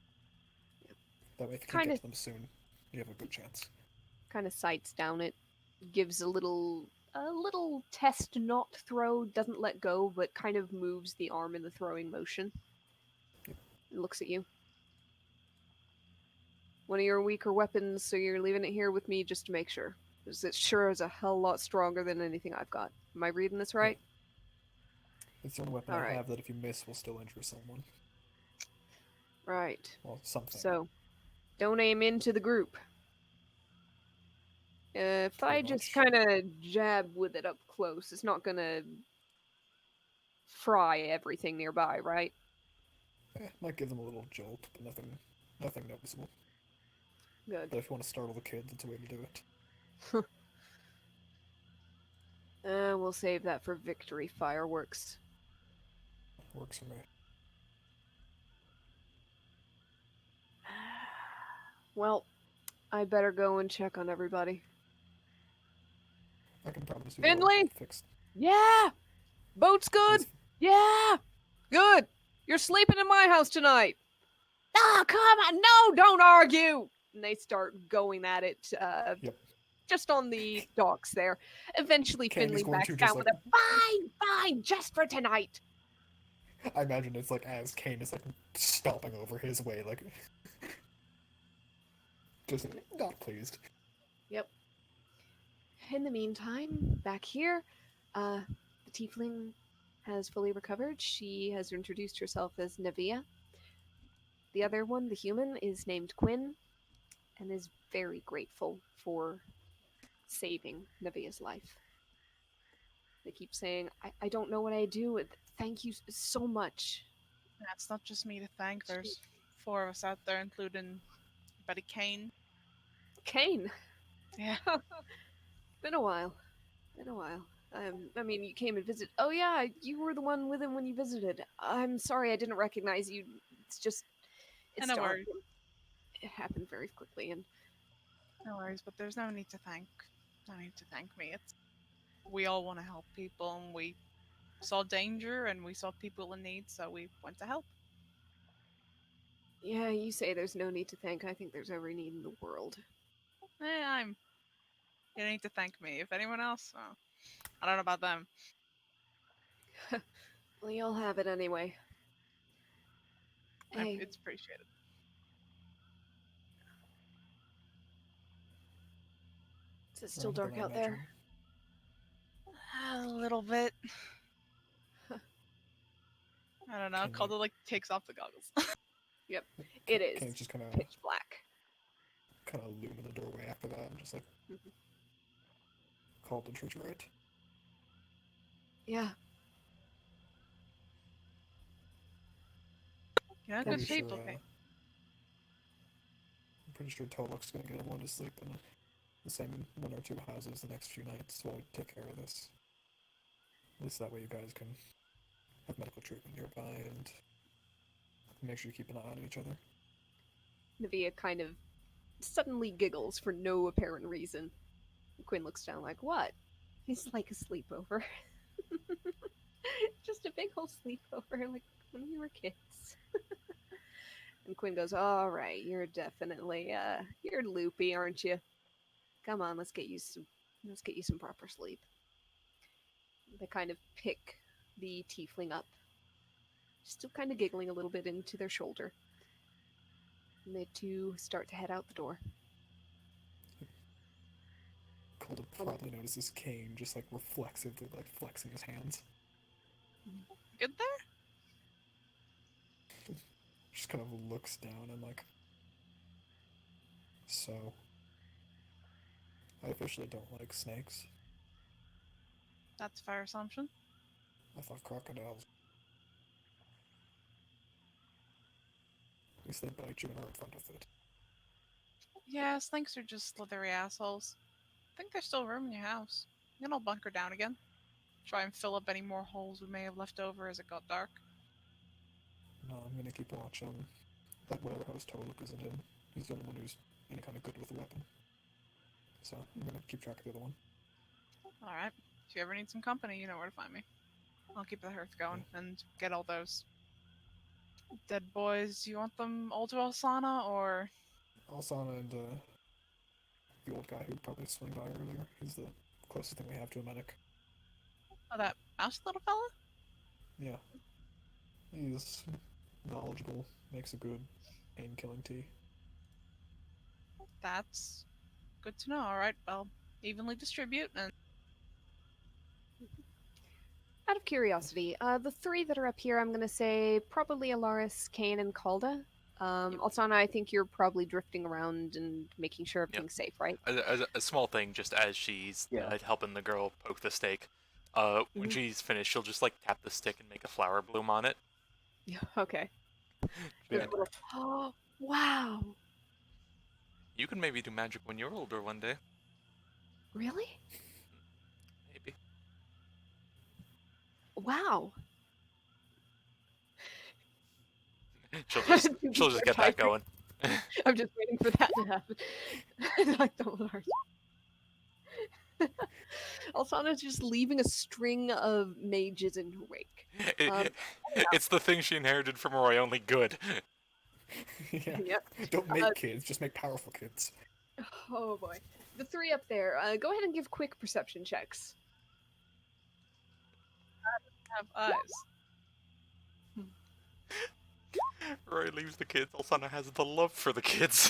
That way, if you can Kinda- get to them soon, you have a good chance. kind of sights down it, gives a little test not throw, doesn't let go, but kind of moves the arm in the throwing motion. And looks at you. One of your weaker weapons, so you're leaving it here with me just to make sure. Because it sure is a hell lot stronger than anything I've got. Am I reading this right? It's the only weapon All I right. have that if you miss will still injure someone. Right. Well, something. So, don't aim into the group. If I Pretty just much. kind of jab with it up close, it's not gonna fry everything nearby, right? Might give them a little jolt, but nothing noticeable. Good. But if you want to startle the kids, it's a way to do it. We'll save that for victory fireworks. Works for me. Well, I better go and check on everybody. I can promise you Finley! we'll fix. Yeah! Boat's good! He's- Yeah! Good! You're sleeping in my house tonight! Ah, come on! No, don't argue! And they start going at it, Yep. just on the docks there. Eventually, Candy's Finley going backs to down just with like. a fine, just for tonight. I imagine it's like as Kane is like stomping over his way, like just not pleased. Yep. In the meantime, back here, the tiefling has fully recovered. She has introduced herself as Navia. The other one, the human, is named Quinn and is very grateful for saving Navia's life. They keep saying, I don't know what I do. Thank you so much. Yeah, it's not just me to thank. There's 4 of us out there, including Buddy Kane. Kane, Yeah. been a while. Been a while. I mean, you came and visited. Oh yeah, you were the one with him when you visited. I'm sorry, I didn't recognize you. It's just, it's No dark. worries. It happened very quickly, and No worries, but there's no need to thank. No need to thank me. It's we all want to help people, and we saw danger and we saw people in need, so we went to help. yeah, you say there's no need to thank. I think there's every need in the world. I'm. You don't need to thank me. If anyone else, oh, I don't know about them. Well, you'll have it anyway. Hey, It's appreciated. is it still Rather than dark I out there? A little bit. I don't know. Can Calder you- like takes off the goggles. It is Kane's just kind of pitch black. loom in the doorway after that, and just like Mhm. called the church right. Yeah, Yeah, Pretty good people. I'm pretty sure Tolok's gonna get everyone to sleep in the same 1 or 2 houses the next few nights while we take care of this. At least that way you guys can have medical treatment nearby and make sure you keep an eye on each other. Navia kind of suddenly giggles for no apparent reason. Quinn looks down like, what? It's like a sleepover. Just a big old sleepover, like when we were kids. And Quinn goes, all right, you're definitely, you're loopy, aren't you? Come on, let's get you some proper sleep. They kind of pick the tiefling up, still kind of giggling a little bit into their shoulder. And the two start to head out the door. Calder probably notices Kane just like reflexively like flexing his hands. Good there? Just kind of looks down and like, so I officially don't like snakes. That's a fair assumption. I thought crocodiles. At least they bite you and are in front of it. Yeah, snakes are just slithery assholes. I think there's still room in your house. Then I'll bunker down again. Try and fill up any more holes we may have left over as it got dark. No, I'm gonna keep watch on that whatever house Tolok isn't in. He's the only one who's any kind of good with a weapon. So I'm gonna keep track of the other one. All right. If you ever need some company, you know where to find me. I'll keep the hearth going and get all those dead boys. Do you want them all to Alsana or? Alsana and the old guy who probably swung by earlier. He's the closest thing we have to a medic. Oh, that mouse little fella? Yeah. He's knowledgeable, makes a good pain-killing tea. That's good to know. All right. Well, evenly distribute and. Out of curiosity, the three that are up here, I'm gonna say probably Alaris, Kane, and Calda. Alsana, I think you're probably drifting around and making sure everything's safe, right? A small thing, just as she's Yeah. helping the girl poke the stake. When Mhm. she's finished, she'll just like tap the stick and make a flower bloom on it. Yeah. Okay. Yeah. Oh, wow. You can maybe do magic when you're older one day. Really? Maybe. Wow. She'll just To be she'll just fair, get that Tyler, going. I'm just waiting for that to happen. I don't know. Alsana's just leaving a string of mages in her wake. Um, It's the thing she inherited from Roy, only good. Yeah. Yep. Don't make kids, just make powerful kids. Oh boy. The three up there, go ahead and give quick perception checks. Have eyes. Roy leaves the kids, Alsana has the love for the kids.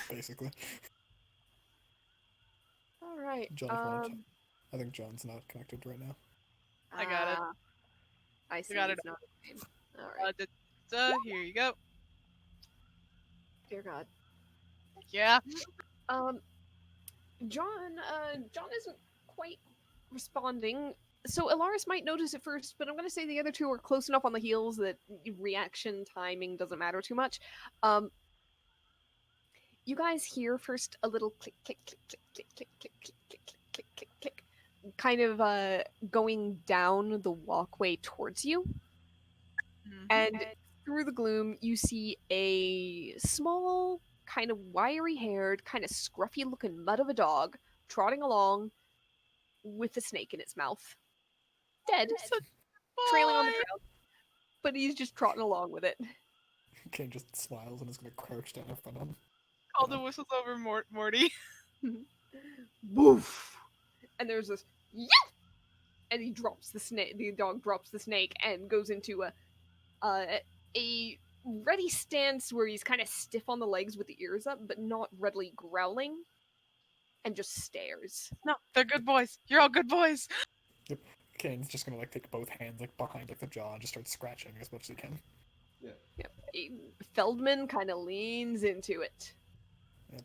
Basically. All right. John, if you wanna check. I think John's not connected right now. I got it. I see. got it. It's not the same. All right. Here you go. Dear God. Yeah. John isn't quite responding. So Alaris might notice it first, but I'm gonna say the other two are close enough on the heels that reaction timing doesn't matter too much. You guys hear first a little click, click, click, click, click, click, click, click, click, click, click, click, kind of going down the walkway towards you, and through the gloom you see a small, kind of wiry-haired, kind of scruffy-looking mutt of a dog trotting along with a snake in its mouth, dead, trailing on the ground, but he's just trotting along with it. Kane just smiles and is gonna crouch down in front of him. Call the whistles over Morty. Woof! And there's this yeah, and he drops the snake. The dog drops the snake and goes into a ready stance where he's kind of stiff on the legs with the ears up, but not readily growling, and just stares. No, they're good boys. You're all good boys. Kane's just gonna like take both hands like behind like the jaw and just start scratching as much as he can. Yep. Feldman kind of leans into it. Yeah,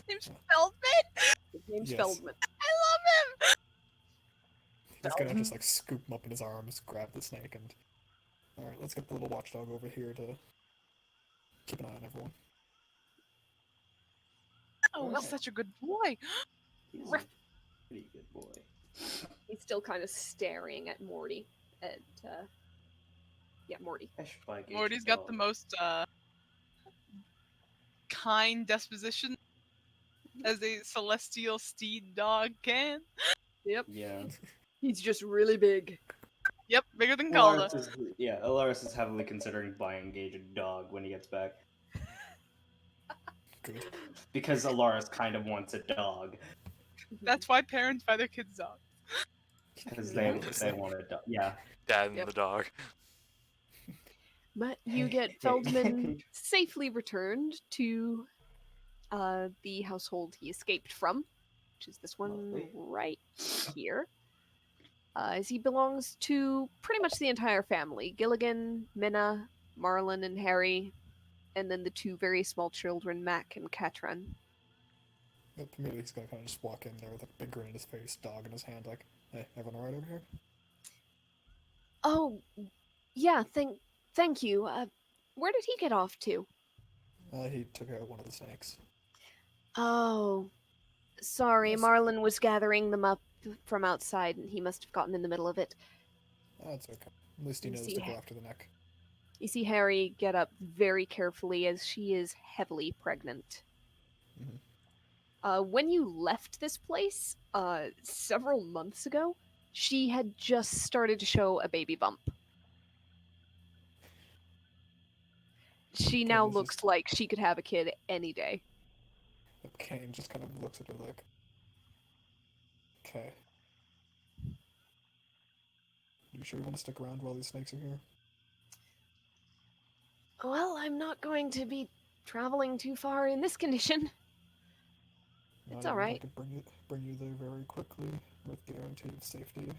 Name's Feldman. His name's Yes. Feldman. I love him. he's gonna just like scoop him up in his arms, grab the snake, and alright, let's get the little watchdog over here to keep an eye on everyone. Oh, Alright. he's such a good boy. He's a Ruff. pretty good boy. He's still kind of staring at Morty. Morty. I should buy a gauge Morty's for got the dog. most kind disposition as a celestial steed dog can. Yep. Yeah. He's just really big. Yep, bigger than Calda. Alaris is heavily considering buying Gage a dog when he gets back. Good. Because Alaris kind of wants a dog. That's why parents buy their kids dogs. Because they want a dog. Yeah. Dad and Yep. the dog. But you get Hey. Feldman safely returned to the household he escaped from, which is this one Lovely. right here. As he belongs to pretty much the entire family: Gilligan, Minna, Marlon, and Harry, and then the two very small children, Mac and Katrin. But immediately he's gonna kind of just walk in there with a big grin on his face, dog in his hand, like, hey, everyone alright over here? Oh, yeah, thank you. Where did he get off to? He took out one of the snakes. Oh, sorry, Yes. Marlon was gathering them up from outside, and he must have gotten in the middle of it. That's okay. At least he You knows see to go Ha- after the neck. You see Harry get up very carefully as she is heavily pregnant. Mhm. When you left this place, several months ago, she had just started to show a baby bump. She Okay, now this looks is- like she could have a kid any day. Kane just kind of looks at her like, okay. You sure you want to stick around while these snakes are here? Well, I'm not going to be traveling too far in this condition. Not It's even if alright. I could bring you there very quickly with guarantee of safety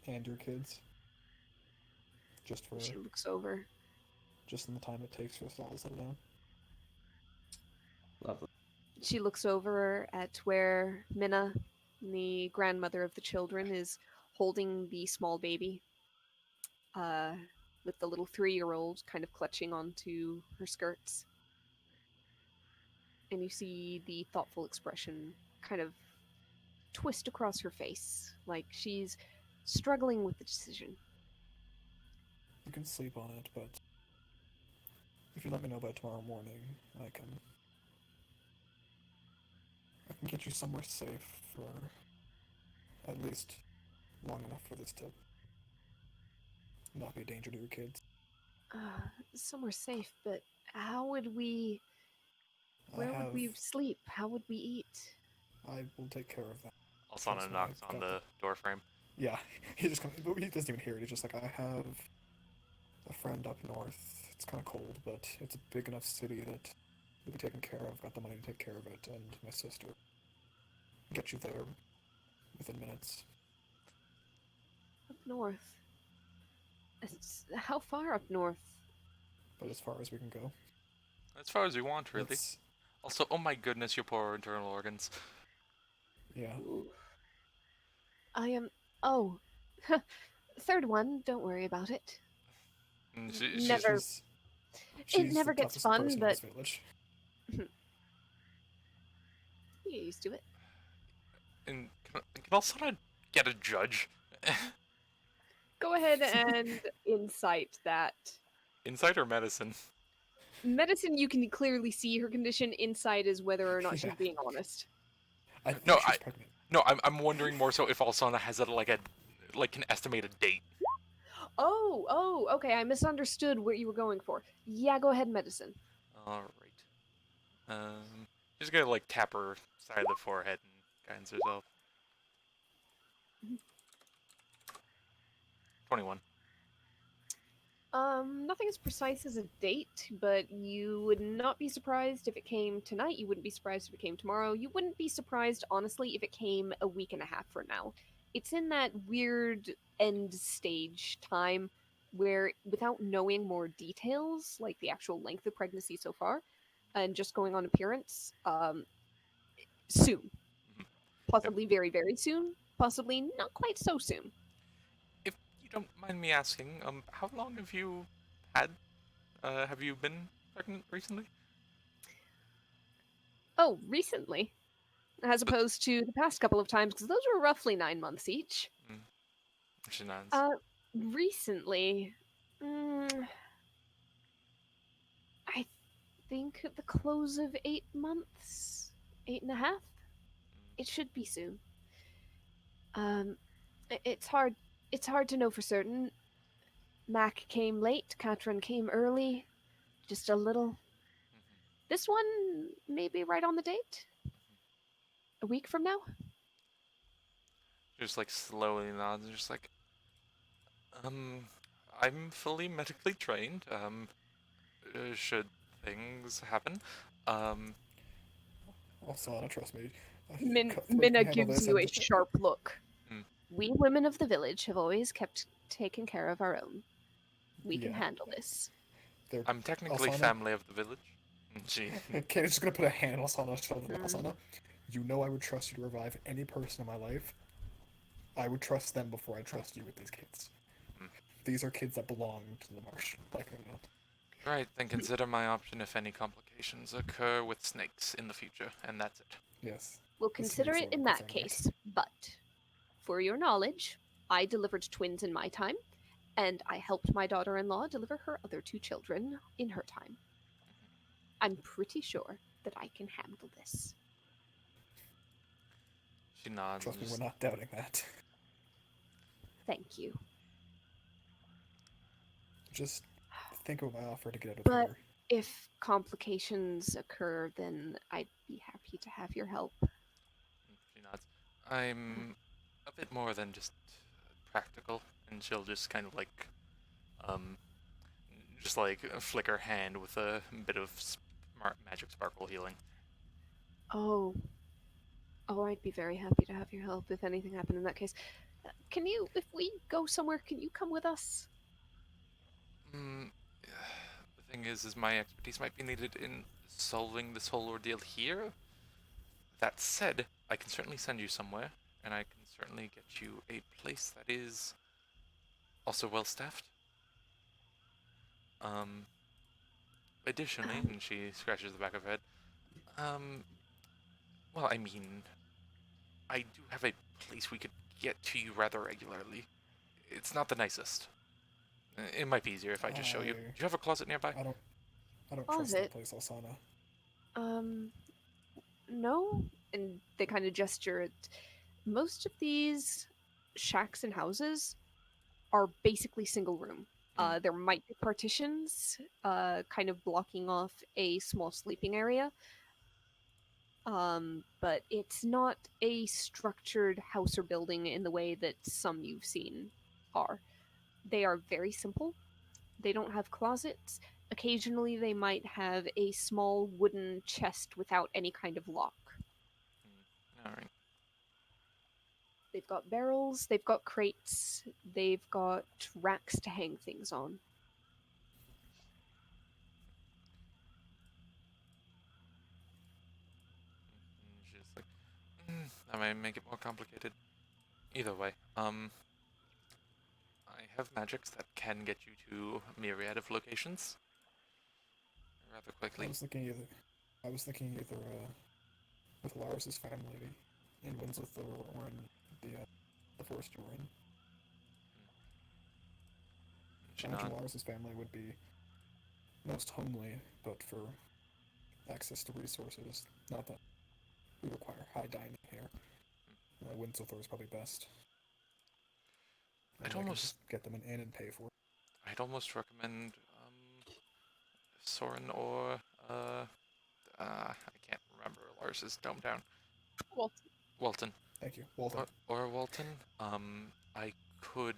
and your kids. Just for She looks over. just in the time it takes for us all to settle down. Lovely. She looks over at where Minna, the grandmother of the children, is holding the small baby. With the little 3-year-old kind of clutching onto her skirts. And you see the thoughtful expression kind of twist across her face, like she's struggling with the decision. You can sleep on it, but if you let me know by tomorrow morning, I can get you somewhere safe for at least long enough for this to not be a danger to your kids. Somewhere safe, but how would we... Where would we sleep? How would we eat? I will take care of that. Alsana Trust me, knocks I've on got the door frame. Yeah, he just comes, he doesn't even hear it. He's just like, I have a friend up north. It's kind of cold, but it's a big enough city that you'll be taken care of. Got the money to take care of it, and my sister. Get you there within minutes. Up north. How far up north? But as far as we can go. As far as we want, really. It's, Also, oh my goodness, your poor internal organs. yeah. I am... Oh. Third one, don't worry about it. And Never. She's never the gets toughest fun, person in but- this village. You get used to it. And can Alsana get a judge? Go ahead and insight that. Insight or medicine? Medicine, you can clearly see her condition. Insight is whether or not she's Yeah. being honest. I think No, she's pregnant. No, I'm wondering more so if Alsana has an estimated date. Oh, okay. I misunderstood what you were going for. Yeah, go ahead, medicine. All right. She's gonna like tap her side of the forehead and guidance herself. 21. Nothing as precise as a date, but you would not be surprised if it came tonight. You wouldn't be surprised if it came tomorrow. You wouldn't be surprised, honestly, if it came a week and a half from now. It's in that weird end stage time where, without knowing more details, like the actual length of pregnancy so far, and just going on appearance, soon. Possibly very, very soon. Possibly not quite so soon. If you don't mind me asking, how long have you been pregnant recently? Oh, recently. As opposed to the past couple of times, because those were roughly 9 months each. She nods. Recently, I think at the close of 8 months, 8.5. It should be soon. It's hard to know for certain. Mac came late, Katrin came early, just a little. This one may be right on the date. A week from now. Just like slowly nods, and just like, I'm fully medically trained. Should things happen, Alsana, trust me. Minna Cuthbert can handle gives this you a and- sharp look. Hmm. We women of the village have always kept taking care of our own. We can Yeah. handle this. They're- I'm technically Alsana? family of the village. She Okay, I'm just gonna put a hand on Alsana's shoulder. Mm. Alsana, you know I would trust you to revive any person in my life. I would trust them before I trust you with these kids. Hmm. These are kids that belong to the marsh. Like or not. Right, then consider my option if any complications occur with snakes in the future, and that's it. Yes. We'll This consider makes it it in a that concern, case. But, for your knowledge, I delivered twins in my time, and I helped my daughter-in-law deliver her other 2 children in her time. I'm pretty sure that I can handle this. She nods. Trust me, and we're just- not doubting that. Thank you. Just think of my offer to get out of But here. if complications occur, then I'd be happy to have your help. She nods. I'm a bit more than just practical, and she'll just kind of like, just like flick her hand with a bit of magic sparkle healing. Oh. Oh, I'd be very happy to have your help if anything happened in that case. Can you, if we go somewhere, can you come with us? The thing is my expertise might be needed in solving this whole ordeal here. That said, I can certainly send you somewhere, and I can certainly get you a place that is also well staffed. Additionally, and she scratches the back of her head, well, I mean, I do have a place we could get to you rather regularly. It's not the nicest. It might be easier if I just show you. Do you have a closet nearby? I don't trust that Closet? place, Alsana. No. And they kind of gesture at most of these shacks and houses are basically single room. There might be partitions, kind of blocking off a small sleeping area. But it's not a structured house or building in the way that some you've seen are. They are very simple. They don't have closets. Occasionally, they might have a small wooden chest without any kind of lock. Alright. They've got barrels, they've got crates, they've got racks to hang things on. And she's like, that might make it more complicated. Either way, I have magics that can get you to a myriad of locations rather quickly. I was thinking either with Lars's family in Windsor or in the forest you're in. She I imagine nods. Lars's family would be most homely, but for access to resources, not that we require high dining here. Windsor is probably best. And I'd I can almost- just get them an inn and pay for it. I'd almost recommend Soren or I can't remember Lars's hometown. Well, Walton. Thank you, Walter. Or Walton. I could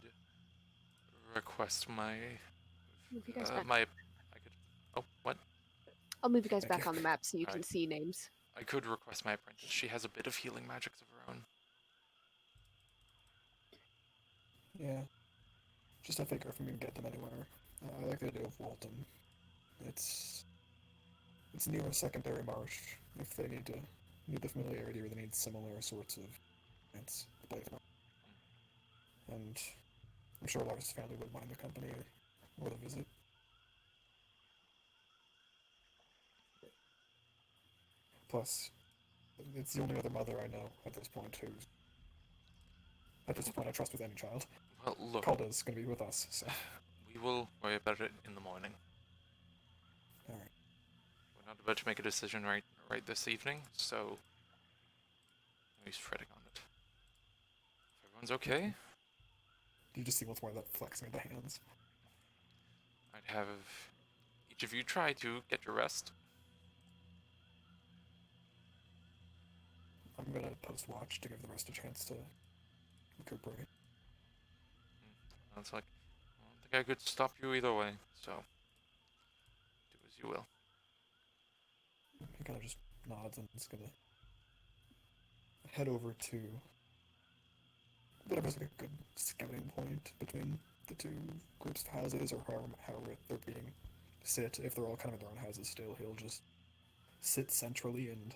request my Move you guys back. I could. Oh, what? I'll move you guys Thank back you. on the map so you can Alright. see names. I could request my apprentice. She has a bit of healing magics of her own. Yeah. Just I figure if I'm gonna get them anywhere, I like the idea of Walton. It's near a secondary marsh. If they need the familiarity or they need similar sorts of events to play them. And I'm sure Lars' family wouldn't mind the company or the visit. Plus, it's the only other mother I know at this point who's at this point I trust with any child. Well, look, Calda's gonna be with us, so we will worry about it in the morning. alright. We're not about to make a decision right this evening, so he's fretting on it. If everyone's okay, You just see once more that flexing of the hands. I'd have each of you try to get your rest. I'm gonna post watch to give the rest a chance to recuperate. And it's like, I don't think I could stop you either way, so do as you will. He kind of just nods and is gonna head over to whatever's like a good scouting point between the two groups of houses, or however they're being sit. If they're all kind of in their own houses still, he'll just sit centrally and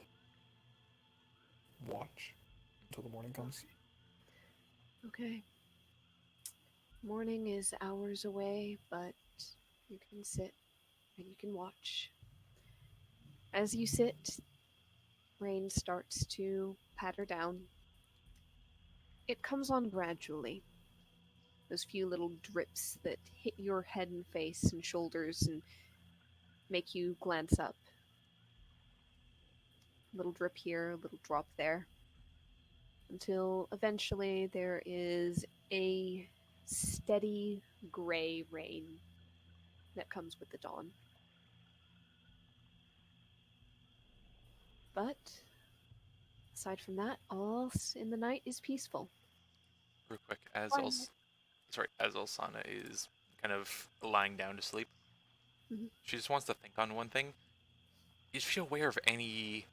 watch until the morning comes. Okay. Morning is hours away, but you can sit and you can watch. As you sit, rain starts to patter down. It comes on gradually. Those few little drips that hit your head and face and shoulders and make you glance up. Little drip here, little drop there. Until eventually there is a steady gray rain that comes with the dawn. But aside from that, all in the night is peaceful. Real quick, Quiet. as Olsana is kind of lying down to sleep, Mhm. she just wants to think on one thing. Is she aware of any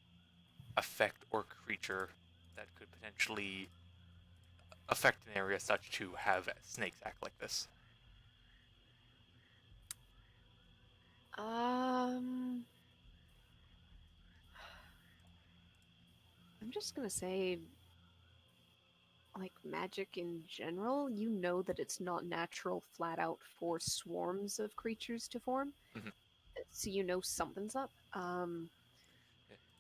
effect or creature that could potentially affect an area such to have snakes act like this? I'm just gonna say, like, magic in general, you know that it's not natural flat out for swarms of creatures to form. Mhm. So you know something's up. Yeah.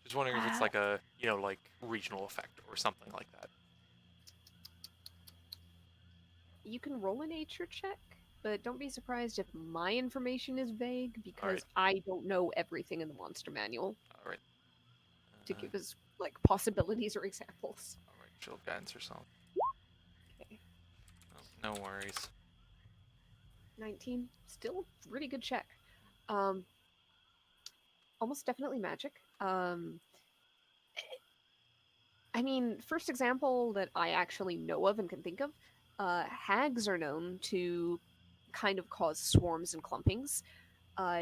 Just wondering if it's Uh, like a, like regional effect or something like that. you can roll a nature check, but don't be surprised if my information is vague because Alright. I don't know everything in the monster manual Alright. to give us like possibilities or examples. Alright, she'll answer something. Okay. No worries. 19. Still really good check. Almost definitely magic. I mean, first example that I actually know of and can think of, hags are known to kind of cause swarms and clumpings.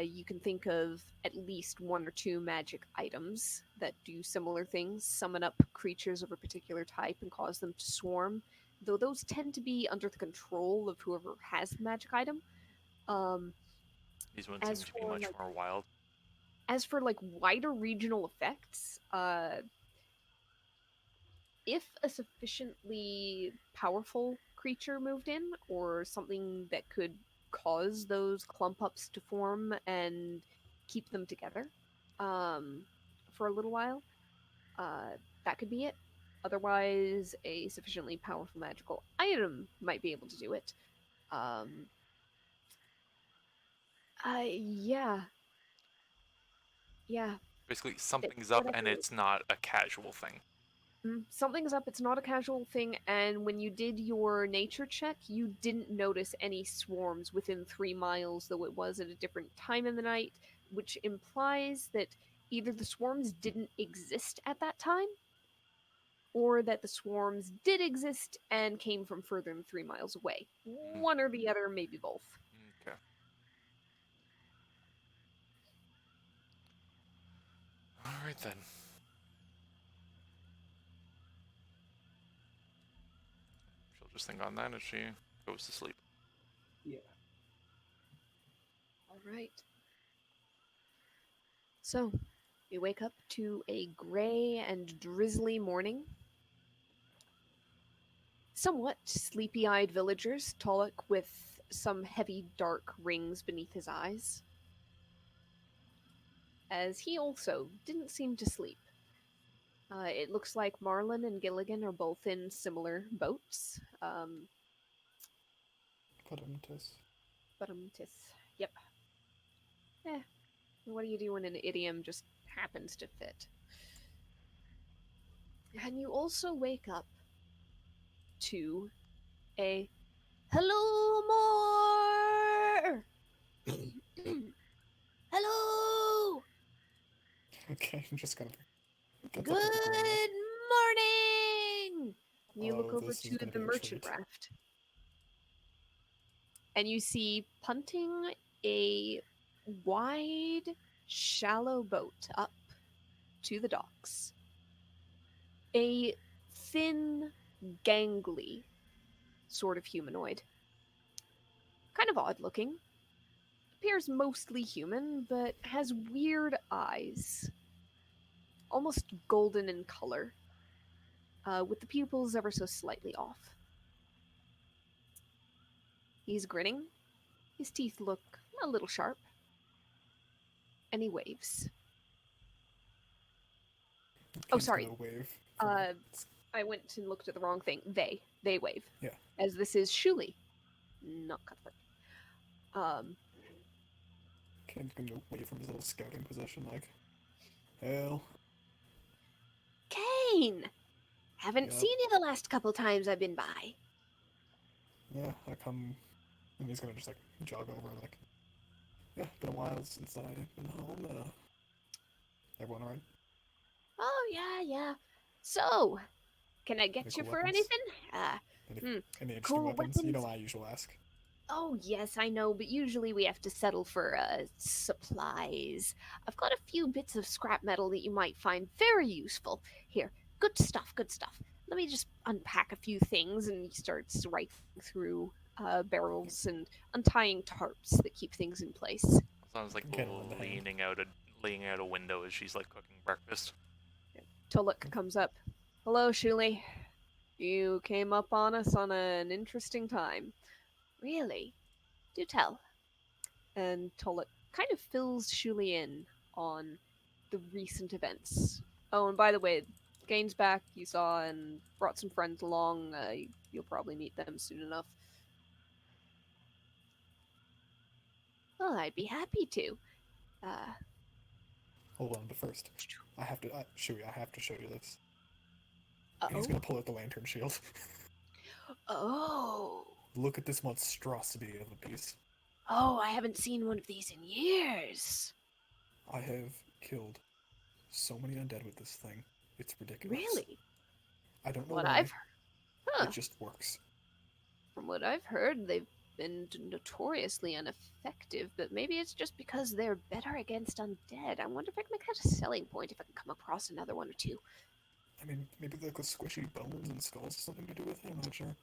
You can think of at least one or two magic items that do similar things, summon up creatures of a particular type and cause them to swarm, though those tend to be under the control of whoever has the magic item. Um, These ones seem as to be for much like more wild. wider regional effects, if a sufficiently powerful creature moved in, or something that could cause those clump ups to form and keep them together for a little while, uh, that could be it. Otherwise, a sufficiently powerful magical item might be able to do it. Yeah, yeah. Basically, something's up Whatever and it is. it's not a casual thing. Something's up. It's not a casual thing. And when you did your nature check, you didn't notice any swarms within 3 miles, though it was at a different time in the night, which implies that either the swarms didn't exist at that time, or that the swarms did exist and came from further than 3 miles away. One or the other, maybe both. Okay. Alright then. She'll just think on that as she goes to sleep. Yeah. All right. So, we wake up to a gray and drizzly morning. Somewhat sleepy-eyed villagers, Tolok with some heavy dark rings beneath his eyes, as he also didn't seem to sleep. It looks like Marlin and Gilligan are both in similar boats. But yep. What do you do when an idiom just happens to fit? And you also wake up to a hello more. Hello. Okay, I'm just gonna get Good up with the ground. morning. You look over This is to gonna the be a merchant treat. raft, and you see punting a wide, shallow boat up to the docks. A thin, gangly sort of humanoid. Kind of odd looking. Appears mostly human, but has weird eyes. Almost golden in color, with the pupils ever so slightly off. He's grinning. His teeth look a little sharp. And he waves. Oh, Ken's sorry. gonna wave. I went and looked at the wrong thing. They wave. Yeah. As this is Shuli, not Cuthbert. Ken's gonna wave from his little scouting position, like, hell. fine. Haven't Yep. seen you the last couple times I've been by. Yeah, I come, and he's gonna just like jog over, like, yeah, been a while since I've been home. Everyone alright? Oh, yeah. So, can I get Any you cool for weapons? anything? Any interesting cool weapons? You know weapons? I usually ask. Oh, yes, I know, but usually we have to settle for supplies. I've got a few bits of scrap metal that you might find very useful. Here, good stuff, good stuff. Let me just unpack a few things, and he starts rifling through barrels and untying tarps that keep things in place. Sounds like Get him in the hand. leaning out a window as she's like cooking breakfast. Tuluk comes up. Hello, Shuli. You came up on us on an interesting time. Really? Do tell. And Tuluk kind of fills Shuli in on the recent events. Oh, and by the way, Gaines back, you saw, and brought some friends along. You'll probably meet them soon enough. Well, I'd be happy to. Hold on, but first, I have to, Shui, I have to show you this. And Oh. he's gonna pull out the lantern shield. Oh. Look at this monstrosity of a piece. Oh, I haven't seen one of these in years. I have killed so many undead with this thing. It's ridiculous. Really? I don't know What why. I've heard. Huh. It just works. From what I've heard, they've been notoriously ineffective, but maybe it's just because they're better against undead. I wonder if I can make that a selling point if I can come across another one or two. I mean, maybe like the squishy bones and skulls has something to do with it, I'm not sure.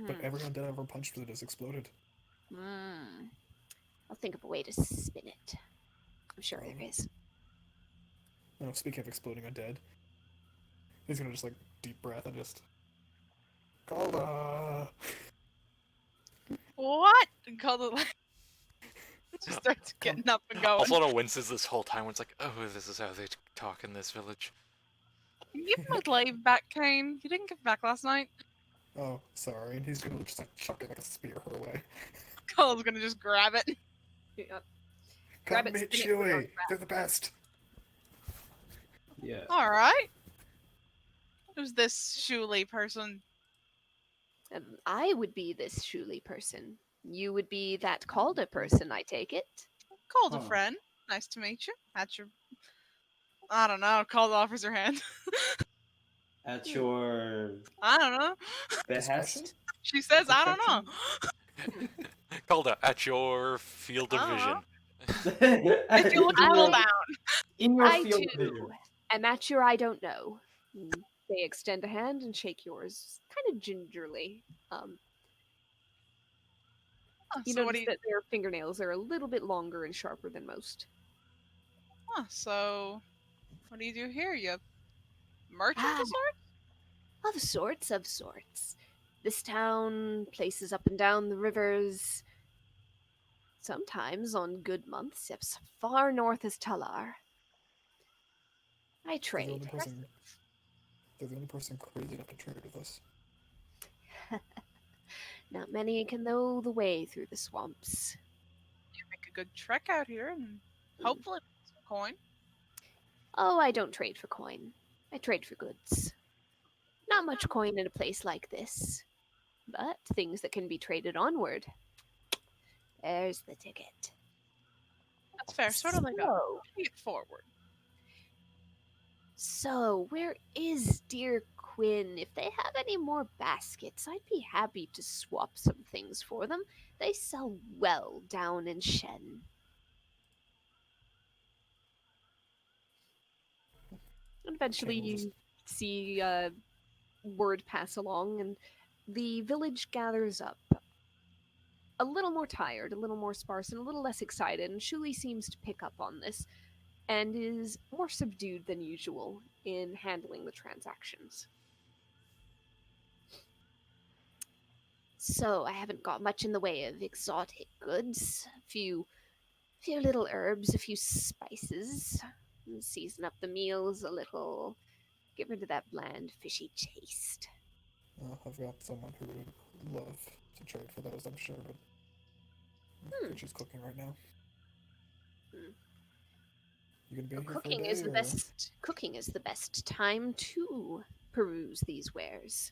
But Hmm. every undead I've ever punched with it has exploded. I'll think of a way to spin it. I'm sure there is. You know, speaking of exploding undead, he's gonna just like deep breath and just Calda. What? And call the just starts getting up and going. Alfona winces this whole time when it's like, oh, this is how they talk in this village. You give him a glaive back, Kane. You didn't give it back last night. Oh, sorry. And he's gonna just like chuck it like a spear her way. Cole's gonna just grab it. Yeah. Come Grab it, meet spin it, put it on Chewie. They're the best. Yeah. Alright. Who's this Shuli person? I would be this Shuli person. You would be that Calder person, I take it. Called a Huh. friend. Nice to meet you. At your... I don't know. Calder offers her hand. At your I don't know. Discretion? behest. She says, I don't know. Calda, at your field of Uh-huh. vision. If you look a little down. in your I field too of vision. am at your I don't know. They extend a hand and shake yours, kind of gingerly. You So what notice do you... that their fingernails are a little bit longer and sharper than most. So what do you do here? You merchant Ah. of sorts? Of sorts. This town, places up and down the rivers. Sometimes, on good months, as far north as Talar. I They're the trade. only person. They're the only person crazy enough to trade with us. Not many can know the way through the swamps. You make a good trek out here and hopefully some coin. Oh, I don't trade for coin. I trade for goods. Not much coin in a place like this, but things that can be traded onward. There's the ticket. That's fair. Sort of like a pay it forward. So, where is dear Quinn? If they have any more baskets, I'd be happy to swap some things for them. They sell well down in Shen. And eventually Okay, we'll you see word pass along, and the village gathers up. A little more tired, a little more sparse, and a little less excited, and Shuli seems to pick up on this, and is more subdued than usual in handling the transactions. So I haven't got much in the way of exotic goods. A few little herbs, a few spices. And season up the meals a little. Get rid of that bland, fishy taste. I've got someone who would love to trade for those, I'm sure, but I think she's cooking right now. You gonna be here for a Cooking day, is the or- best. Cooking is the best time to peruse these wares.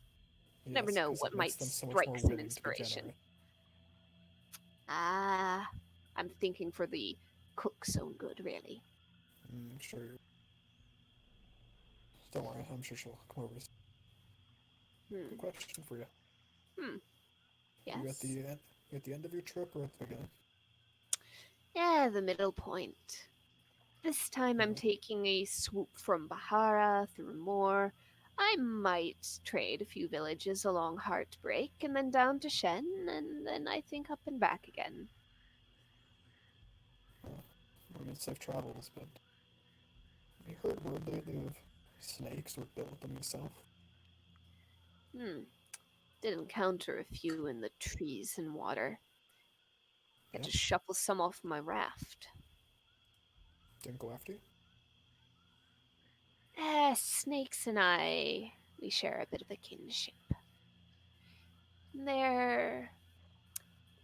You never Yes, know 'cause what it makes might them so much strike more some willing to be inspiration. generous. Ah, I'm thinking for the cook's own good, really. Sure. Don't worry, I'm sure she'll come over. Hmm. Good question for you. Yes. You at the end of your trip or at the beginning? Yeah, the middle point. This time I'm Mhm. taking a swoop from Bahara through Moor. I might trade a few villages along Heartbreak and then down to Shen, and then I think up and back again. I mean, safe travels, but you heard word lately of snakes or built them yourself? Did encounter a few in the trees and water. Had Yeah? to shuffle some off my raft. Didn't go after you? Snakes and I, we share a bit of a kinship. They're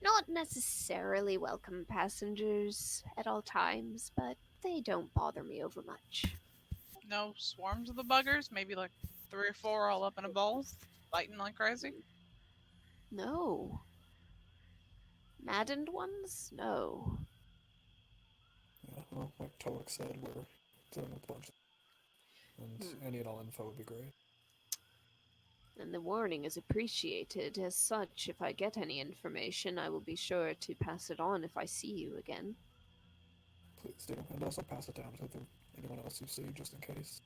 not necessarily welcome passengers at all times, but they don't bother me over much. No swarms of the buggers, maybe like 3 or 4 all up in a ball, fighting like crazy. No. Maddened ones? No. Yeah, well, like Tolik said, we're dealing with a bunch. And any and all info would be great. And the warning is appreciated. As such, if I get any information, I will be sure to pass it on if I see you again. Please do. And also pass it down to anyone else you see, just in case.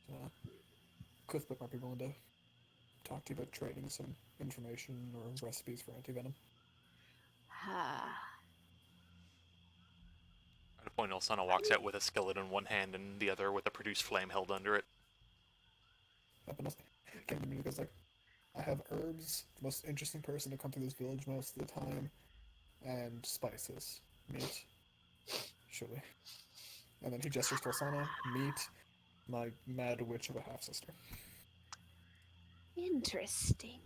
Cliffbit might be willing to talk to you about trading some information or recipes for anti-venom. Ah. At a point, Elsana walks out with a skillet in one hand and the other with a produced flame held under it. Came to me because, like, I have herbs, the most interesting person to come through this village most of the time, and spices. Meat. Surely. And then he gestures to Asana. Meat. My mad witch of a half-sister. Interesting.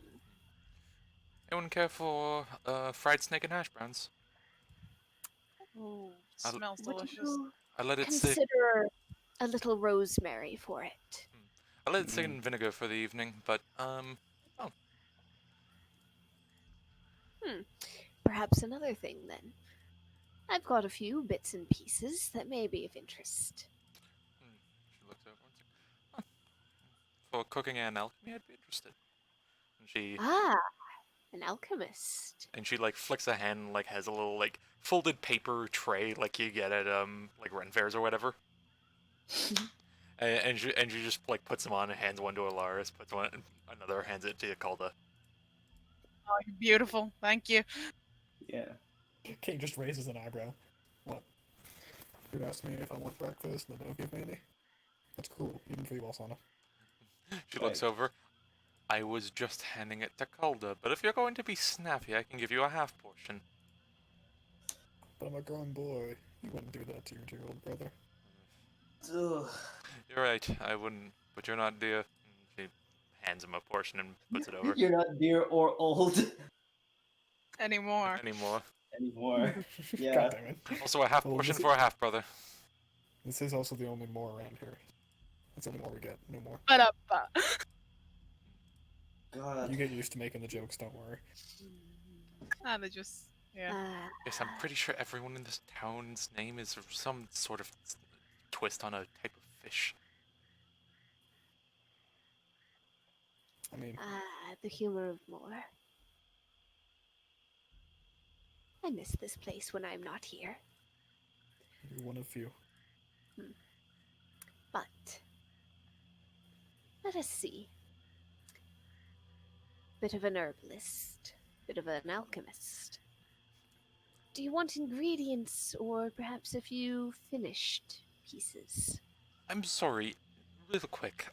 Anyone care for fried snake and hash browns? Ooh, I'll- smells Would delicious. you I let it sit. consider a little rosemary for it? I let it sit in vinegar for the evening, but Perhaps another thing, then. I've got a few bits and pieces that may be of interest. She looks over and says, huh. For cooking and alchemy, I'd be interested. Ah, an alchemist. And she like flicks a hand, like has a little like folded paper tray like you get at like Ren fairs or whatever. and she just like puts them on and hands one to Alaris, puts one another, hands it to Calda. Oh, you're beautiful. Thank you. Yeah. King just raises an eyebrow. What? You'd ask me if I want breakfast and don't give me any? That's cruel, even for you, Asana. She looks over. I was just handing it to Calda, but if you're going to be snappy, I can give you a half portion. But I'm a grown boy. You wouldn't do that to your dear old brother. Ugh. You're right, I wouldn't, but you're not dear. And she hands him a portion and puts it over. You're not dear or old Anymore. Anymore. anymore. Yeah. God damn it. Also a half Well, portion this for a half brother. This is also the only more around here. That's the only more we get. No more. Ba-da-ba. God. You get used to making the jokes, don't worry. Ah, they just, yeah. Ah, Yes, I'm pretty sure everyone in this town's name is some sort of twist on a type of fish. I mean, the humor of Moor. I miss this place when I'm not here. you're one of few. But let us see. Bit of an herbalist, bit of an alchemist. Do you want ingredients or perhaps a few finished pieces? I'm sorry, real quick,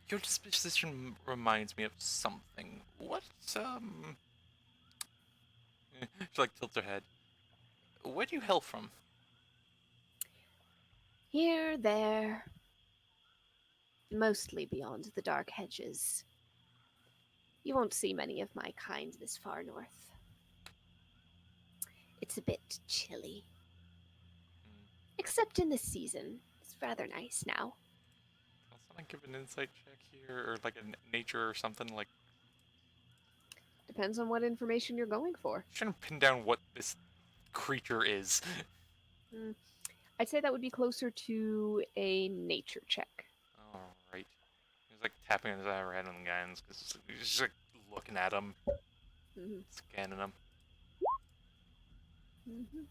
your disposition reminds me of something. What, she like tilts her head. Where do you hail from? Here, there, mostly beyond the dark hedges. You won't see many of my kind this far north. It's a bit chilly. Except in the season. It's rather nice now. Can someone give an insight check here, or like a nature or something? Like, Depends on what information you're going for. trying to pin down what this creature is. I'd say that would be closer to a nature check. All right. He's like tapping his eye right on the guys because he's just like looking at him, Mm-hmm. scanning him. Mm-hmm.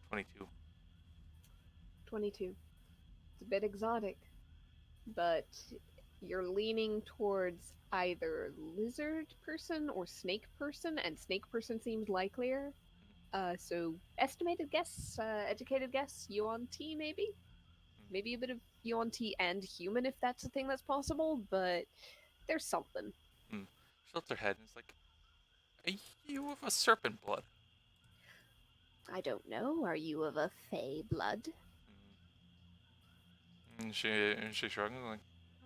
22. 22. It's a bit exotic, but you're leaning towards either lizard person or snake person, and snake person seems likelier. So estimated guess, educated guess, Yuan-Ti maybe? Maybe a bit of Yuan-Ti and human if that's a thing that's possible, but there's something. Tilts her head and is like, "Are you of a serpent blood?" I don't know, are you of a fey blood? And she shrugs like,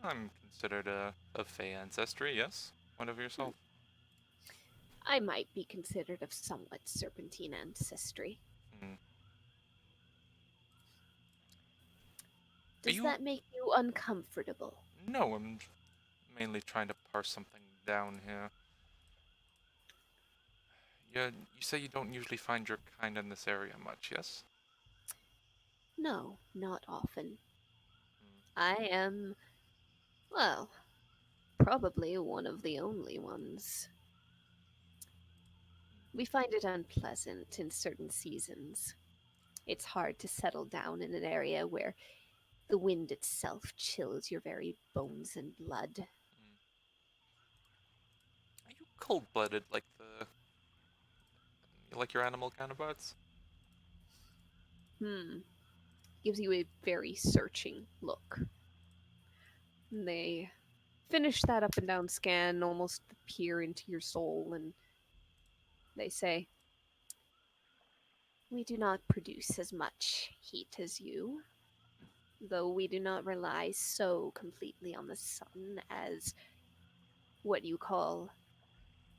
"I'm considered a fey ancestry, yes. What of yourself?" I might be considered of somewhat serpentine ancestry. Hmm. Does you- that make you uncomfortable? No, I'm mainly trying to parse something down here. You say you don't usually find your kind in this area much, yes? No, not often. I am, well, probably one of the only ones. We find it unpleasant in certain seasons. It's hard to settle down in an area where the wind itself chills your very bones and blood. Are you cold-blooded like like your animal counterparts? Gives you a very searching look. And they finish that up and down scan, almost peer into your soul, and they say, "We do not produce as much heat as you, though we do not rely so completely on the sun as what you call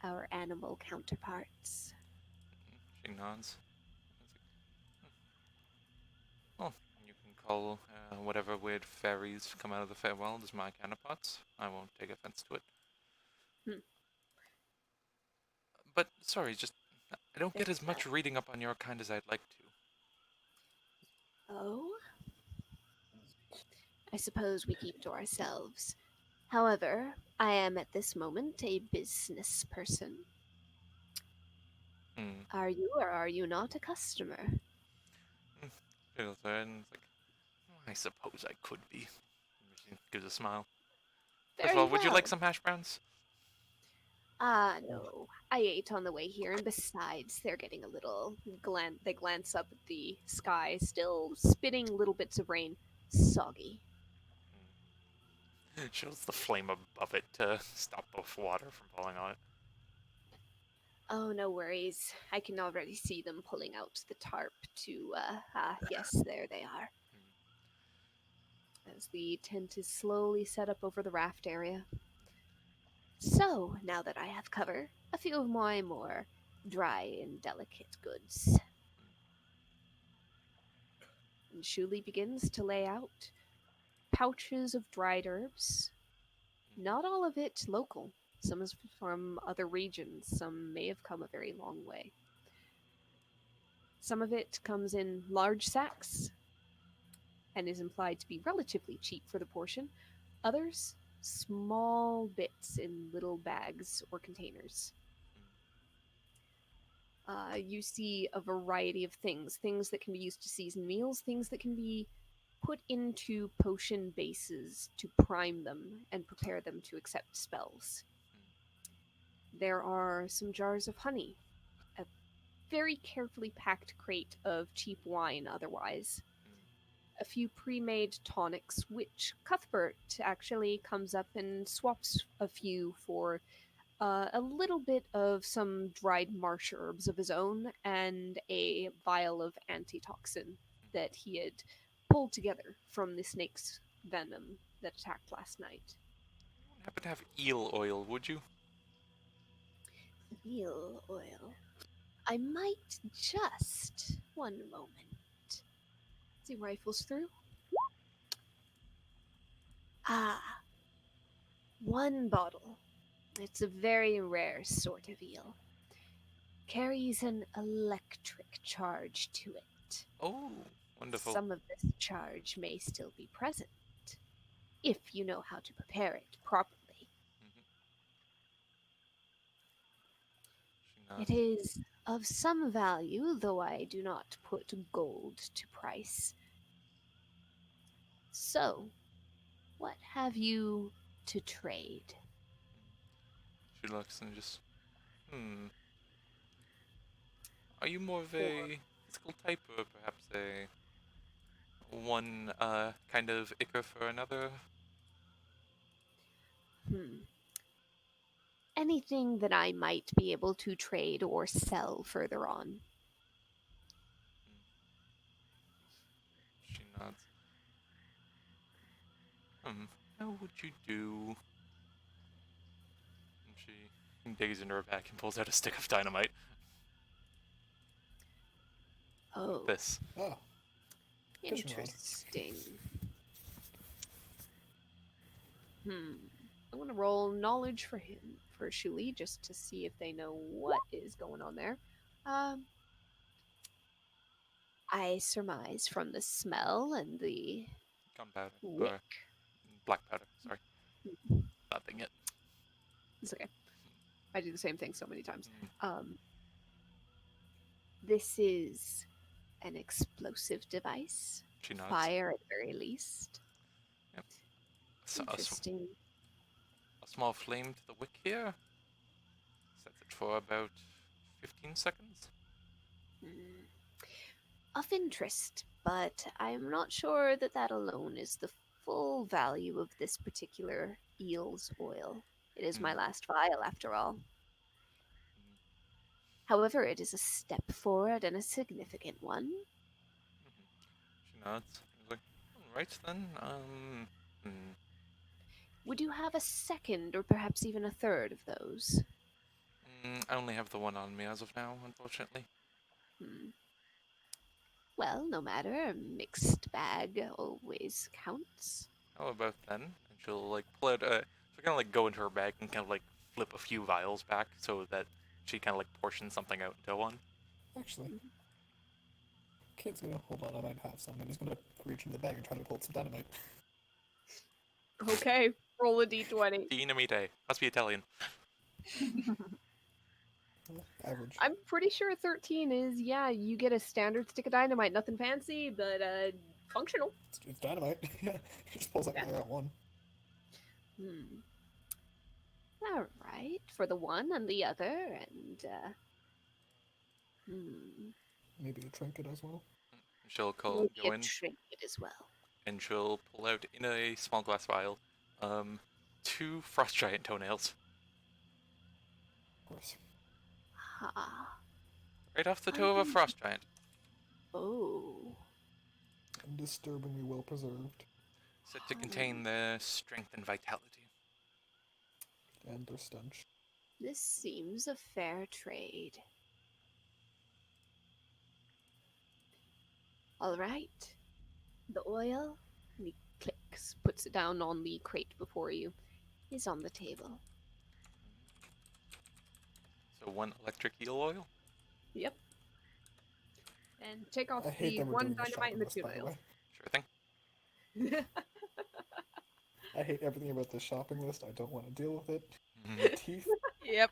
our animal counterparts." She nods. Oh, you can call whatever weird fairies come out of the Feywild as my counterparts. I won't take offense to it. But, sorry, just, I don't get as much reading up on your kind as I'd like to. Oh? I suppose we keep to ourselves. However, I am at this moment a business person. Are you or are you not a customer? She goes there and it's like, I suppose I could be. She gives a smile. First of Very all, would you like well. some hash browns? No. I ate on the way here, and besides, they're getting a little they glance up at the sky, still spitting little bits of rain. Soggy. Shows the flame above it to stop the water from falling on it. Oh, no worries. I can already see them pulling out the tarp to, yes, there they are. As the tent is slowly set up over the raft area. So, now that I have cover, a few of my more dry and delicate goods. And Shuli begins to lay out pouches of dried herbs. Not all of it local. Some is from other regions. Some may have come a very long way. Some of it comes in large sacks and is implied to be relatively cheap for the portion. Others, small bits in little bags or containers. You see a variety of things that can be used to season meals, things that can be put into potion bases to prime them and prepare them to accept spells. There are some jars of honey, a very carefully packed crate of cheap wine otherwise, a few pre-made tonics, which Cuthbert actually comes up and swaps a few for a little bit of some dried marsh herbs of his own and a vial of antitoxin that he had pulled together from the snake's venom that attacked last night. You wouldn't happen to have eel oil, would you? Eel oil. I might just one moment. As he rifles through. Ah, one bottle. It's a very rare sort of eel. Carries an electric charge to it. Oh, wonderful. Some of this charge may still be present, if you know how to prepare it properly. She It nods. is of some value, though I do not put gold to price. So, what have you to trade? She looks and just, Are you more of Or, a physical type, or perhaps a one kind of ichor for another? anything that I might be able to trade or sell further on. She nods. How would you do? And she digs into her back and pulls out a stick of dynamite. Oh, This. Ah, fishing rod. interesting. I'm gonna roll knowledge for him, for Shuli, just to see if they know what is going on there. I surmise from the smell and the Gunpowder. wick. Or black powder, sorry. Nothing yet. It's okay. I do the same thing so many times. Mm. This is an explosive device. She nods. Fire at the very least. Yep. Interesting. A small flame to the wick here. Sets it for about 15 seconds. Of interest, but I'm not sure that that alone is the full value of this particular eel's oil. It is my last vial, after all. However, it is a step forward and a significant one. She nods. She's like, alright then, Would you have a second or perhaps even a third of those? I only have the one on me as of now, unfortunately. Well, no matter. A mixed bag always counts. How about then? And she'll like pull out she'll kinda like go into her bag and kind of like flip a few vials back so that she kinda like portions something out into one. Actually, kid's gonna hold on. I might have some. And he's gonna reach in the bag and try to pull some dynamite. Okay, roll a d20. Dinamite. Must be Italian. Average. I'm pretty sure 13 is, yeah, you get a standard stick of dynamite. Nothing fancy, but functional. It's dynamite. Yeah, he just pulls out Yeah. that one. All right, for the one and the other, and Maybe a trinket as well. She'll go maybe a in trinket as well. and she'll pull out in a small glass vial 2 frost giant toenails. Of course. Ha. Right off the toe of a frost giant. Oh. And disturbingly well preserved. Said to contain their strength and vitality. And their stench. This seems a fair trade. All right. The oil, and he clicks, puts it down on the crate before you, is on the table. So 1 electric eel oil. Yep. And take off I hate the that we're one doing the dynamite and the shopping two list, by the nails. way. Sure thing. I hate everything about this shopping list. I don't want to deal with it. The teeth. Yep.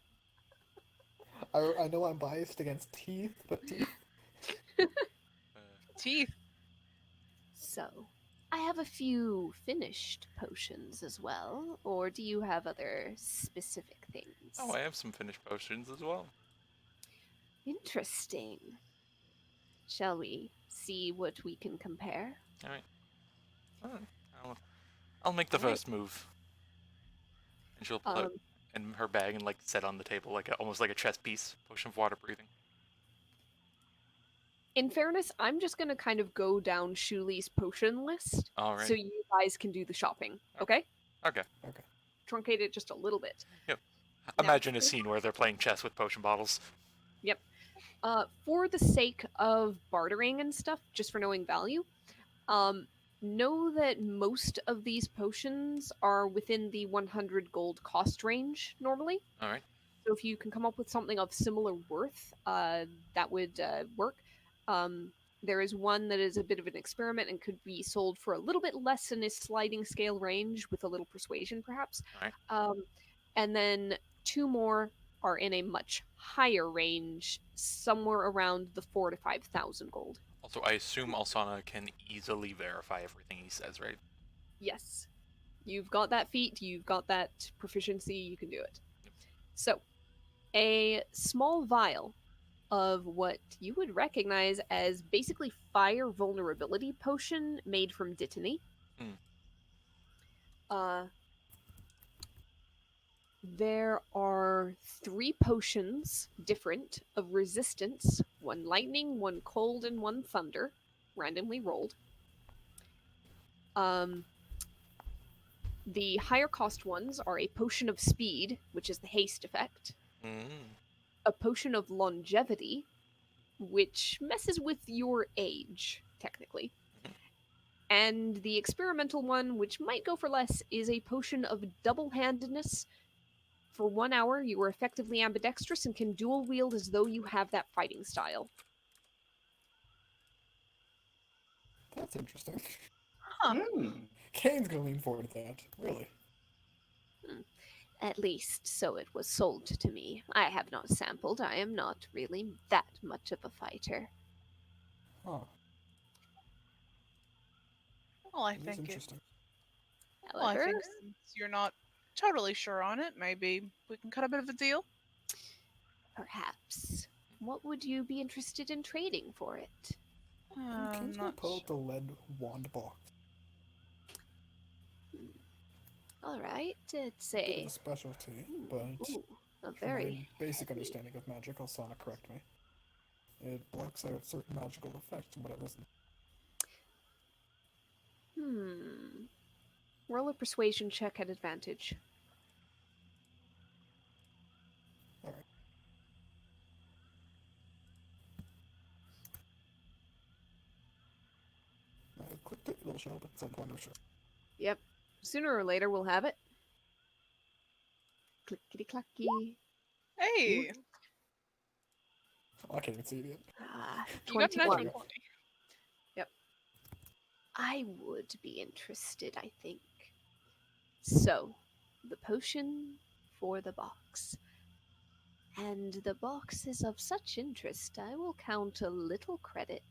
I know I'm biased against teeth, but teeth. Teeth. So, I have a few finished potions as well, or do you have other specific things? Oh, I have some finished potions as well. Interesting. Shall we see what we can compare? Alright. I'll make the Alright. first move. And she'll pull it in her bag and like set on the table like almost like a chess piece. Potion of water breathing. In fairness, I'm just gonna kind of go down Shuli's potion list, Alright. so you guys can do the shopping. Okay? Okay. Truncate it just a little bit. Imagine a scene where they're playing chess with potion bottles. Yep. For the sake of bartering and stuff, just for knowing value, know that most of these potions are within the 100 gold cost range normally. All right. So if you can come up with something of similar worth, that would work. There is one that is a bit of an experiment and could be sold for a little bit less in a sliding scale range with a little persuasion, perhaps. All right. And then 2 more are in a much higher range, somewhere around the 4 to 5,000 gold. Also, I assume Alsana can easily verify everything he says, right? Yes. You've got that feat, you've got that proficiency, you can do it. So, a small vial of what you would recognize as basically fire vulnerability potion made from Dittany. There are 3 potions different of resistance, 1 lightning, 1 cold, and 1 thunder, randomly rolled. The higher cost ones are a potion of speed, which is the haste effect, a potion of longevity, which messes with your age, technically. And the experimental one, which might go for less, is a potion of double-handedness. For 1 hour, you are effectively ambidextrous and can dual wield as though you have that fighting style. That's interesting. Huh. Kane's gonna lean forward to that. Really? At least, so it was sold to me. I have not sampled. I am not really that much of a fighter. Huh. Well, I It is think interesting. Well, I However, think since you're not totally sure on it, maybe we can cut a bit of a deal. perhaps. What would you be interested in trading for it? Kane's gonna Not pull out the lead wand box. Alright, it's Bit of a... a specialty, but Ooh, a from very... my basic heavy- understanding of magic, Alsana, correct me. It blocks out certain magical effects, but it doesn't. Roll a persuasion check at advantage. Alright. I clicked it, it'll show up at some point, I'm sure. Yep. Sooner or later, we'll have it. Clickety-clacky. Hey, I can't even see it yet. you got a natural 21. 20. I would be interested, I think. So, the potion for the box. And the box is of such interest, I will count a little credit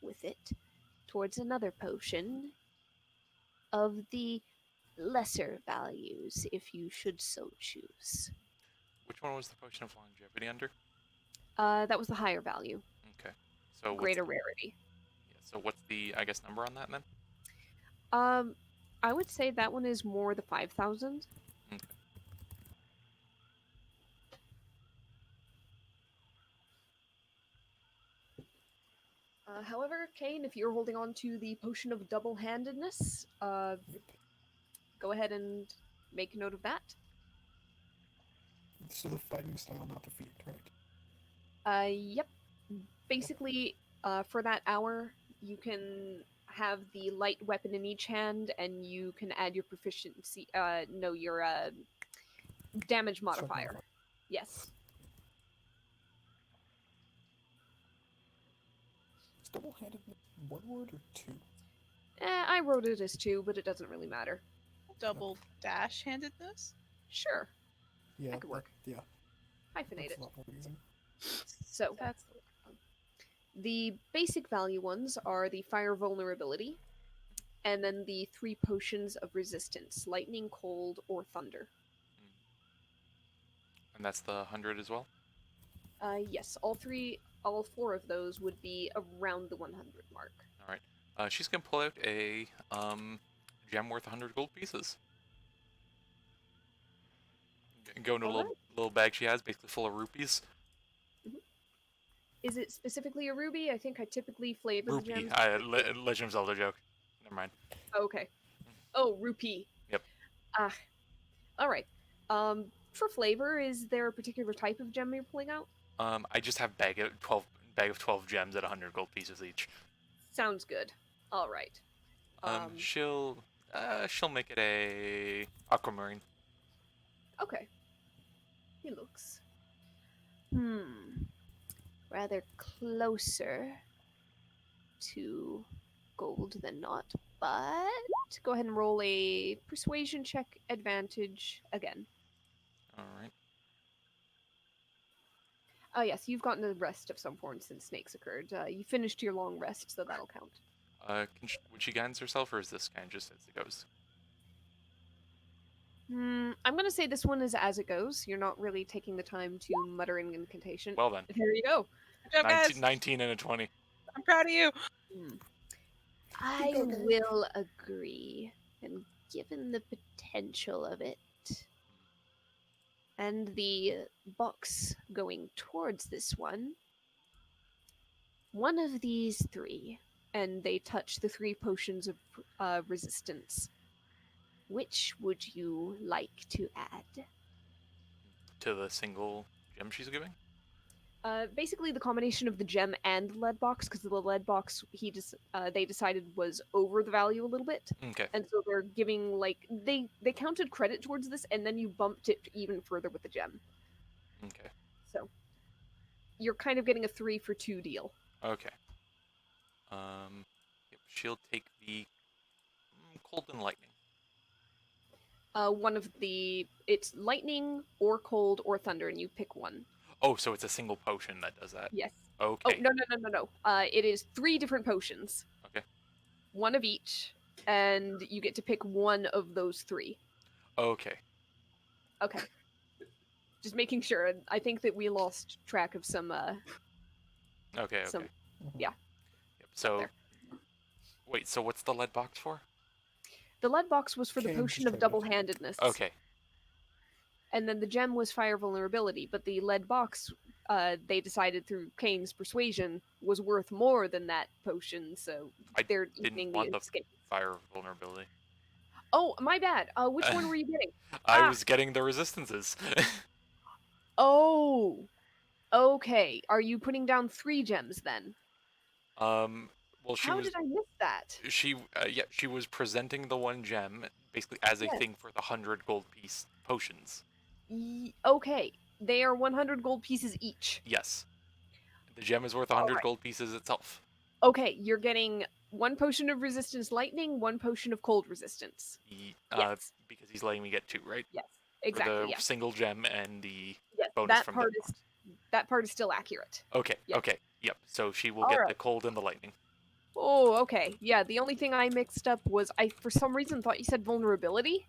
with it towards another potion of the lesser values, if you should so choose. Which one was the potion of longevity under? That was the higher value, Okay. So greater what's, rarity. yeah, so what's the, I guess, number on that then? I would say that one is more the 5,000. Okay. However, Kane, if you're holding on to the potion of double-handedness, go ahead and make note of that. So the fighting style, not the feat, right? Yep. Basically, for that hour, you can have the light weapon in each hand, and you can add your proficiency. Your damage Strength modifier. Yes. Is double-handed one word or 2? I wrote it as 2, but it doesn't really matter. Double dash handedness? Sure. Yeah, could work. Yeah, Hyphenate that's it. a lot more easy. So, That's the basic value ones are the fire vulnerability, and then the 3 potions of resistance: lightning, cold, or thunder. And that's the 100 as well? Yes, all 4 of those would be around the 100 mark. Alright. She's gonna pull out a gem worth 100 gold pieces. Go into a little bag she has, basically full of rupees. Is it specifically a ruby? I think I typically flavor the Rupee. gems. Legend of Zelda joke. Never mind. Okay. Oh, rupee. Yep. All right. For flavor, is there a particular type of gem you're pulling out? I just have bag of 12 gems at 100 gold pieces each. Sounds good. All right. She'll make it a aquamarine. Okay. He looks rather closer to gold than not, but go ahead and roll a persuasion check advantage again. All right. Oh yes, you've gotten a rest of some form since snakes occurred. You finished your long rest, so that'll count. Would she guidance herself, or is this kind of just as it goes? I'm gonna say this one is as it goes. You're not really taking the time to mutter an incantation. Well then, There you go. Good job, guys. 19 and a 20. I'm proud of you. I will agree, and given the potential of it, and the box going towards this one of these three, and they touch the 3 potions of resistance. Which would you like to add? To the single gem she's giving? Basically, the combination of the gem and the lead box, because the lead box they decided was over the value a little bit, Okay. and so they're giving they counted credit towards this, and then you bumped it even further with the gem. Okay. So you're kind of getting a 3 for 2 deal. Okay. Yep, she'll take the cold and lightning. It's lightning or cold or thunder, and you pick one. Oh, so it's a single potion that does that. Yes. Okay. Oh no. It is 3 different potions. Okay. One of each, and you get to pick one of those 3. Okay. Okay. Just making sure. I think that we lost track of some. Okay. Some. Okay. Yeah. Yep. So, There. wait. So what's the lead box for? The lead box was for the Cane's potion of favorite. double-handedness. Okay. And then the gem was fire vulnerability, but the lead box, they decided through Kane's persuasion, was worth more than that potion, so I they're didn't evening want the the escape. fire vulnerability. Oh, my bad. Which one were you getting? I Ah. was getting the resistances. Oh, okay. Are you putting down 3 gems then? Well, she How was did I miss that? she was presenting the one gem basically as a Yes. thing for the 100 gold piece potions. Okay, they are 100 gold pieces each. Yes. The gem is worth 100 gold pieces itself. Okay, you're getting 1 potion of resistance lightning, 1 potion of cold resistance. Yes. Because he's letting me get 2, right? Yes, exactly. For the Yeah. single gem and the Yes, bonus that from part the is that part is still accurate. Okay. Yes. Okay. Yep. So she will All get the right. cold and the lightning. Oh, okay. Yeah, the only thing I mixed up was I for some reason thought you said vulnerability.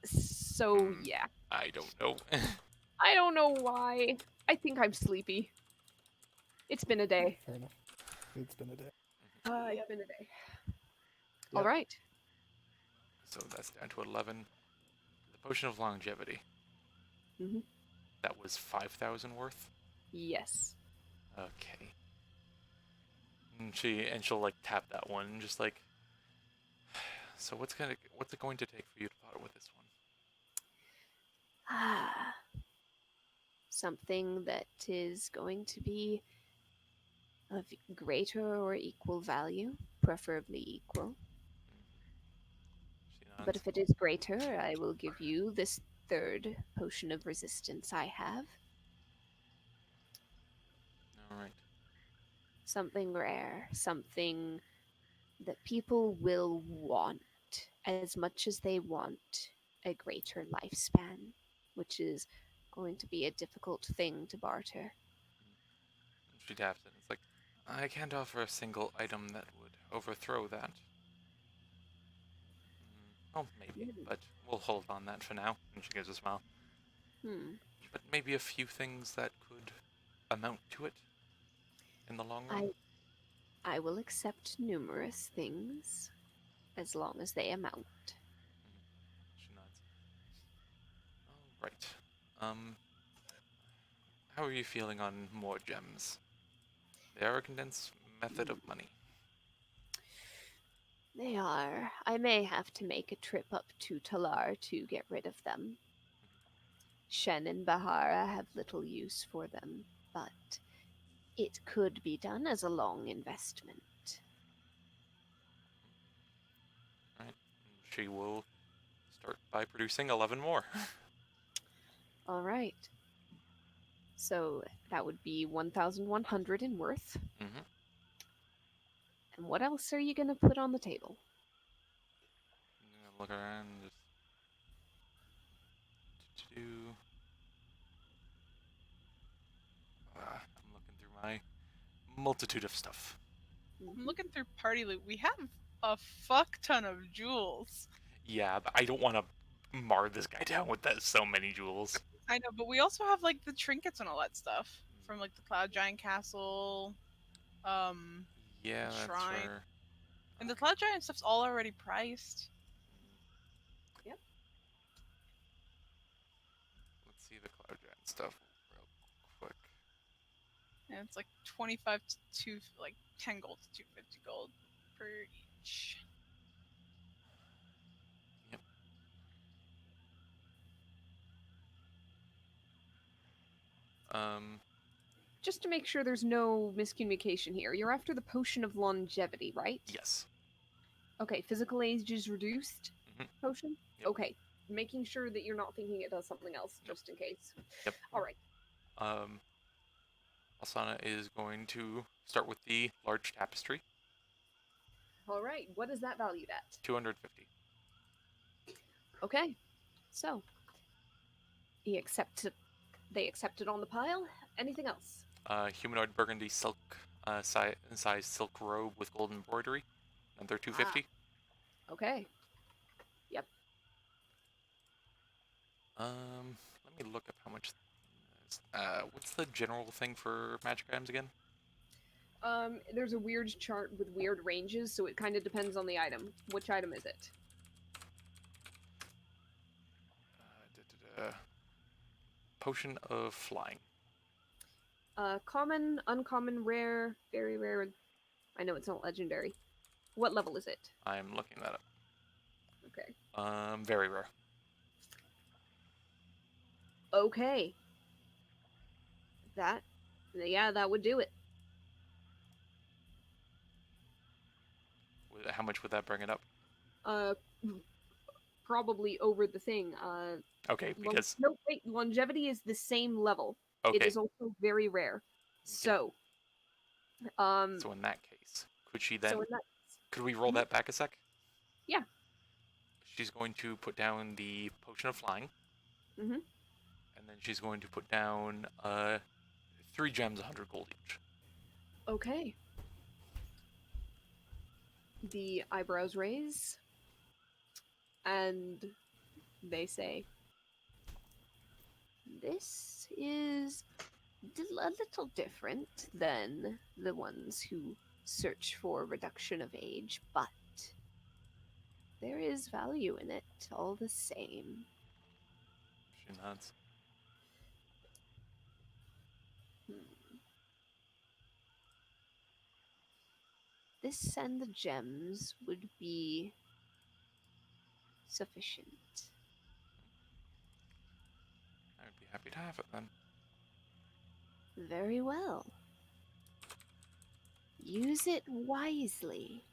So yeah, I don't know. I don't know why. I think I'm sleepy. It's been a day. Fair enough. It's been a day. It's been a day. Yep. All right. So that's down to 11. The potion of longevity. Mhm. That was 5,000 worth. Yes. Okay. And she'll like tap that one, and just like. So what's it going to take for you to part with this one? Something that is going to be of greater or equal value, preferably equal. She nods. But if it is greater, I will give you this 3rd potion of resistance I have. All right. Something rare, something that people will want as much as they want a greater lifespan, which is going to be a difficult thing to barter. She taps it. It's like, I can't offer a single item that would overthrow that. Oh, maybe, but we'll hold on that for now. And she gives a smile. But maybe a few things that could amount to it in the long run. I will accept numerous things as long as they amount. She nods. All right. How are you feeling on more gems? They are a condensed method of money. They are. I may have to make a trip up to Talar to get rid of them. Shen and Bahara have little use for them, but it could be done as a long investment. Right. She will start by producing 11 more. All right. So that would be 1,100 in worth. Mm-hmm. And what else are you going to put on the table? I'm gonna look around. Just do. I'm looking through my multitude of stuff. I'm looking through party loot. We have a fuck ton of jewels. Yeah, but I don't want to mar this guy down with that so many jewels. I know, but we also have like the trinkets and all that stuff from like the Cloud Giant Castle, Yeah, that's Shrine. fair. and the Cloud Giant stuff's all already priced. Yep. Let's see the Cloud Giant stuff real quick. And it's like 25 to like 10 gold to 250 gold per each. Um, Just to make sure there's no miscommunication here, you're after the potion of longevity, right? yes. Okay, physical age is reduced Mhm. potion? Yep. Okay, making sure that you're not thinking it does something else, Nope. just in case. Yep. Alright, Alsana is going to start with the large tapestry, alright, what is that valued at? 250. Okay, so they accept it on the pile. Anything else? Humanoid burgundy silk size silk robe with gold embroidery, another 250. Okay, Let me look up how much. What's the general thing for magic items again? there's a weird chart with weird ranges, so it kind of depends on the item. Which item is it? Potion of flying. Common, uncommon, rare, very rare. I know it's not legendary. What level is it? I'm looking that up. Okay. Very rare. Okay. That would do it. How much would that bring it up? Uh, probably over the thing. Okay, because No, wait. Longevity is the same level. It okay. is also very rare. So, So in that case, could she then? so in that, Could we roll that back a sec? Yeah. She's going to put down the potion of flying. Mhm. And then she's going to put down 3 gems, 100 gold each. Okay. The eyebrows raise, and they say, "This is a little different than the ones who search for reduction of age, but there is value in it all the same." She nods. This and the gems would be sufficient. I would be happy to have it then. Very well. Use it wisely.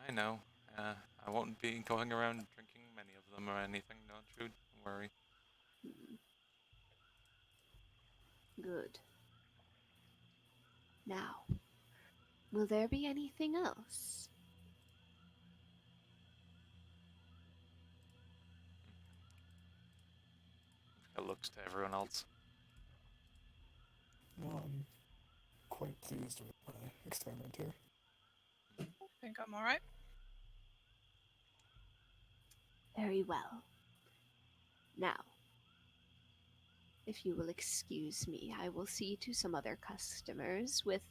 I know. I won't be going around drinking many of them or anything. Don't worry. Good. Now, will there be anything else? It looks to everyone else. No, I'm quite pleased with my experiment here. I think I'm alright. Very well. Now, if you will excuse me, I will see to some other customers with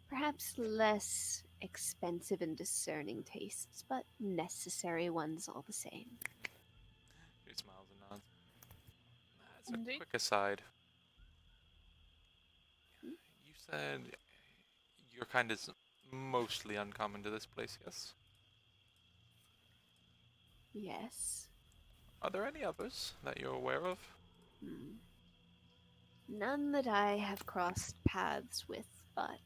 perhaps less expensive and discerning tastes, but necessary ones all the same. She smiles and nods. As a Indeed. quick aside, you said your kind is mostly uncommon to this place, yes? Yes. Are there any others that you're aware of? Hmm. None that I have crossed paths with, but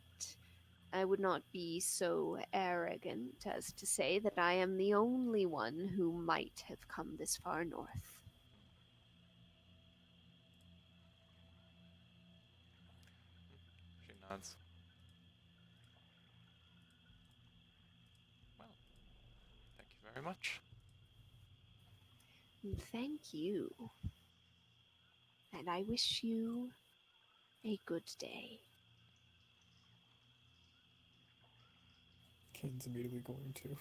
I would not be so arrogant as to say that I am the only one who might have come this far north. She nods. Well, thank you very much. Thank you. And I wish you a good day. Kane's immediately going to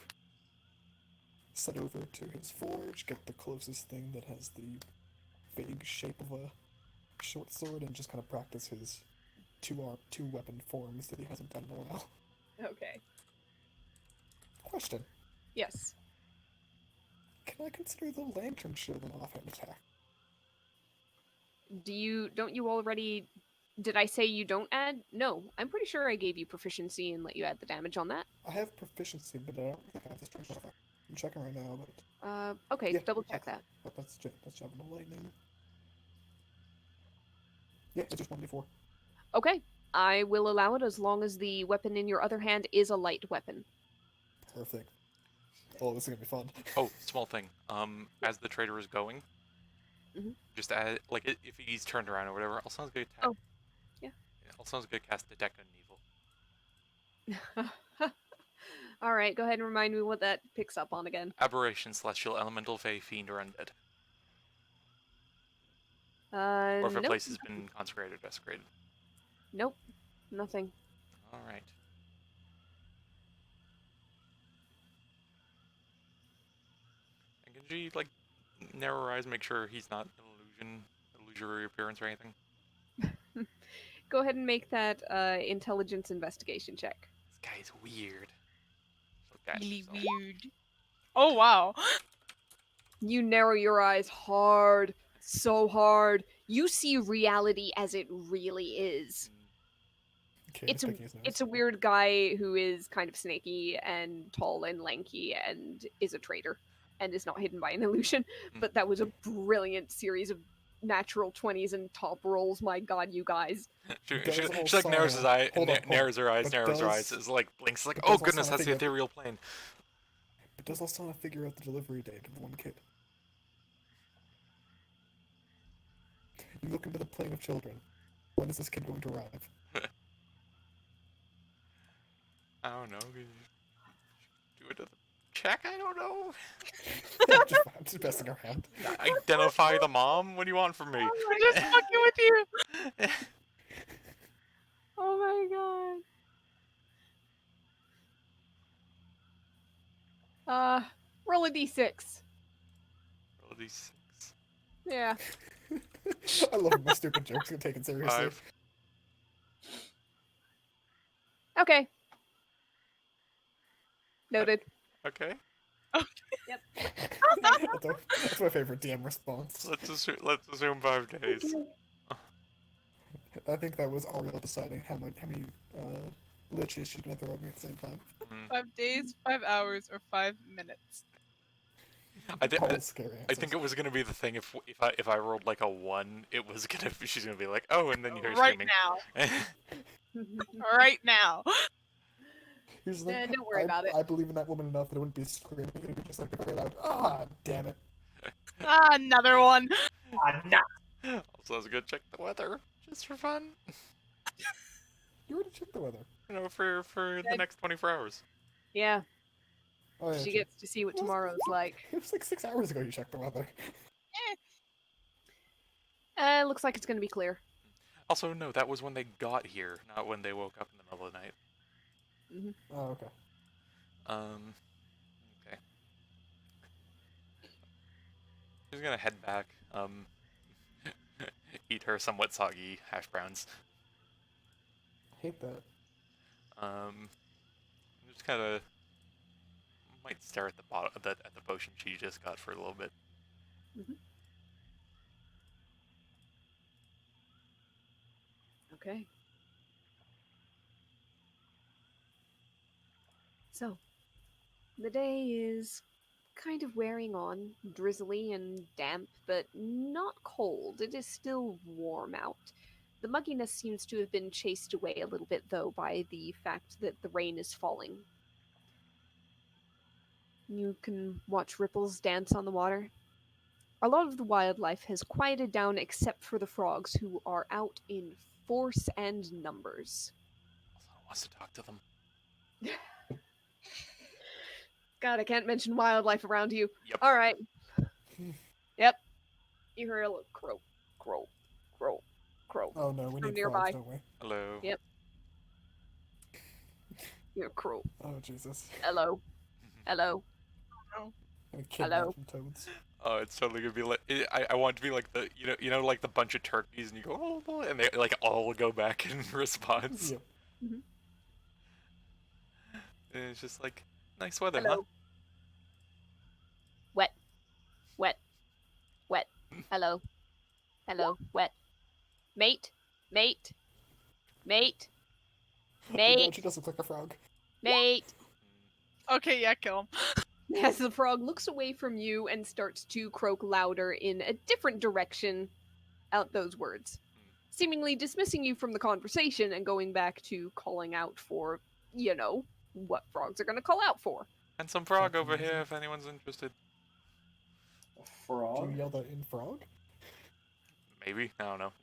set over to his forge, get the closest thing that has the vague shape of a short sword, and just kind of practice his two weapon forms that he hasn't done in a while. Okay. Question: Yes. can I consider the lantern shield an offhand attack? Don't you already did I say you don't add? No, I'm pretty sure I gave you proficiency and let you add the damage on that. I have proficiency, but I don't think I have this strength modifier. I'm checking right now, but Okay, yeah, double check that. That's javelin of lightning. Yeah, it's just 1d4. Okay, I will allow it as long as the weapon in your other hand is a light weapon. Perfect. Oh, this is gonna be fun. Oh, small thing. As the trader is going, Mhm. just add if he's turned around or whatever. Alsana's gonna Oh, yeah. Alsana's gonna cast Detect on Evil. All right, go ahead and remind me what that picks up on again. Aberration, celestial, elemental, fey, fiend, or undead. Or if a Nope, place has been consecrated or desecrated. nope, nothing. All right. And can she narrow her eyes, make sure he's not an illusory appearance or anything? Go ahead and make that intelligence investigation check. This guy's weird. Look at Really himself. weird. Oh wow. You narrow your eyes hard, so hard. You see reality as it really is. Okay, It's a picking his nose. it's a weird guy who is kind of snaky and tall and lanky and is a traitor and is not hidden by an illusion. But that was a brilliant series of natural 20s and top rolls. My god, you guys. She Does like narrows his Alsana- eye, hold on, narrows her eyes, but narrows her eyes. does- Is like blinks, like, but oh does goodness, Alsana that's the figure- ethereal plane. But does Alsana figure out the delivery date of the one kid? You look into the plane of children. When is this kid going to arrive? I don't know. Do it to the check. I don't know. Yeah, I'm just messing around. Identify the mom. What do you want from me? We're just fucking with you. Oh my god. Roll a d6. Roll a d6. Yeah. I love my stupid jokes get taken seriously. 5. Okay. Noted. Okay. That's my favorite DM response. Let's assume 5 days. I think that was Ariel deciding how many liches she's gonna throw at me at the same time. 5 days, 5 hours, or 5 minutes. All scary I think it was gonna be the thing if I rolled like a 1, it was gonna be, she's gonna be like, oh, and then you hear Right screaming. now. Right now. Here's the thing, Don't worry about it. I believe in that woman enough that it wouldn't be screaming. It would be just like very loud. Ah, damn it! Ah, another one. Also, I was gonna check the weather just for fun. You already checked the weather. You know, for the Good. next 24 hours. Yeah, Oh yeah. she true. gets to see what tomorrow's like. It was like 6 hours ago you checked the weather. Looks like it's gonna be clear. Also, no, that was when they got here, not when they woke up in the middle of the night. Oh okay. Okay. She's gonna head back, eat her somewhat soggy hash browns. Hate that. Just kind of might stare at the bottom at the potion she just got for a little bit. Okay. So, the day is kind of wearing on, drizzly and damp, but not cold. It is still warm out. The mugginess seems to have been chased away a little bit, though, by the fact that the rain is falling. You can watch ripples dance on the water. A lot of the wildlife has quieted down except for the frogs, who are out in force and numbers. Someone wants to talk to them. God, I can't mention wildlife around you. Yep. All right. Yep. You hear a little crow, crow, crow, crow. Oh no, we From need nearby. frogs, don't we? Hello. Yep. You hear crow. Oh Jesus. Hello. Hello. I'm kidnapped Hello. from toads. Oh, it's totally gonna be like I want it to be like the like the bunch of turkeys and you go oh boy, and they like all go back in response. Yep. And it's just like nice weather, Hello. Wet. Wet. Wet. Hello. Hello. Wet. Mate. Mate. Mate. Oh god, Mate. she does look like a frog. Mate. Okay, yeah, kill him. As the frog looks away from you and starts to croak louder in a different direction out those words, seemingly dismissing you from the conversation and going back to calling out for, what frogs are going to call out for. And some frog over here if anyone's interested. A Do frog? you yell that in frog? Maybe I don't know.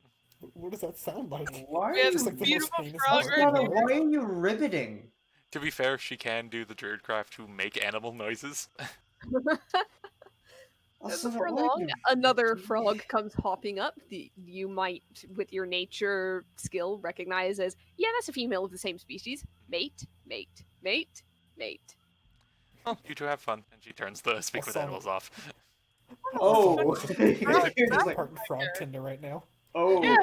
What does that sound like? Why are We had you, Just this like the most beautiful heinous frog sound. right Mother, here. why are you riveting? To be fair, she can do the druidcraft to make animal noises. Also, Before why are long, you another riveting? frog comes hopping up. You might, with your nature skill, recognize as, yeah, that's a female of the same species. Mate, mate, mate, mate. Oh, you two have fun. And she turns the speak with Also- animals off. Oh, You're You're just like, part frog Tinder right now. oh. Yeah.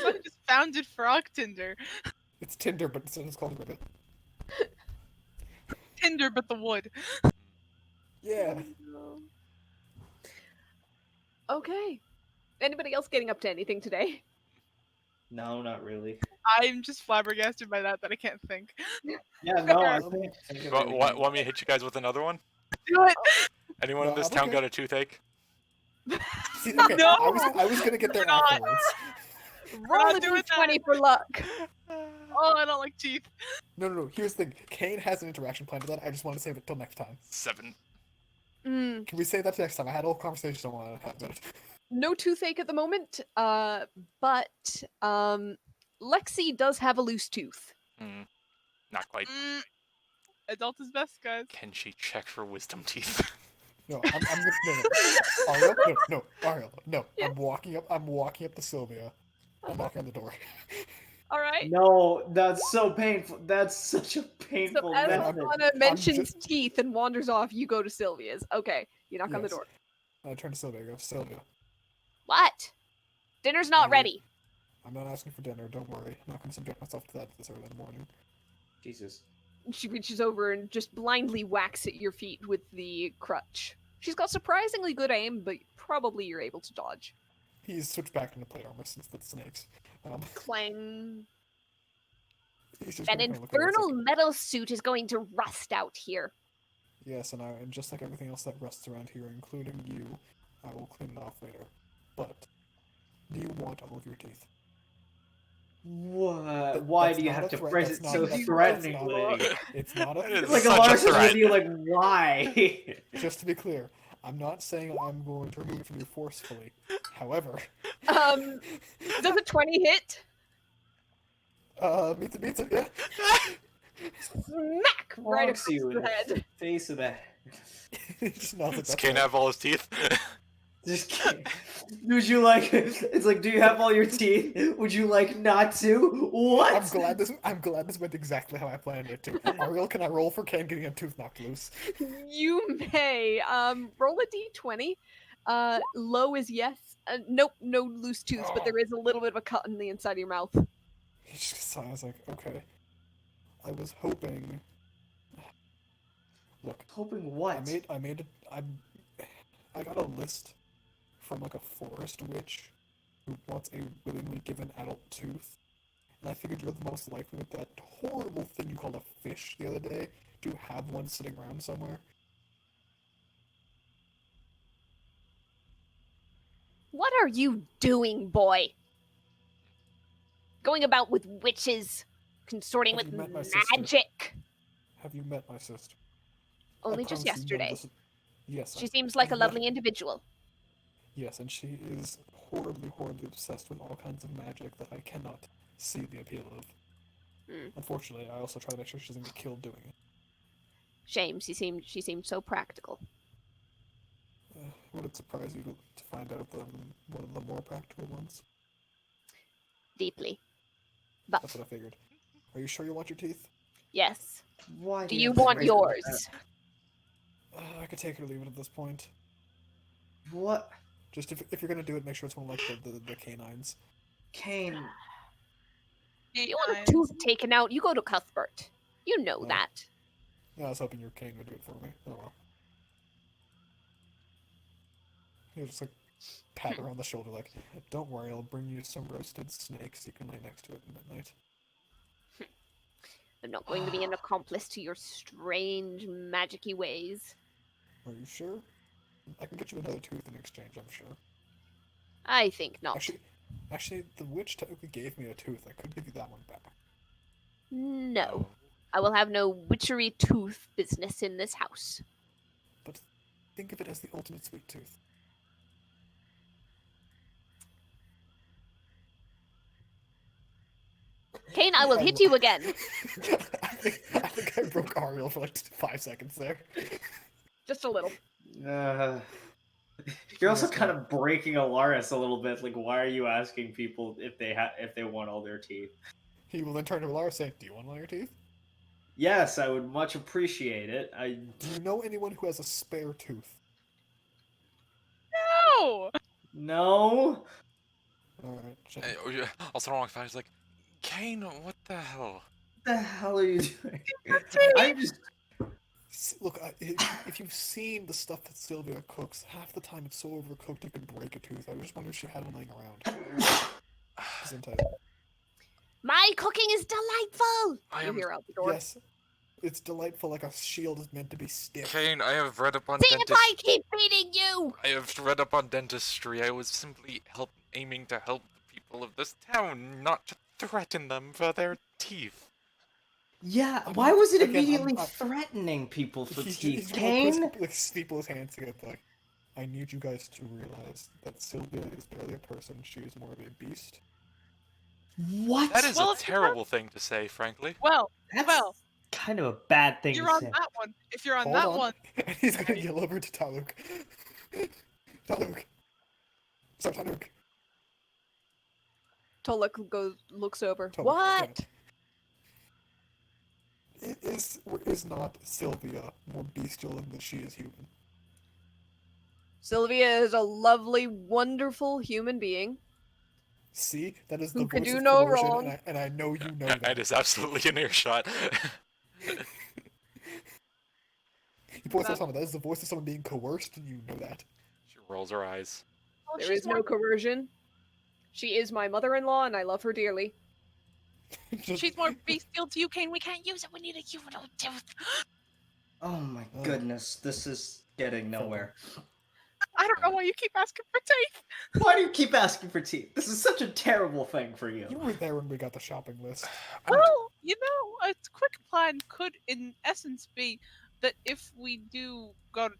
I just founded Frog Tinder. It's Tinder, but it's called Ribbit. Tinder, but the wood. Yeah. Okay. Anybody else getting up to anything today? No, not really. I'm just flabbergasted by that I can't think. Yeah, no, I can't think of anything. Want me to hit you guys with another one? Do it! Anyone No, in this I'm town okay. got a toothache? See, okay, No! I was gonna get there We're not. afterwards. Roll not a doing d20 for luck. Oh, I don't like teeth. No. Here's the thing. Kane has an interaction plan to that. I just want to save it till next time. 7. Mm, Can we save that to next time? I had a whole conversation I wanted to have about it. no toothache at the moment, but Lexi does have a loose tooth. Not quite. Adult is best, guys. Can she check for wisdom teeth? No, I'm gonna no. Ariel, no, Ariel, no. I'm walking up to Sylvia. I'm knocking on the door. All right. No, that's so painful. That's such a painful So as method. Alana mentions just- teeth and wanders off, you go to Sylvia's. Okay, you knock on the Yes. door. I turn to Sylvia. I go, Sylvia. What? Dinner's not Um, ready. I'm not asking for dinner. Don't worry. I'm not gonna subject myself to that this early in the morning. Jesus. She reaches over and just blindly whacks at your feet with the crutch. She's got surprisingly good aim, but probably you're able to dodge. He's switched back into plate armor since the snakes. Clang. He's just An gonna kinda look at it, it's infernal like, metal suit is going to rust out here. yes, and just like everything else that rusts around here, including you, I will clean it off later. But do you want all of your teeth? What? Why That's do you not have a to threat, phrase that's it not- so that's- threateningly? It's not a. That is It's like a such a Lars is threat. with you, like, why? Just to be clear, I'm not saying I'm going to remove it from you forcefully. However, Does a 20 hit? meets it, yeah. Smack! Right Bonks across you in the head. face of that. He just nods at Does that. Kane have all his teeth? Just kidding. Would you like? It's like, do you have all your teeth? Would you like not to? What? I'm glad this went exactly how I planned it to. Ariel, can I roll for Kane getting a tooth knocked loose? You may. Roll a d20. Low is yes. Nope, no loose tooth, but there is a little bit of a cut in the inside of your mouth. He just sighed. I was like, okay. I was hoping. Look, Hoping what? I got a list from like a forest witch who wants a willingly given adult tooth. And I figured you're the most likely with that horrible thing you called a fish the other day to have one sitting around somewhere. What are you doing, boy? Going about with witches, consorting Have with you met my sister? magic. Have you met my sister? I Only just promise you none of yesterday. this. Yes. She seems like a what- lovely individual. Yes, and she is horribly, horribly obsessed with all kinds of magic that I cannot see the appeal of. Unfortunately, I also try to make sure she doesn't get killed doing it. Shame. She seemed so practical. Would it surprise you to find out that I'm one of the more practical ones? Deeply. But That's what I figured. Are you sure you want your teeth? yes. Why Do do you have to want raise it like yours? I could take it or leave it at this point. that? What? Just if you're gonna do it, make sure it's one like the canines. Kane. If you want a tooth taken out, you go to Cuthbert. You know Oh. that. Yeah, I was hoping your cane would do it for me. Oh well. You just like pat her on the shoulder, like, "Don't worry, I'll bring you some roasted snakes. You can lay next to it at midnight." I'm not going to be an accomplice to your strange, magic-y ways. Are you sure? I can get you another tooth in exchange, I'm sure. I think not. Actually, the witch technically gave me a tooth. I could give you that one back. No. Oh, I will have no witchery tooth business in this house. But think of it as the ultimate sweet tooth. Kane, I will hit you again. I think I broke Ariel for like 5 seconds there. Just a little. You're also kind of breaking Alaris a little bit. Like, why are you asking people if they want all their teeth? He will then turn to Alara and say, "Do you want all your teeth? Yes, I would much appreciate it. Do you know anyone who has a spare tooth?" No! No. Alright, check. Also, wrong. I was like, Kane, what the hell? What the hell are you doing? I'm just. Look, if you've seen the stuff that Sylvia cooks, half the time it's so overcooked it could break a tooth. I just wonder if she had one laying around. Gesundheit. My cooking is delightful. I You am hear out the door. Yes, it's delightful like a shield is meant to be stiff. Kane. I have read up on See if I keep beating you. I have read up on dentistry. I was simply aiming to help the people of this town, not to threaten them for their teeth. Yeah. I Why mean, was it again, immediately I'm- threatening people for He's teeth? gonna Kane. like steeple his hands together. Like, I need you guys to realize that Sylvia is barely a person. She is more of a beast. What? That is Well, a if you have- terrible thing to say, frankly. Well, That's well, kind of a bad thing you're to on say. that one. If you're on Hold that on. one, And he's gonna yell over to Taluk. Taluk. Sorry, Taluk. Tolek looks over. Taluk, What? Is not Sylvia more bestial than she is human? Sylvia is a lovely, wonderful human being. See, that is Who the could voice do of no coercion, wrong. and I know you know That that. is absolutely an earshot. He points out someone. That is the voice of someone being coerced, and you know that. She rolls her eyes. well, There she's is no more, coercion. She is my mother-in-law, and I love her dearly. Just- she's more bestial to you, Kane. We can't use it. We need a juvenile tooth. Oh my Oh. goodness, this is getting nowhere. I don't know why you keep asking for teeth. Why do you keep asking for teeth? This is such a terrible thing for you. You were there when we got the shopping list. Well, you know, a quick plan could, in essence, be that if we do,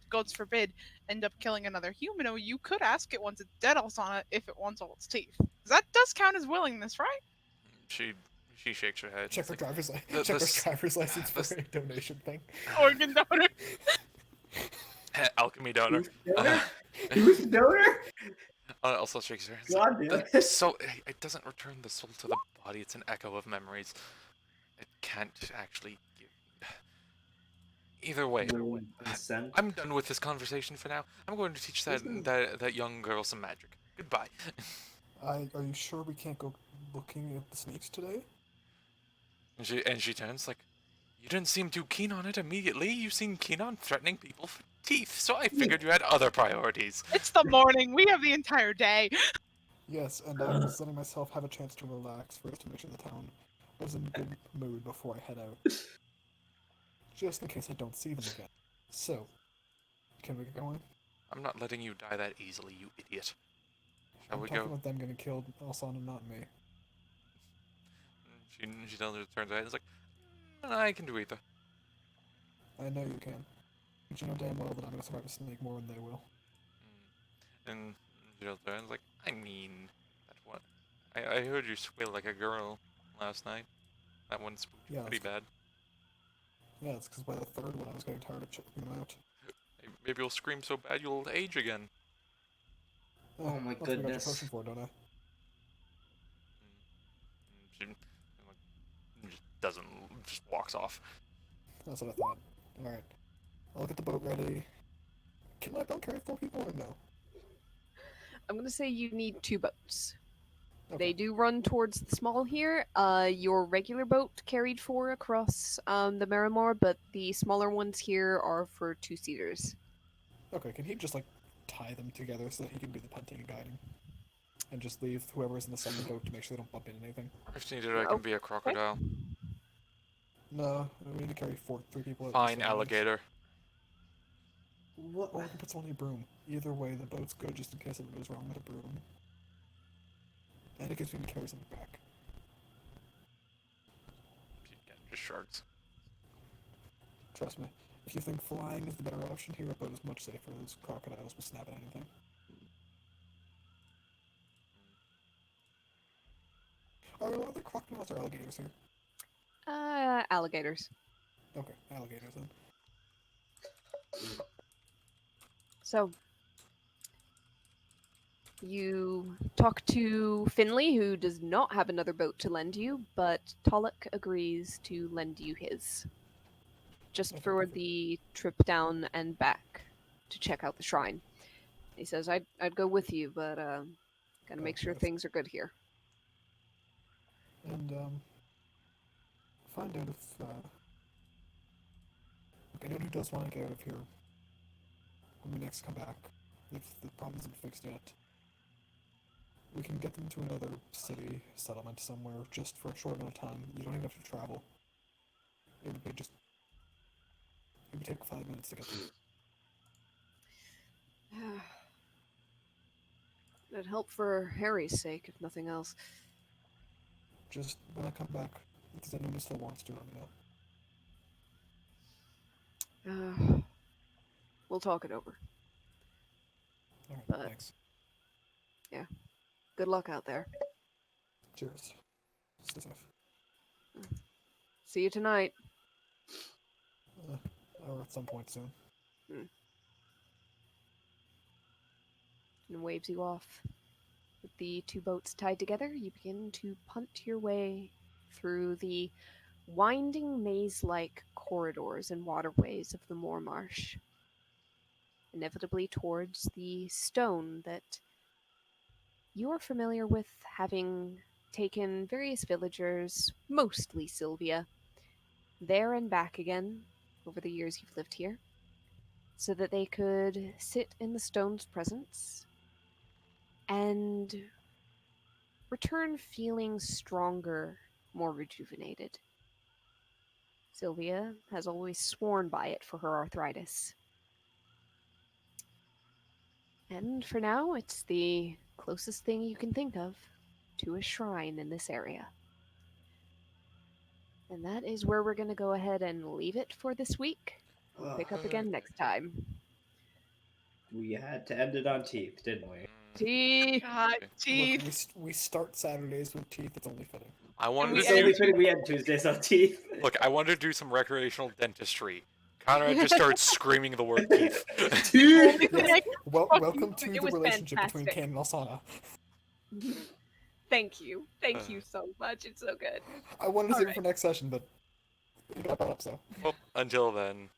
gods forbid, end up killing another human, you could ask it once it's dead on it if it wants all its teeth. That does count as willingness, right? She shakes her head. Check It's her like, driver's the- check the her driver's license for the- a donation thing. Organ donor. alchemy donor. Donor? Who's the donor? Also shakes her head. It's God like, damn the it. soul, it doesn't return the soul to the body. It's an echo of memories. It can't actually give. Either way, Consent. I'm done with this conversation for now. I'm going to teach that young girl some magic. Goodbye. Are you sure we can't go looking at the snakes today? And she turns like, you didn't seem too keen on it immediately. You seemed keen on threatening people for teeth, so I figured you had other priorities. It's the morning. We have the entire day. Yes, and I was letting myself have a chance to relax first to make sure the town was in a good mood before I head out. Just in case I don't see them again. So, can we get going? I'm not letting you die that easily, you idiot. Shall I'm we talking go? about them getting killed, Alsana, not me. She turns her head and is like, I can do either. I know you can. But you know damn well that I'm gonna survive a snake more than they will. And she turns her head and is like, I mean, that one. I heard you squeal like a girl last night. That one spooked you Yeah, pretty bad. Yeah, it's because by the third one I was getting tired of checking them out. Maybe you'll scream so bad you'll age again. Oh my That's what I got your goodness. potion for, don't I? She just doesn't, just walks off. That's what I thought. Alright. I'll get the boat ready. Can my boat carry 4 people or no? I'm gonna say you need 2 boats. Okay. They do run towards the small here. Your regular boat carried 4 across the Marimore, but the smaller ones here are for 2-seaters. Okay, can he just like tie them together so that he can do the punting and guiding? And just leave whoever's in the second boat to make sure they don't bump into anything? If needed, I can be a crocodile. No, we need to carry 3 people at Fine, least. alligator. What? Or we can put someone on a broom. Either way, the boat's good just in case it goes wrong with a broom. And it gives me to carry something back. Again, just sharks. Trust me. If you think flying is the better option here, a boat is much safer. Those crocodiles will snap at anything. Are there crocodiles or alligators here? Alligators. Okay, alligators then. So, you talk to Finley, who does not have another boat to lend you, but Tolok agrees to lend you his. Just Okay, for perfect. the trip down and back to check out the shrine. He says, I'd go with you, but gotta make sure Okay. things are good here. And, find out if, anyone who does want to get out of here when we next come back, if the problem isn't fixed yet, we can get them to another city, settlement somewhere, just for a short amount of time. You don't even have to travel. It would take 5 minutes to get there. It'd help for Harry's sake, if nothing else. Just when I come back, if there's anyone who still wants to, let me know. We'll talk it over. Alright, But- thanks. Good luck out there. Cheers. Stay safe. See you tonight. Or at some point soon. And waves you off. With the 2 boats tied together, you begin to punt your way through the winding maze-like corridors and waterways of the Moor Marsh, inevitably towards the stone that you are familiar with, having taken various villagers, mostly Sylvia, there and back again over the years you've lived here, so that they could sit in the stone's presence and return feeling stronger, more rejuvenated. Sylvia has always sworn by it for her arthritis. And for now, it's the closest thing you can think of to a shrine in this area. And that is where we're going to go ahead and leave it for this week. We'll pick up again next time. We had to end it on teeth, didn't we? Teeth! God, Look, teeth. we start Saturdays with teeth, it's only fitting. I wanted we to So end do, we figured we had Tuesdays on teeth. look, I wanted to do some recreational dentistry. Conrad just started screaming the word teeth. Teeth! Yes. Fucking- Welcome to it the was relationship between fantastic. Ken and Alsana. Thank you. Thank you so much. It's so good. I wanted to save it Alright. for next session, but you got brought up, so. Well, until then.